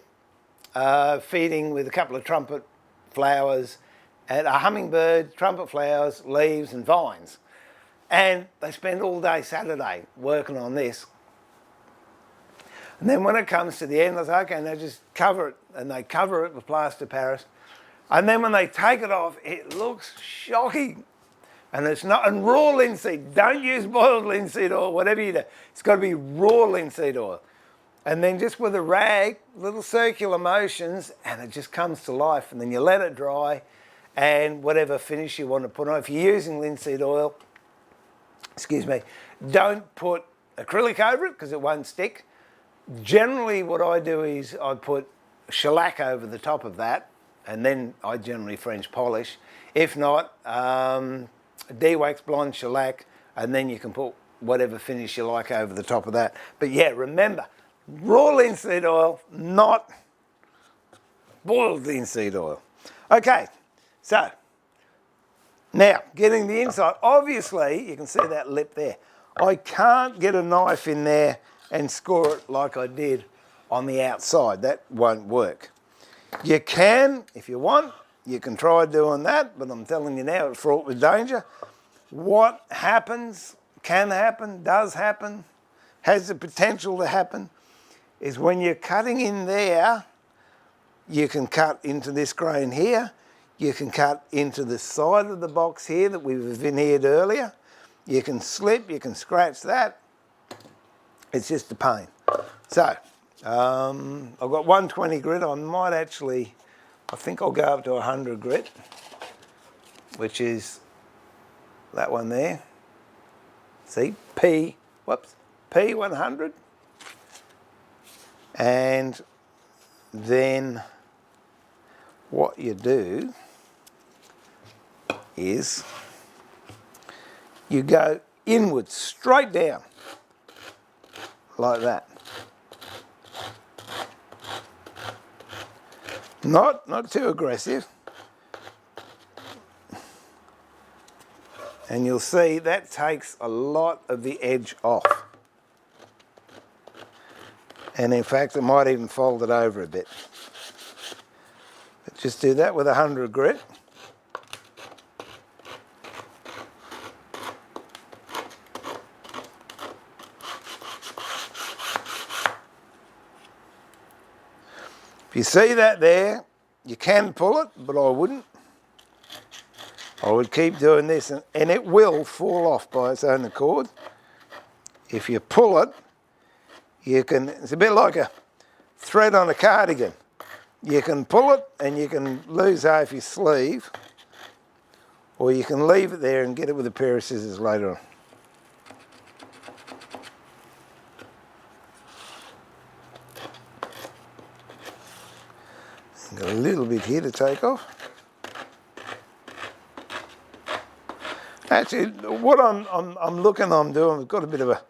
Speaker 1: feeding with a couple of trumpet flowers, and a hummingbird, trumpet flowers, leaves, and vines, and they spend all day Saturday working on this. And then when it comes to the end, I say, okay, now just cover it. And they cover it with plaster of Paris. And then when they take it off, it looks shocking. And it's not, and raw linseed, don't use boiled linseed oil, whatever you do. It's got to be raw linseed oil. And then just with a rag, little circular motions, and it just comes to life. And then you let it dry, and whatever finish you want to put on. If you're using linseed oil, excuse me, don't put acrylic over it because it won't stick. Generally, what I do is I put shellac over the top of that, and then I generally French polish. If not, de-wax blonde shellac, and then you can put whatever finish you like over the top of that. But yeah, remember, raw linseed oil, not boiled linseed oil. Okay, so now getting the inside. Obviously, you can see that lip there. I can't get a knife in there and score it like I did on the outside. That won't work. You can, if you want, you can try doing that, but I'm telling you now, it's fraught with danger. What happens, can happen, does happen, has the potential to happen, is when you're cutting in there, you can cut into this grain here. You can cut into the side of the box here that we veneered earlier. You can slip, you can scratch that. It's just a pain. So, I've got 120 grit. I might actually, I think I'll go up to 100 grit, which is that one there. See, P100. And then what you do is you go inwards, straight down, like that. Not too aggressive. And you'll see that takes a lot of the edge off. And in fact, it might even fold it over a bit. But just do that with 100 grit. If you see that there, you can pull it, but I wouldn't. I would keep doing this, and it will fall off by its own accord. If you pull it, you can, it's a bit like a thread on a cardigan. You can pull it and you can lose half your sleeve, or you can leave it there and get it with a pair of scissors later on. Got a little bit here to take off. Actually, what I'm doing, I've got a bit of a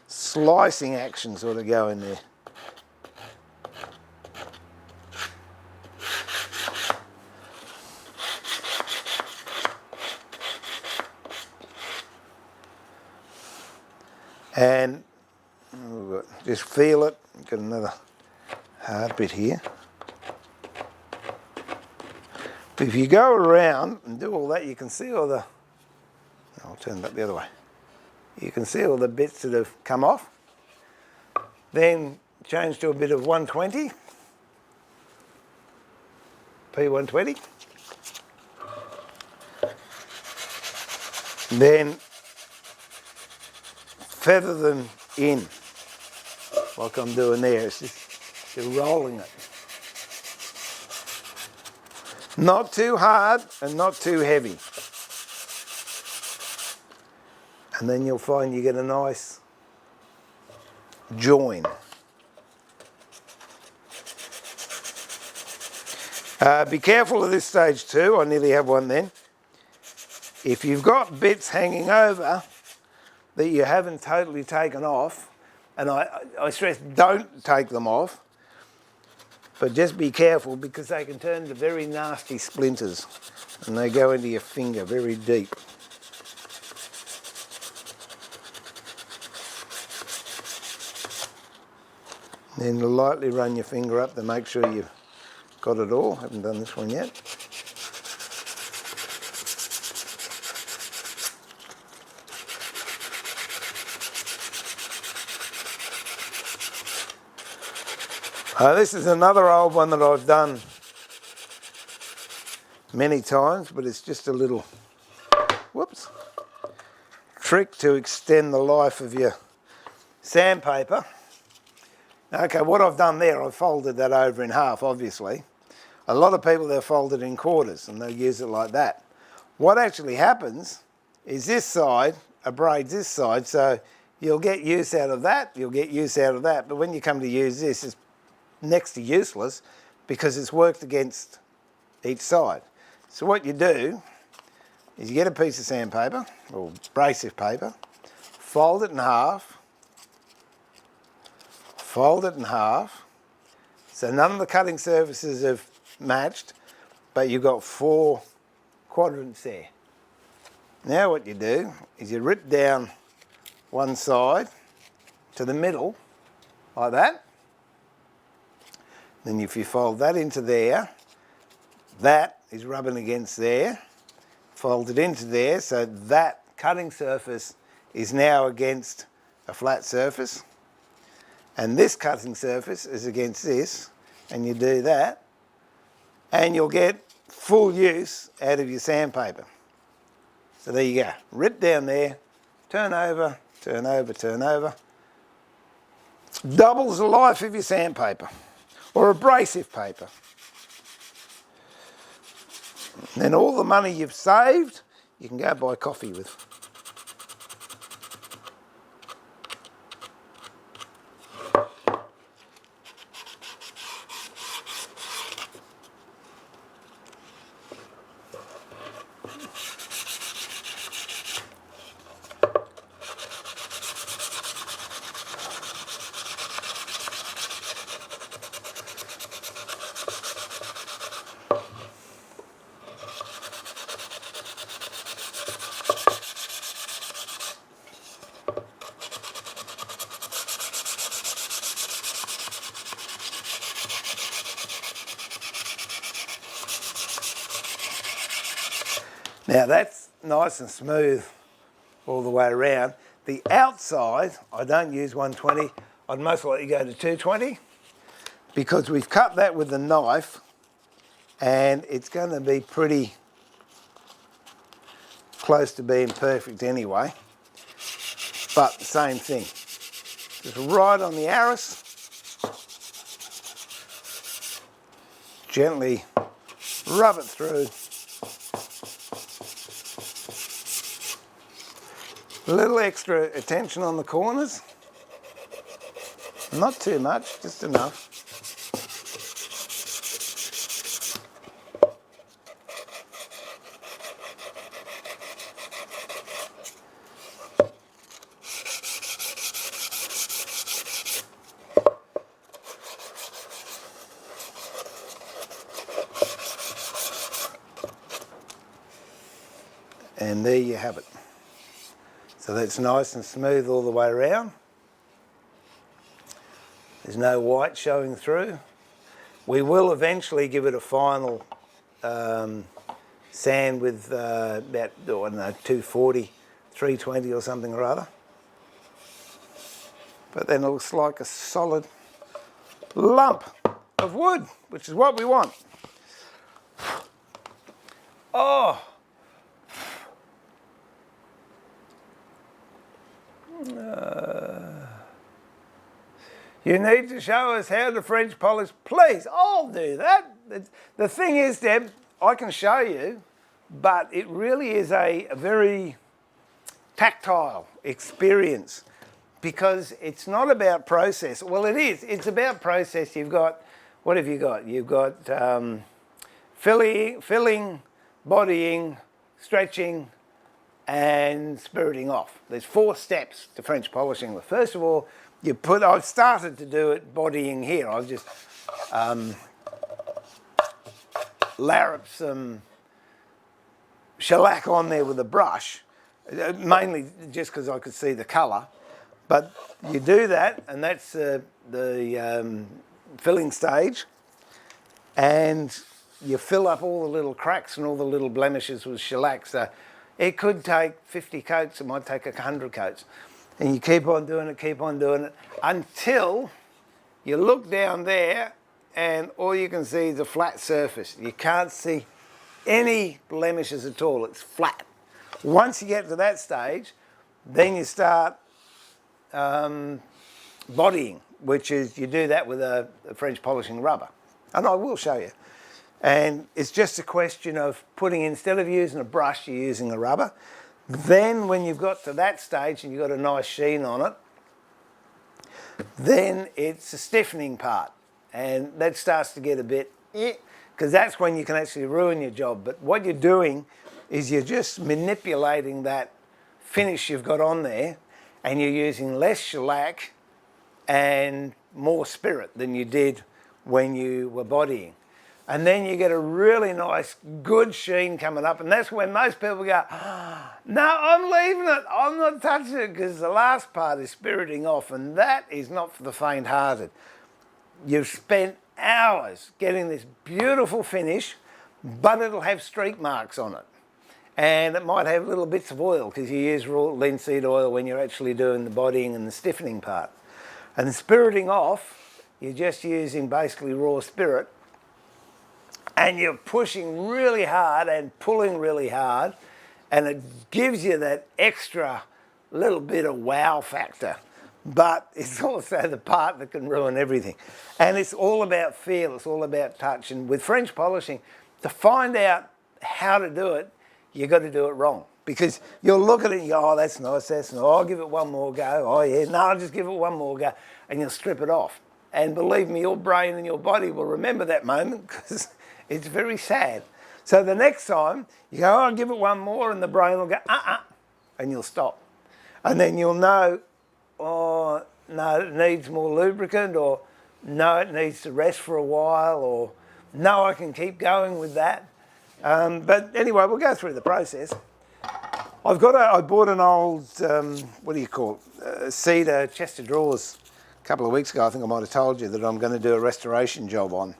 Speaker 1: slicing action sort of going there. And just feel it. Got another hard bit here. If you go around and do all that, you can see all the, I'll turn that the other way. You can see all the bits that have come off. Then change to a bit of 120, P120. Then feather them in, like I'm doing there. It's just, you're rolling it. Not too hard and not too heavy. And then you'll find you get a nice join. Be careful at this stage too. I nearly have one then. If you've got bits hanging over that you haven't totally taken off, and I stress don't take them off, but just be careful because they can turn into very nasty splinters and they go into your finger very deep. Then lightly run your finger up to make sure you've got it all. Haven't done this one yet. This is another old one that I've done many times, but it's just a little, whoops, trick to extend the life of your sandpaper. Okay, what I've done there, I've folded that over in half, obviously. A lot of people, they'll fold it in quarters and they'll use it like that. What actually happens is this side abrades this side, so you'll get use out of that, you'll get use out of that, but when you come to use this, it's next to useless because it's worked against each side. So what you do is you get a piece of sandpaper or abrasive paper, fold it in half, so none of the cutting surfaces have matched, but you've got 4 quadrants there. Now what you do is you rip down one side to the middle like that. Then if you fold that into there, that is rubbing against there. Fold it into there, so that cutting surface is now against a flat surface. And this cutting surface is against this, and you do that, and you'll get full use out of your sandpaper. So there you go, rip down there, turn over, turn over, turn over. Doubles the life of your sandpaper or abrasive paper. And then all the money you've saved, you can go buy coffee with. Now that's nice and smooth all the way around. The outside, I don't use 120. I'd most likely go to 220 because we've cut that with the knife and it's going to be pretty close to being perfect anyway. But same thing. Just right on the arris. Gently rub it through. A little extra attention on the corners. Not too much, just enough. And there you have it. So that's nice and smooth all the way around. There's no white showing through. We will eventually give it a final sand with about, I don't know, 240, 320 or something or other. But then it looks like a solid lump of wood, which is what we want. Oh! You need to show us how to French polish, please. I'll do that. The thing is, Deb, I can show you, but it really is a very tactile experience because it's not about process. Well, it is. It's about process. You've got, what have you got? You've got filling, bodying, stretching, and spiriting off. There's 4 steps to French polishing. First of all, I've started to do it bodying here. I've just larruped some shellac on there with a brush, mainly just because I could see the colour. But you do that, and that's the filling stage, and you fill up all the little cracks and all the little blemishes with shellac. So it could take 50 coats, it might take 100 coats. And you keep on doing it until you look down there and all you can see is a flat surface. You can't see any blemishes at all, it's flat. Once you get to that stage, then you start bodying, which is you do that with a French polishing rubber. And I will show you. And it's just a question of putting, instead of using a brush, you're using a rubber. Then when you've got to that stage and you've got a nice sheen on it, then it's a stiffening part. And that starts to get a bit, because that's when you can actually ruin your job. But what you're doing is you're just manipulating that finish you've got on there, and you're using less shellac and more spirit than you did when you were bodying. And then you get a really nice, good sheen coming up. And that's when most people go, no, I'm leaving it. I'm not touching it, because the last part is spiriting off. And that is not for the faint-hearted. You've spent hours getting this beautiful finish, but it'll have streak marks on it. And it might have little bits of oil, because you use raw linseed oil when you're actually doing the bodying and the stiffening part. And the spiriting off, you're just using basically raw spirit. and you're pushing really hard and pulling really hard, and it gives you that extra little bit of wow factor. But it's also the part that can ruin everything. And it's all about feel, it's all about touch. And with French polishing, to find out how to do it, you've got to do it wrong. Because you'll look at it and you go, oh, that's nice, that's nice. Oh, I'll give it one more go. Oh, yeah, no, I'll just give it one more go. And you'll strip it off. And believe me, your brain and your body will remember that moment because it's very sad. So the next time, you go, oh, I'll give it one more, and the brain will go, and you'll stop. And then you'll know, oh, no, it needs more lubricant, or no, it needs to rest for a while, or no, I can keep going with that. But anyway, we'll go through the process. I bought an old, what do you call it, cedar chest of drawers a couple of weeks ago. I think I might have told you that I'm going to do a restoration job on,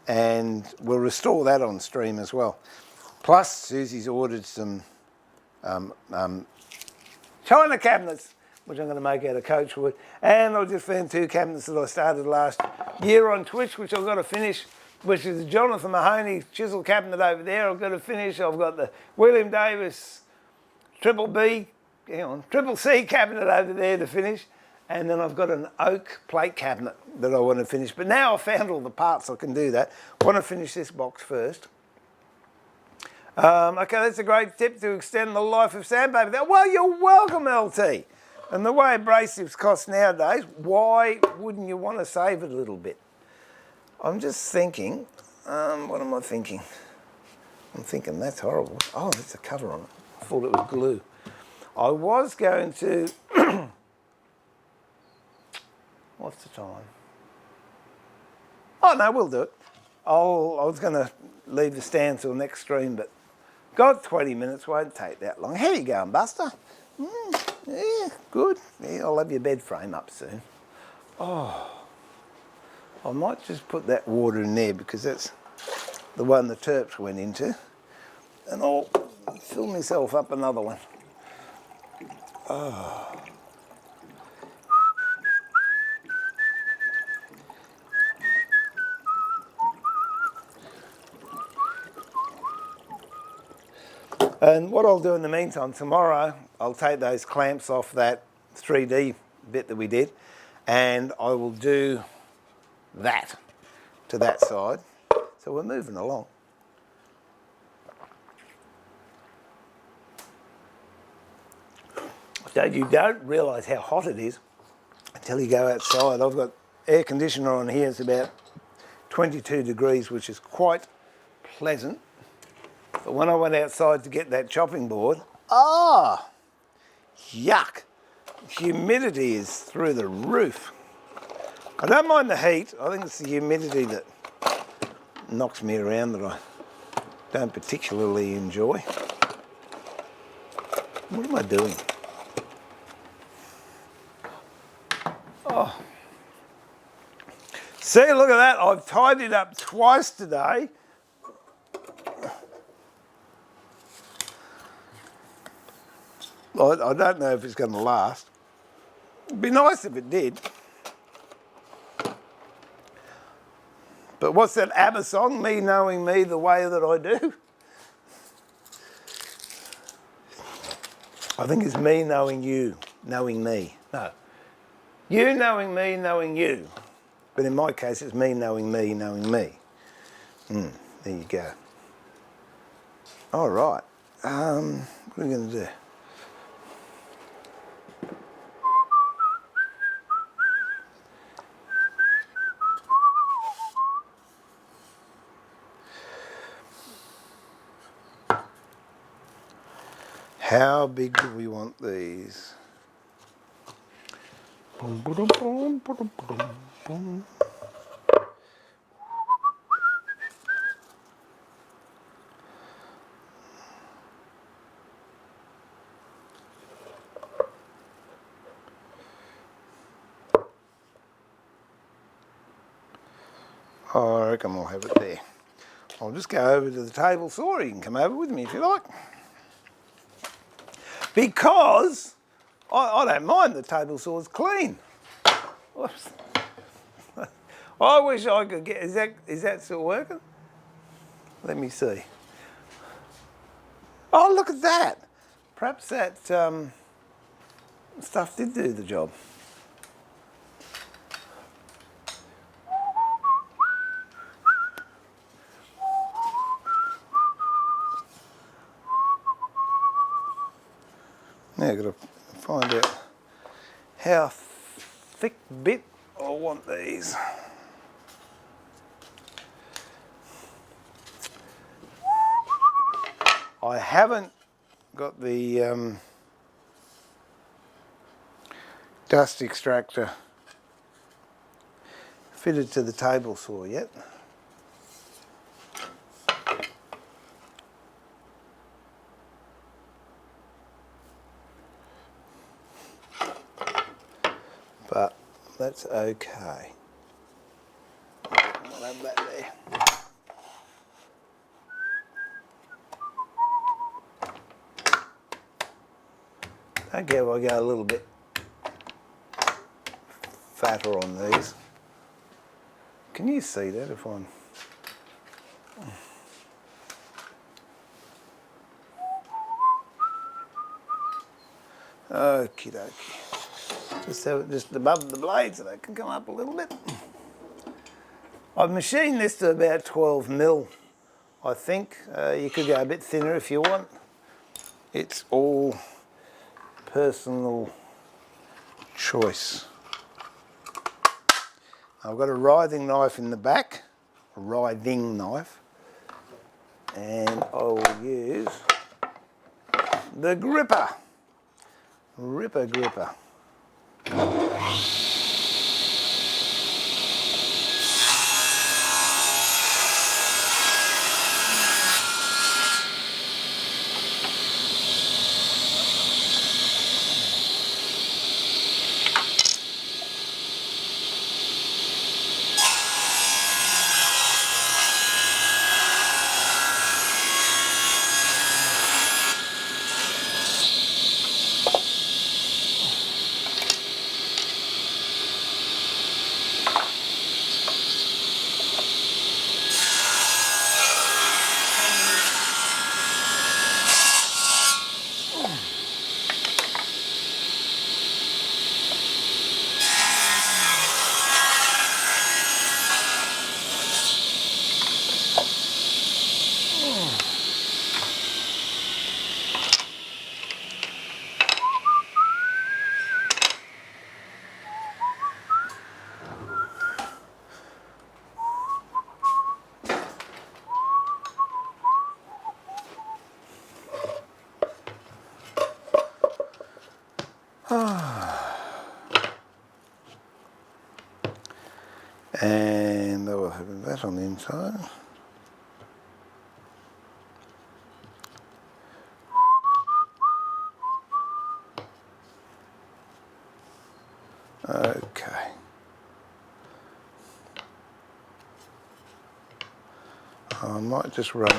Speaker 1: and we'll restore that on stream as well. Plus, Susie's ordered some china cabinets, which I'm going to make out of coach wood. And I've just found 2 cabinets that I started last year on Twitch, which I've got to finish, which is the Jonathan Mahoney chisel cabinet over there. I've got to finish. I've got the William Davis Triple C cabinet over there to finish. And then I've got an oak plate cabinet that I want to finish. But now I've found all the parts, I can do that. I want to finish this box first. Okay, that's a great tip to extend the life of sandpaper. Well, you're welcome, LT. And the way abrasives cost nowadays, why wouldn't you want to save it a little bit? I'm just thinking, what am I thinking? I'm thinking that's horrible. Oh, there's a cover on it. I thought it was glue. I was going to... What's the time? Oh, no, we'll do it. I was going to leave the stand till next stream, but got 20 minutes, won't take that long. How you going, Buster? Yeah, good. Yeah, I'll have your bed frame up soon. Oh, I might just put that water in there because that's the one the Terps went into. And I'll fill myself up another one. Oh. And what I'll do in the meantime, tomorrow I'll take those clamps off that 3D bit that we did, and I will do that to that side. So we're moving along. So you don't realise how hot it is until you go outside. I've got air conditioner on here, it's about 22 degrees, which is quite pleasant. But when I went outside to get that chopping board, yuck. Humidity is through the roof. I don't mind the heat. I think it's the humidity that knocks me around that I don't particularly enjoy. What am I doing? Oh. See, look at that. I've tied it up twice today. I don't know if it's going to last. It'd be nice if it did. But what's that ABBA song? Me knowing me the way that I do? I think it's me knowing you, knowing me. No. You knowing me, knowing you. But in my case, it's me knowing me, knowing me. There you go. All right. What are we going to do? How big do we want these? I reckon we'll have it there. I'll just go over to the table saw. You can come over with me if you like. Because I don't mind the table saw's clean. Whoops. I wish I could get, is that still working? Let me see. Oh, look at that. Perhaps that stuff did do the job. Now I've got to find out how thick bit I want these. I haven't got the dust extractor fitted to the table saw yet. But that's okay. I'll have that there. Don't care if I go a little bit fatter on these. Can you see that if I'm... Okie dokie. Just have it just above the blade so they can come up a little bit. I've machined this to about 12 mil, I think. You could go a bit thinner if you want. It's all personal choice. I've got a writhing knife in the back, a writhing knife, and I will use the gripper. Gripper. And I will have that on the inside. Okay. I might just run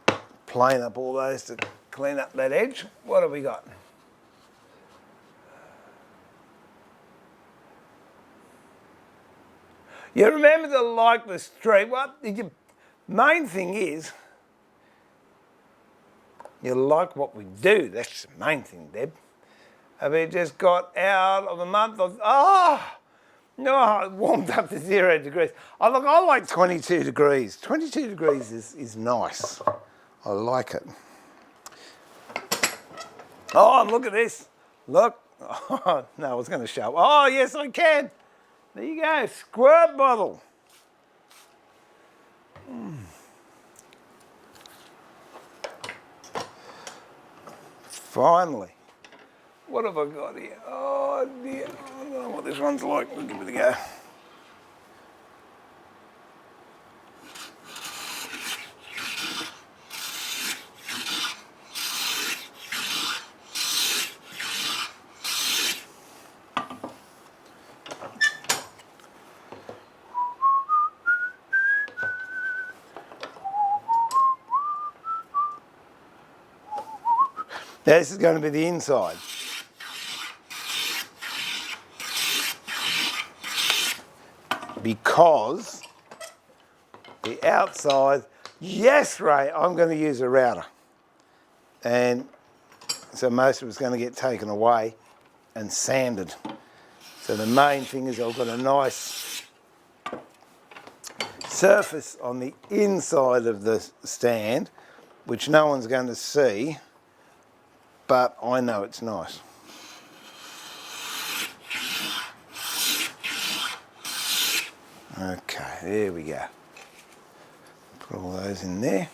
Speaker 1: a plane up all those to clean up that edge. What have we got? You remember to like the stream. Well, the main thing is you like what we do. That's the main thing, Deb. We just got out of a month of, no, it warmed up to 0 degrees. Oh, look, I like 22 degrees. 22 degrees is nice. I like it. Oh, look at this. Look. Oh, no, I was going to show. Oh, yes, I can. There you go, squirt bottle. Finally. What have I got here? Oh dear, I don't know what this one's like. We'll give it a go. Now this is going to be the inside. Because the outside Yes, Ray, I'm going to use a router. And so most of it's going to get taken away and sanded. So the main thing is I've got a nice surface on the inside of the stand, which no one's going to see, but I know it's nice. Okay, there we go. Put all those in there.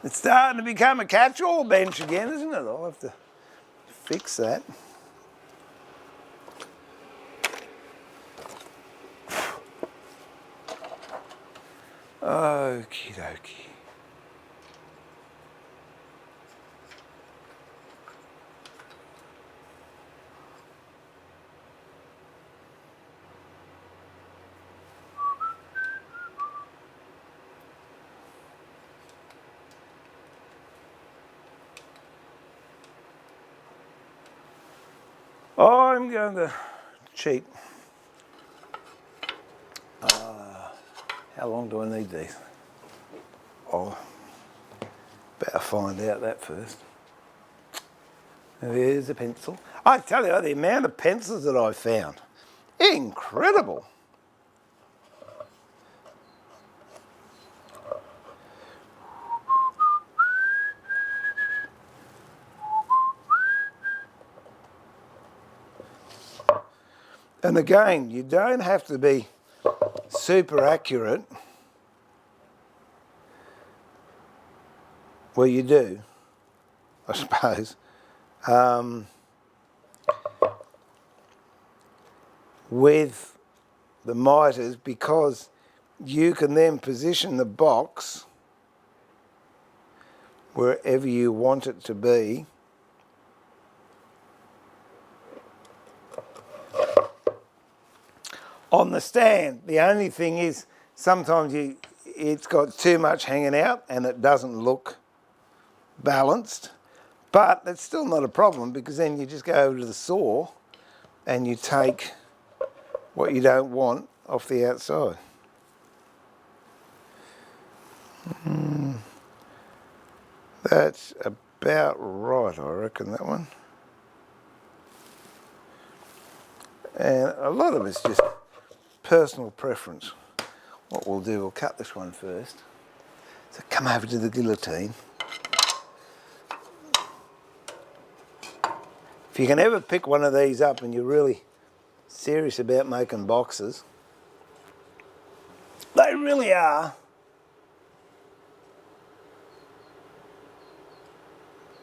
Speaker 1: It's starting to become a catch-all bench again, isn't it? I'll have to fix that. Okie dokie. I'm going to cheat. How long do I need these? Oh, better find out that first. There's a pencil. I tell you, the amount of pencils that I found, incredible. And again, you don't have to be super accurate. Well, you do, I suppose. With the miters, because you can then position the box wherever you want it to be. On the stand, the only thing is sometimes it's got too much hanging out and it doesn't look balanced, but that's still not a problem because then you just go over to the saw and you take what you don't want off the outside. That's about right, I reckon, that one. And a lot of it's just personal preference. What we'll do, we'll cut this one first. So come over to the guillotine. If you can ever pick one of these up and you're really serious about making boxes, they really are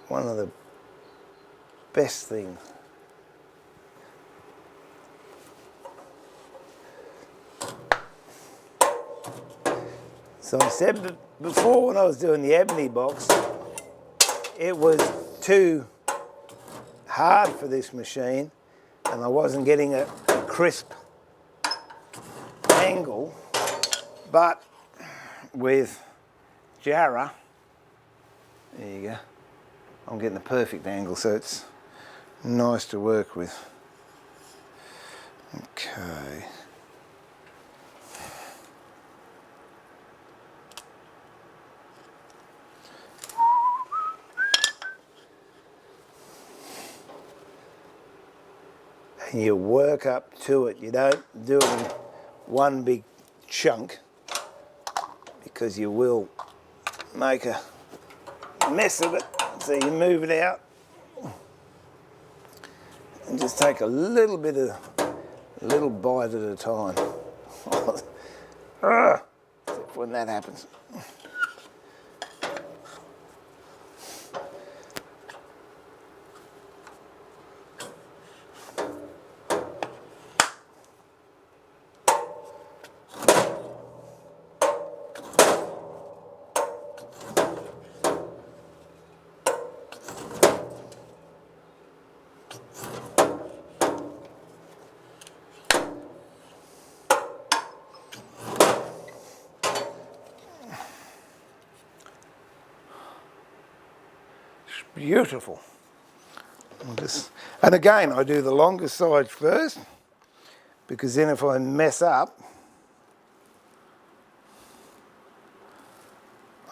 Speaker 1: one of the best things. So I said before when I was doing the ebony box, it was too hard for this machine and I wasn't getting a crisp angle, but with Jarrah, there you go, I'm getting the perfect angle, so it's nice to work with. Okay. And you work up to it. You don't do it in one big chunk because you will make a mess of it. So you move it out and just take a little bit of, a little bite at a time. Except when that happens. beautiful. And again, I do the longest side first, because then if I mess up,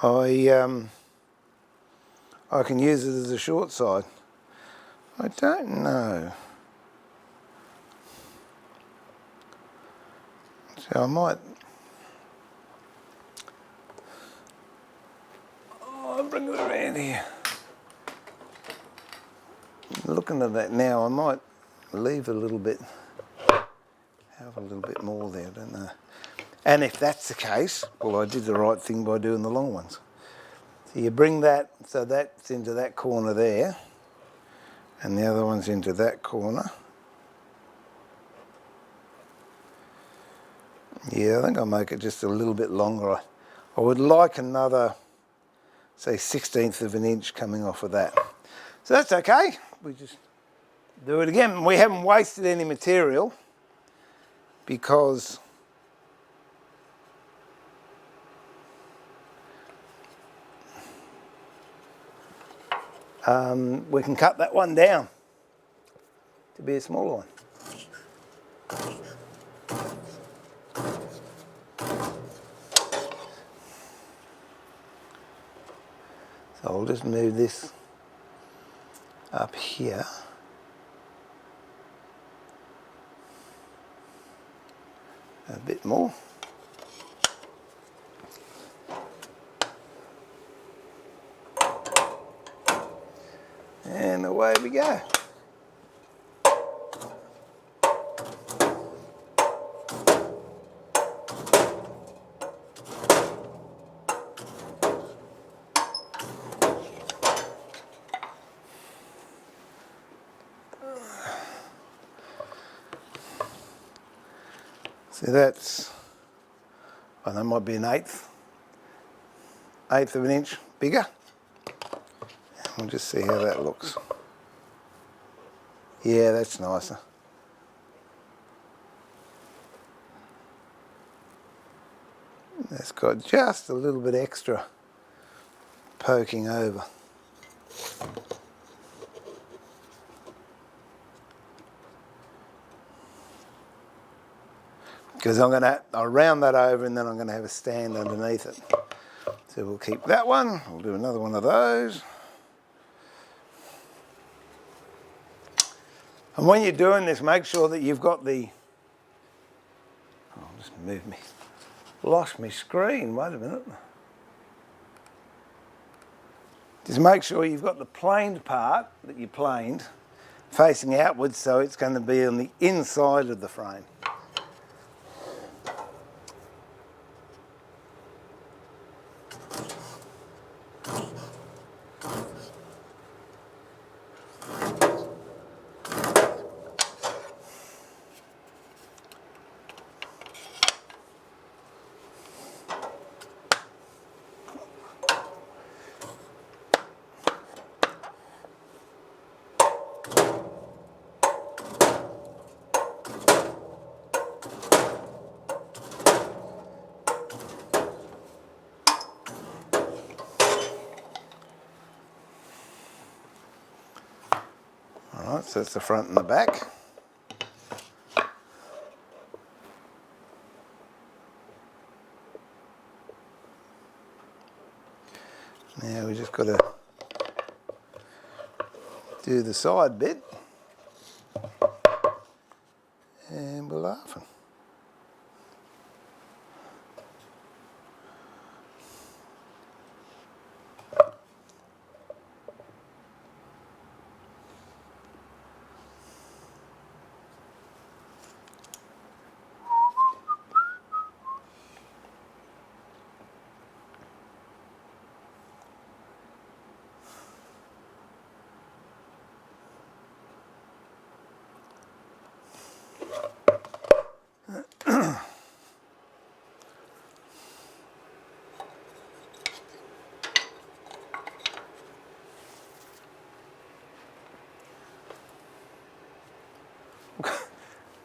Speaker 1: I can use it as a short side. I don't know. So I might... I'll bring it around here. Looking at that now, I might leave a little bit, have a little bit more there, I don't know. And if that's the case, well, I did the right thing by doing the long ones. So you bring that, so that's into that corner there, and the other one's into that corner. Yeah, I think I'll make it just a little bit longer. I would like another, say, 1/16 of an inch coming off of that. So that's okay. We just do it again. We haven't wasted any material because we can cut that one down to be a smaller one. So I'll just move this up here. A bit more. And away we go. So that's, well, that might be an eighth of an inch bigger. We'll just see how that looks. Yeah, that's nicer. That's got just a little bit extra poking over. Because I'll round that over and then I'm going to have a stand underneath it. So we'll keep that one. We'll do another one of those. And when you're doing this, make sure that you've got the... Oh, just move me. Lost my screen. Wait a minute. Just make sure you've got the planed part that you planed facing outwards, so it's going to be on the inside of the frame. Alright, so that's the front and the back. Now we just got to do the side bit and we're laughing.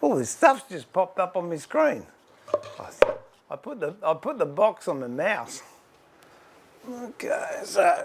Speaker 1: Oh, this stuff's just popped up on my screen. I put the box on the mouse. Okay, so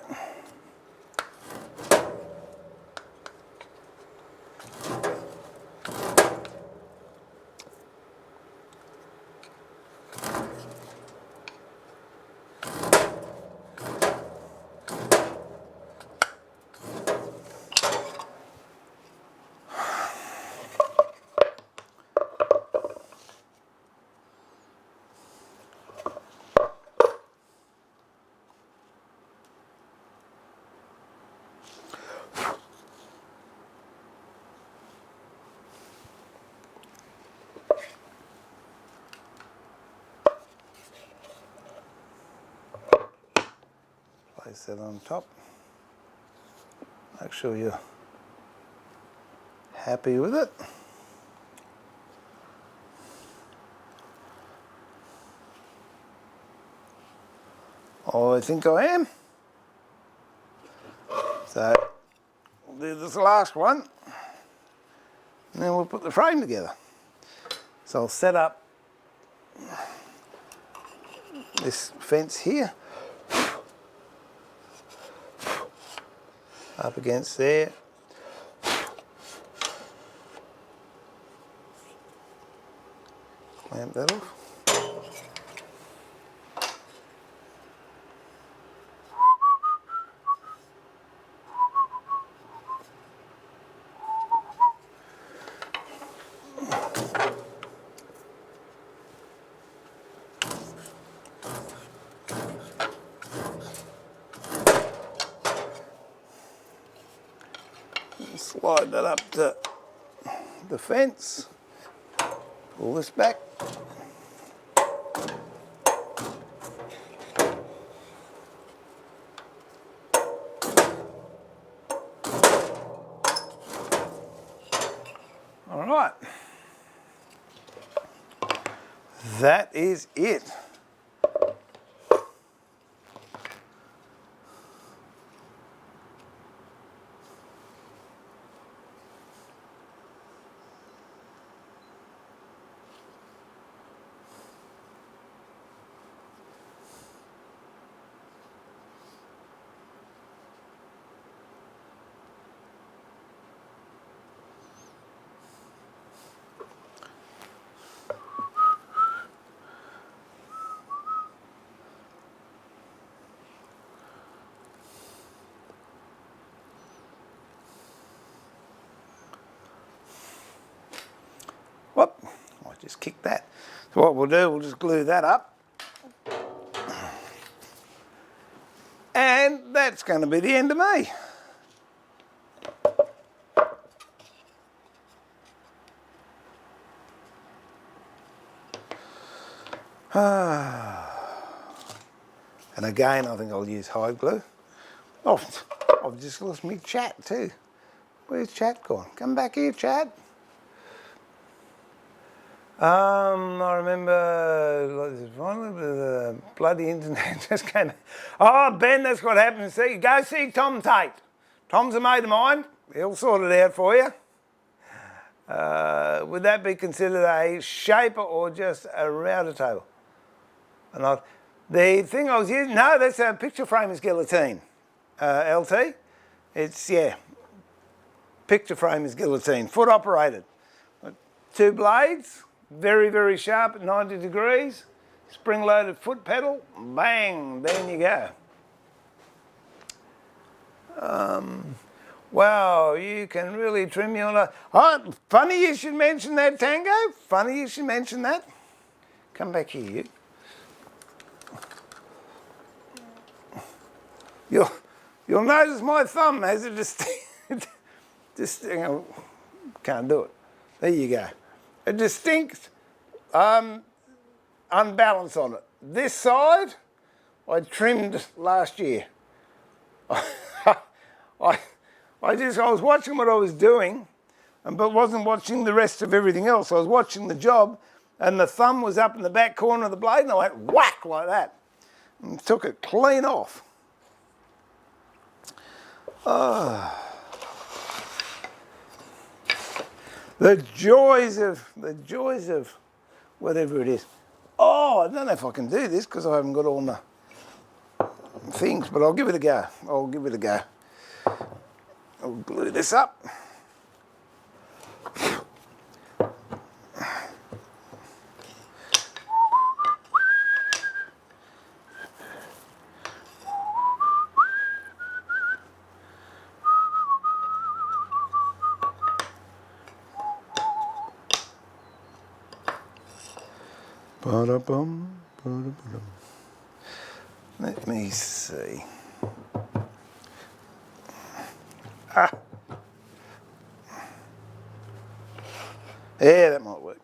Speaker 1: Place that on top. Make sure you're happy with it. I think I am. So we'll do this last one, and then we'll put the frame together. So I'll set up this fence here, up against there. Clamp that off. Slide that up to the fence, pull this back. All right, that is it. Whoop, I just kicked that. So what we'll do, we'll just glue that up. And that's going to be the end of me. And again, I think I'll use hide glue. Oh, I've just lost me chat too. Where's chat gone? Come back here, chat. I remember finally the bloody internet just came. Oh, Ben, that's what happened. See, go see Tom Tate. Tom's a mate of mine. He'll sort it out for you. Would that be considered a shaper or just a router table? And the thing I was using, no, that's a picture framer's guillotine, LT. It's, yeah, picture framer's guillotine, foot operated. 2 blades. Very, very sharp at 90 degrees, spring-loaded foot pedal, bang, there you go. Wow, you can really trim your life. Oh, funny you should mention that, Tango. Funny you should mention that. Come back here, you. You'll notice my thumb has a distinct, can't do it. There you go. A distinct unbalance on it. This side, I trimmed last year. I was watching what I was doing, but wasn't watching the rest of everything else. I was watching the job, and the thumb was up in the back corner of the blade, and I went whack like that, and took it clean off. The joys of whatever it is. Oh, I don't know if I can do this because I haven't got all my things, but I'll give it a go. I'll glue this up. Let me see. Yeah, that might work.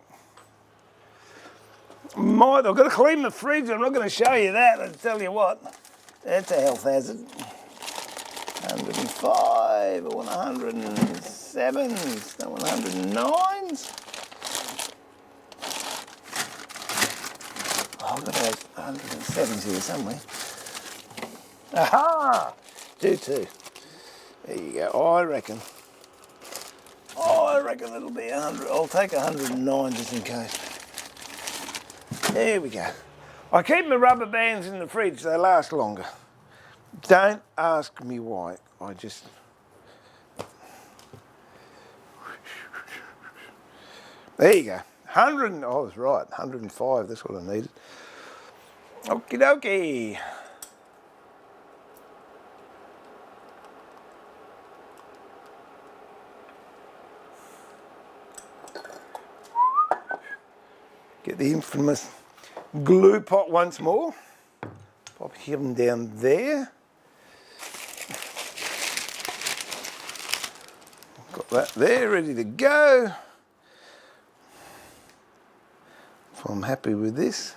Speaker 1: I've got to clean the fridge. I'm not going to show you that. I'll tell you what. That's a health hazard. 105, I want 107s, don't want 109s. Oh, I've got those 107s here somewhere. Aha! 2. There you go. I reckon it'll be 100. I'll take 109 just in case. There we go. I keep my rubber bands in the fridge, they last longer. Don't ask me why, I just... There you go. 100, I was right, 105, that's what I needed. Okie dokie. Get the infamous glue pot once more. Pop him down there. Got that there, ready to go. So I'm happy with this.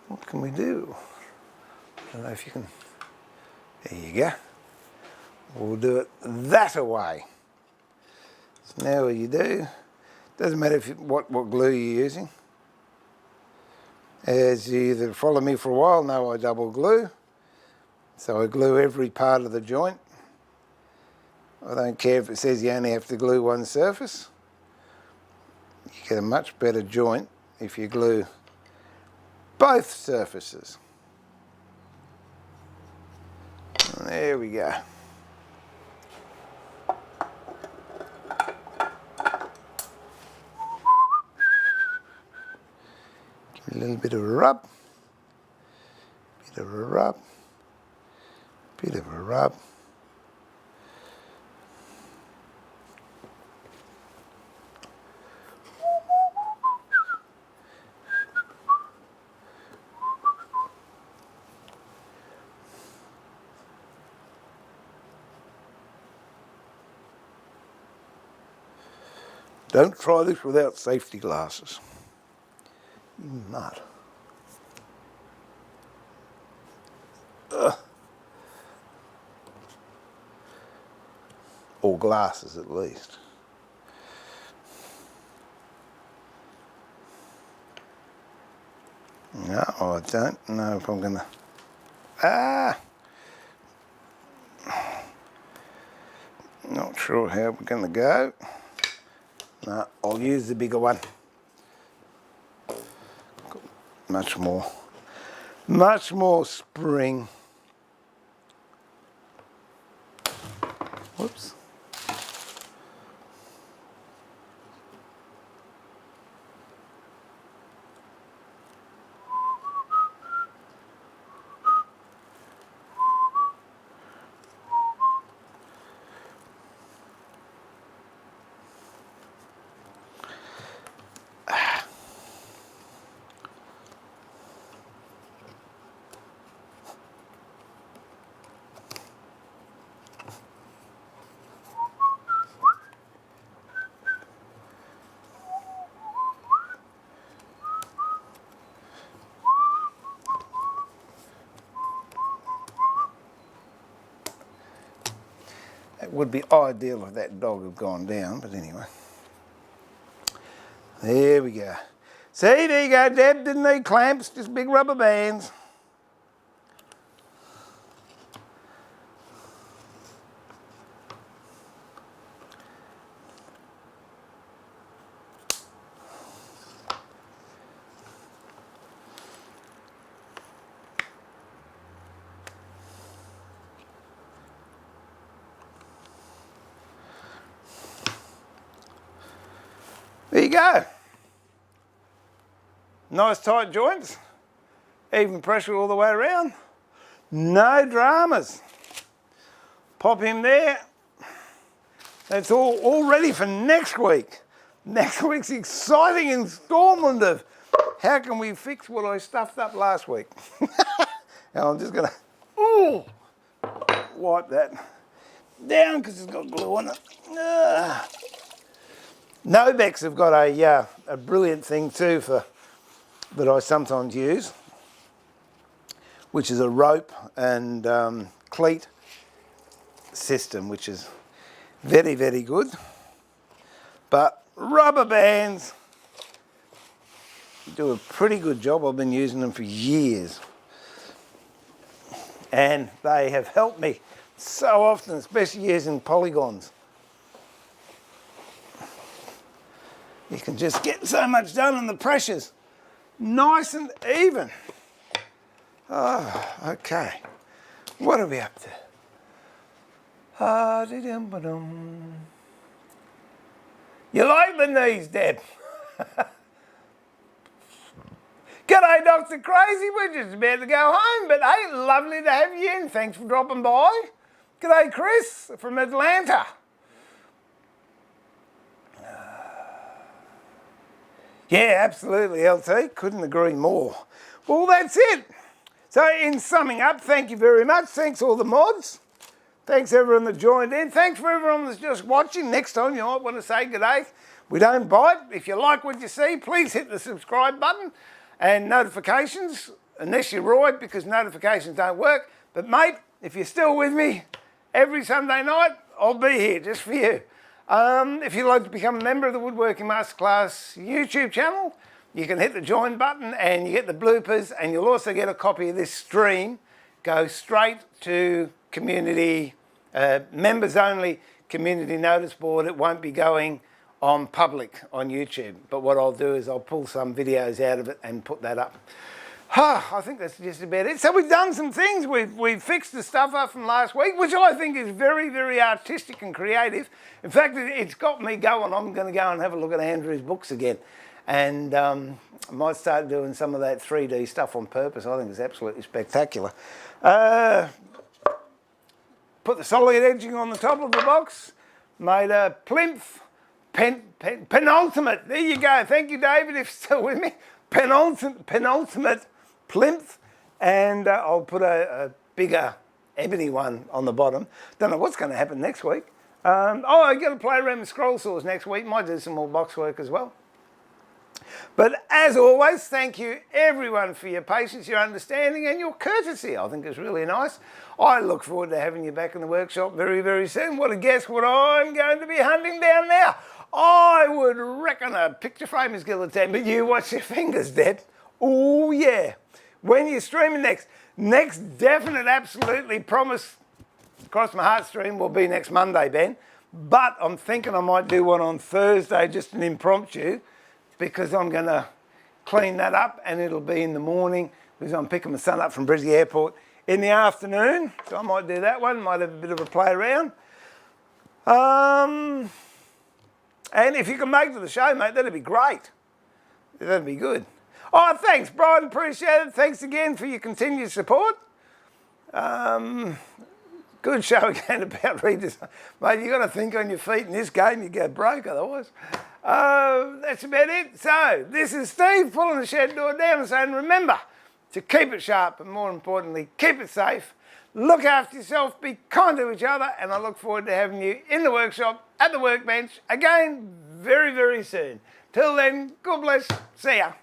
Speaker 1: What can we do? I don't know if you can. There you go. We'll do it that away. So now what you do, doesn't matter if what glue you're using. As you that follow me for a while know, I double glue. So I glue every part of the joint. I don't care if it says you only have to glue one surface. You get a much better joint if you glue both surfaces. And there we go. A little bit of a rub, bit of a rub, bit of a rub. Don't try this without safety glasses. You nut. Ugh. Or glasses at least. No, I don't know if I'm gonna. Not sure how we're gonna go. No, I'll use the bigger one. Much more spring. Whoops. It would be ideal if that dog had gone down, but anyway. There we go. See, there you go, Deb, didn't need clamps, just big rubber bands. There you go. Nice tight joints, even pressure all the way around. No dramas. Pop him there. That's all ready for next week. Next week's exciting instalment of how can we fix what I stuffed up last week. And I'm just gonna wipe that down because it's got glue on it. Nobex have got a brilliant thing too that I sometimes use, which is a rope and cleat system, which is very, very good. But rubber bands do a pretty good job. I've been using them for years. And they have helped me so often, especially using polygons. You can just get so much done and the pressure's nice and even. Oh, okay. What are we up to? You like the knees, Deb? G'day, Dr. Crazy. We're just about to go home, but hey, lovely to have you in. Thanks for dropping by. G'day, Chris from Atlanta. Yeah, absolutely, LT. Couldn't agree more. Well, that's it. So, in summing up, thank you very much. Thanks all the mods. Thanks everyone that joined in. Thanks for everyone that's just watching. Next time you might want to say g'day. We don't bite. If you like what you see, please hit the subscribe button and notifications, unless you're Roy, because notifications don't work. But mate, if you're still with me, every Sunday night, I'll be here just for you. If you'd like to become a member of the Woodworking Masterclass YouTube channel, you can hit the join button and you get the bloopers, and you'll also get a copy of this stream. Go straight to community, members only community notice board. It won't be going on public on YouTube, but what I'll do is I'll pull some videos out of it and put that up. I think that's just about it. So we've done some things. We've fixed the stuff up from last week, which I think is very, very artistic and creative. In fact, it's got me going. I'm going to go and have a look at Andrew's books again. And I might start doing some of that 3D stuff on purpose. I think it's absolutely spectacular. Put the solid edging on the top of the box. Made a plinth. Penultimate. There you go. Thank you, David, if you're still with me. Penultimate plinth, and I'll put a bigger ebony one on the bottom. Don't know what's going to happen next week. I'm going to play around with scroll saws next week. Might do some more box work as well. But as always, thank you everyone for your patience, your understanding and your courtesy. I think it's really nice. I look forward to having you back in the workshop very, very soon. What a guess what I'm going to be hunting down now. I would reckon a picture frame is guillotine, but you watch your fingers, Deb. Oh yeah. When you're streaming next definite, absolutely promise, cross my heart stream will be next Monday, Ben. But I'm thinking I might do one on Thursday, just an impromptu, because I'm going to clean that up and it'll be in the morning because I'm picking my son up from Brisbane Airport in the afternoon. So I might do that one, might have a bit of a play around. And if you can make it to the show, mate, that'd be great. That'd be good. Oh, thanks, Brian. Appreciate it. Thanks again for your continued support. Good show again about redesign. Mate, you got to think on your feet in this game. You go broke otherwise. That's about it. So, this is Steve pulling the shed door down and saying, remember to keep it sharp and more importantly, keep it safe. Look after yourself, be kind to each other, and I look forward to having you in the workshop, at the workbench, again, very, very soon. Till then, God bless. See ya.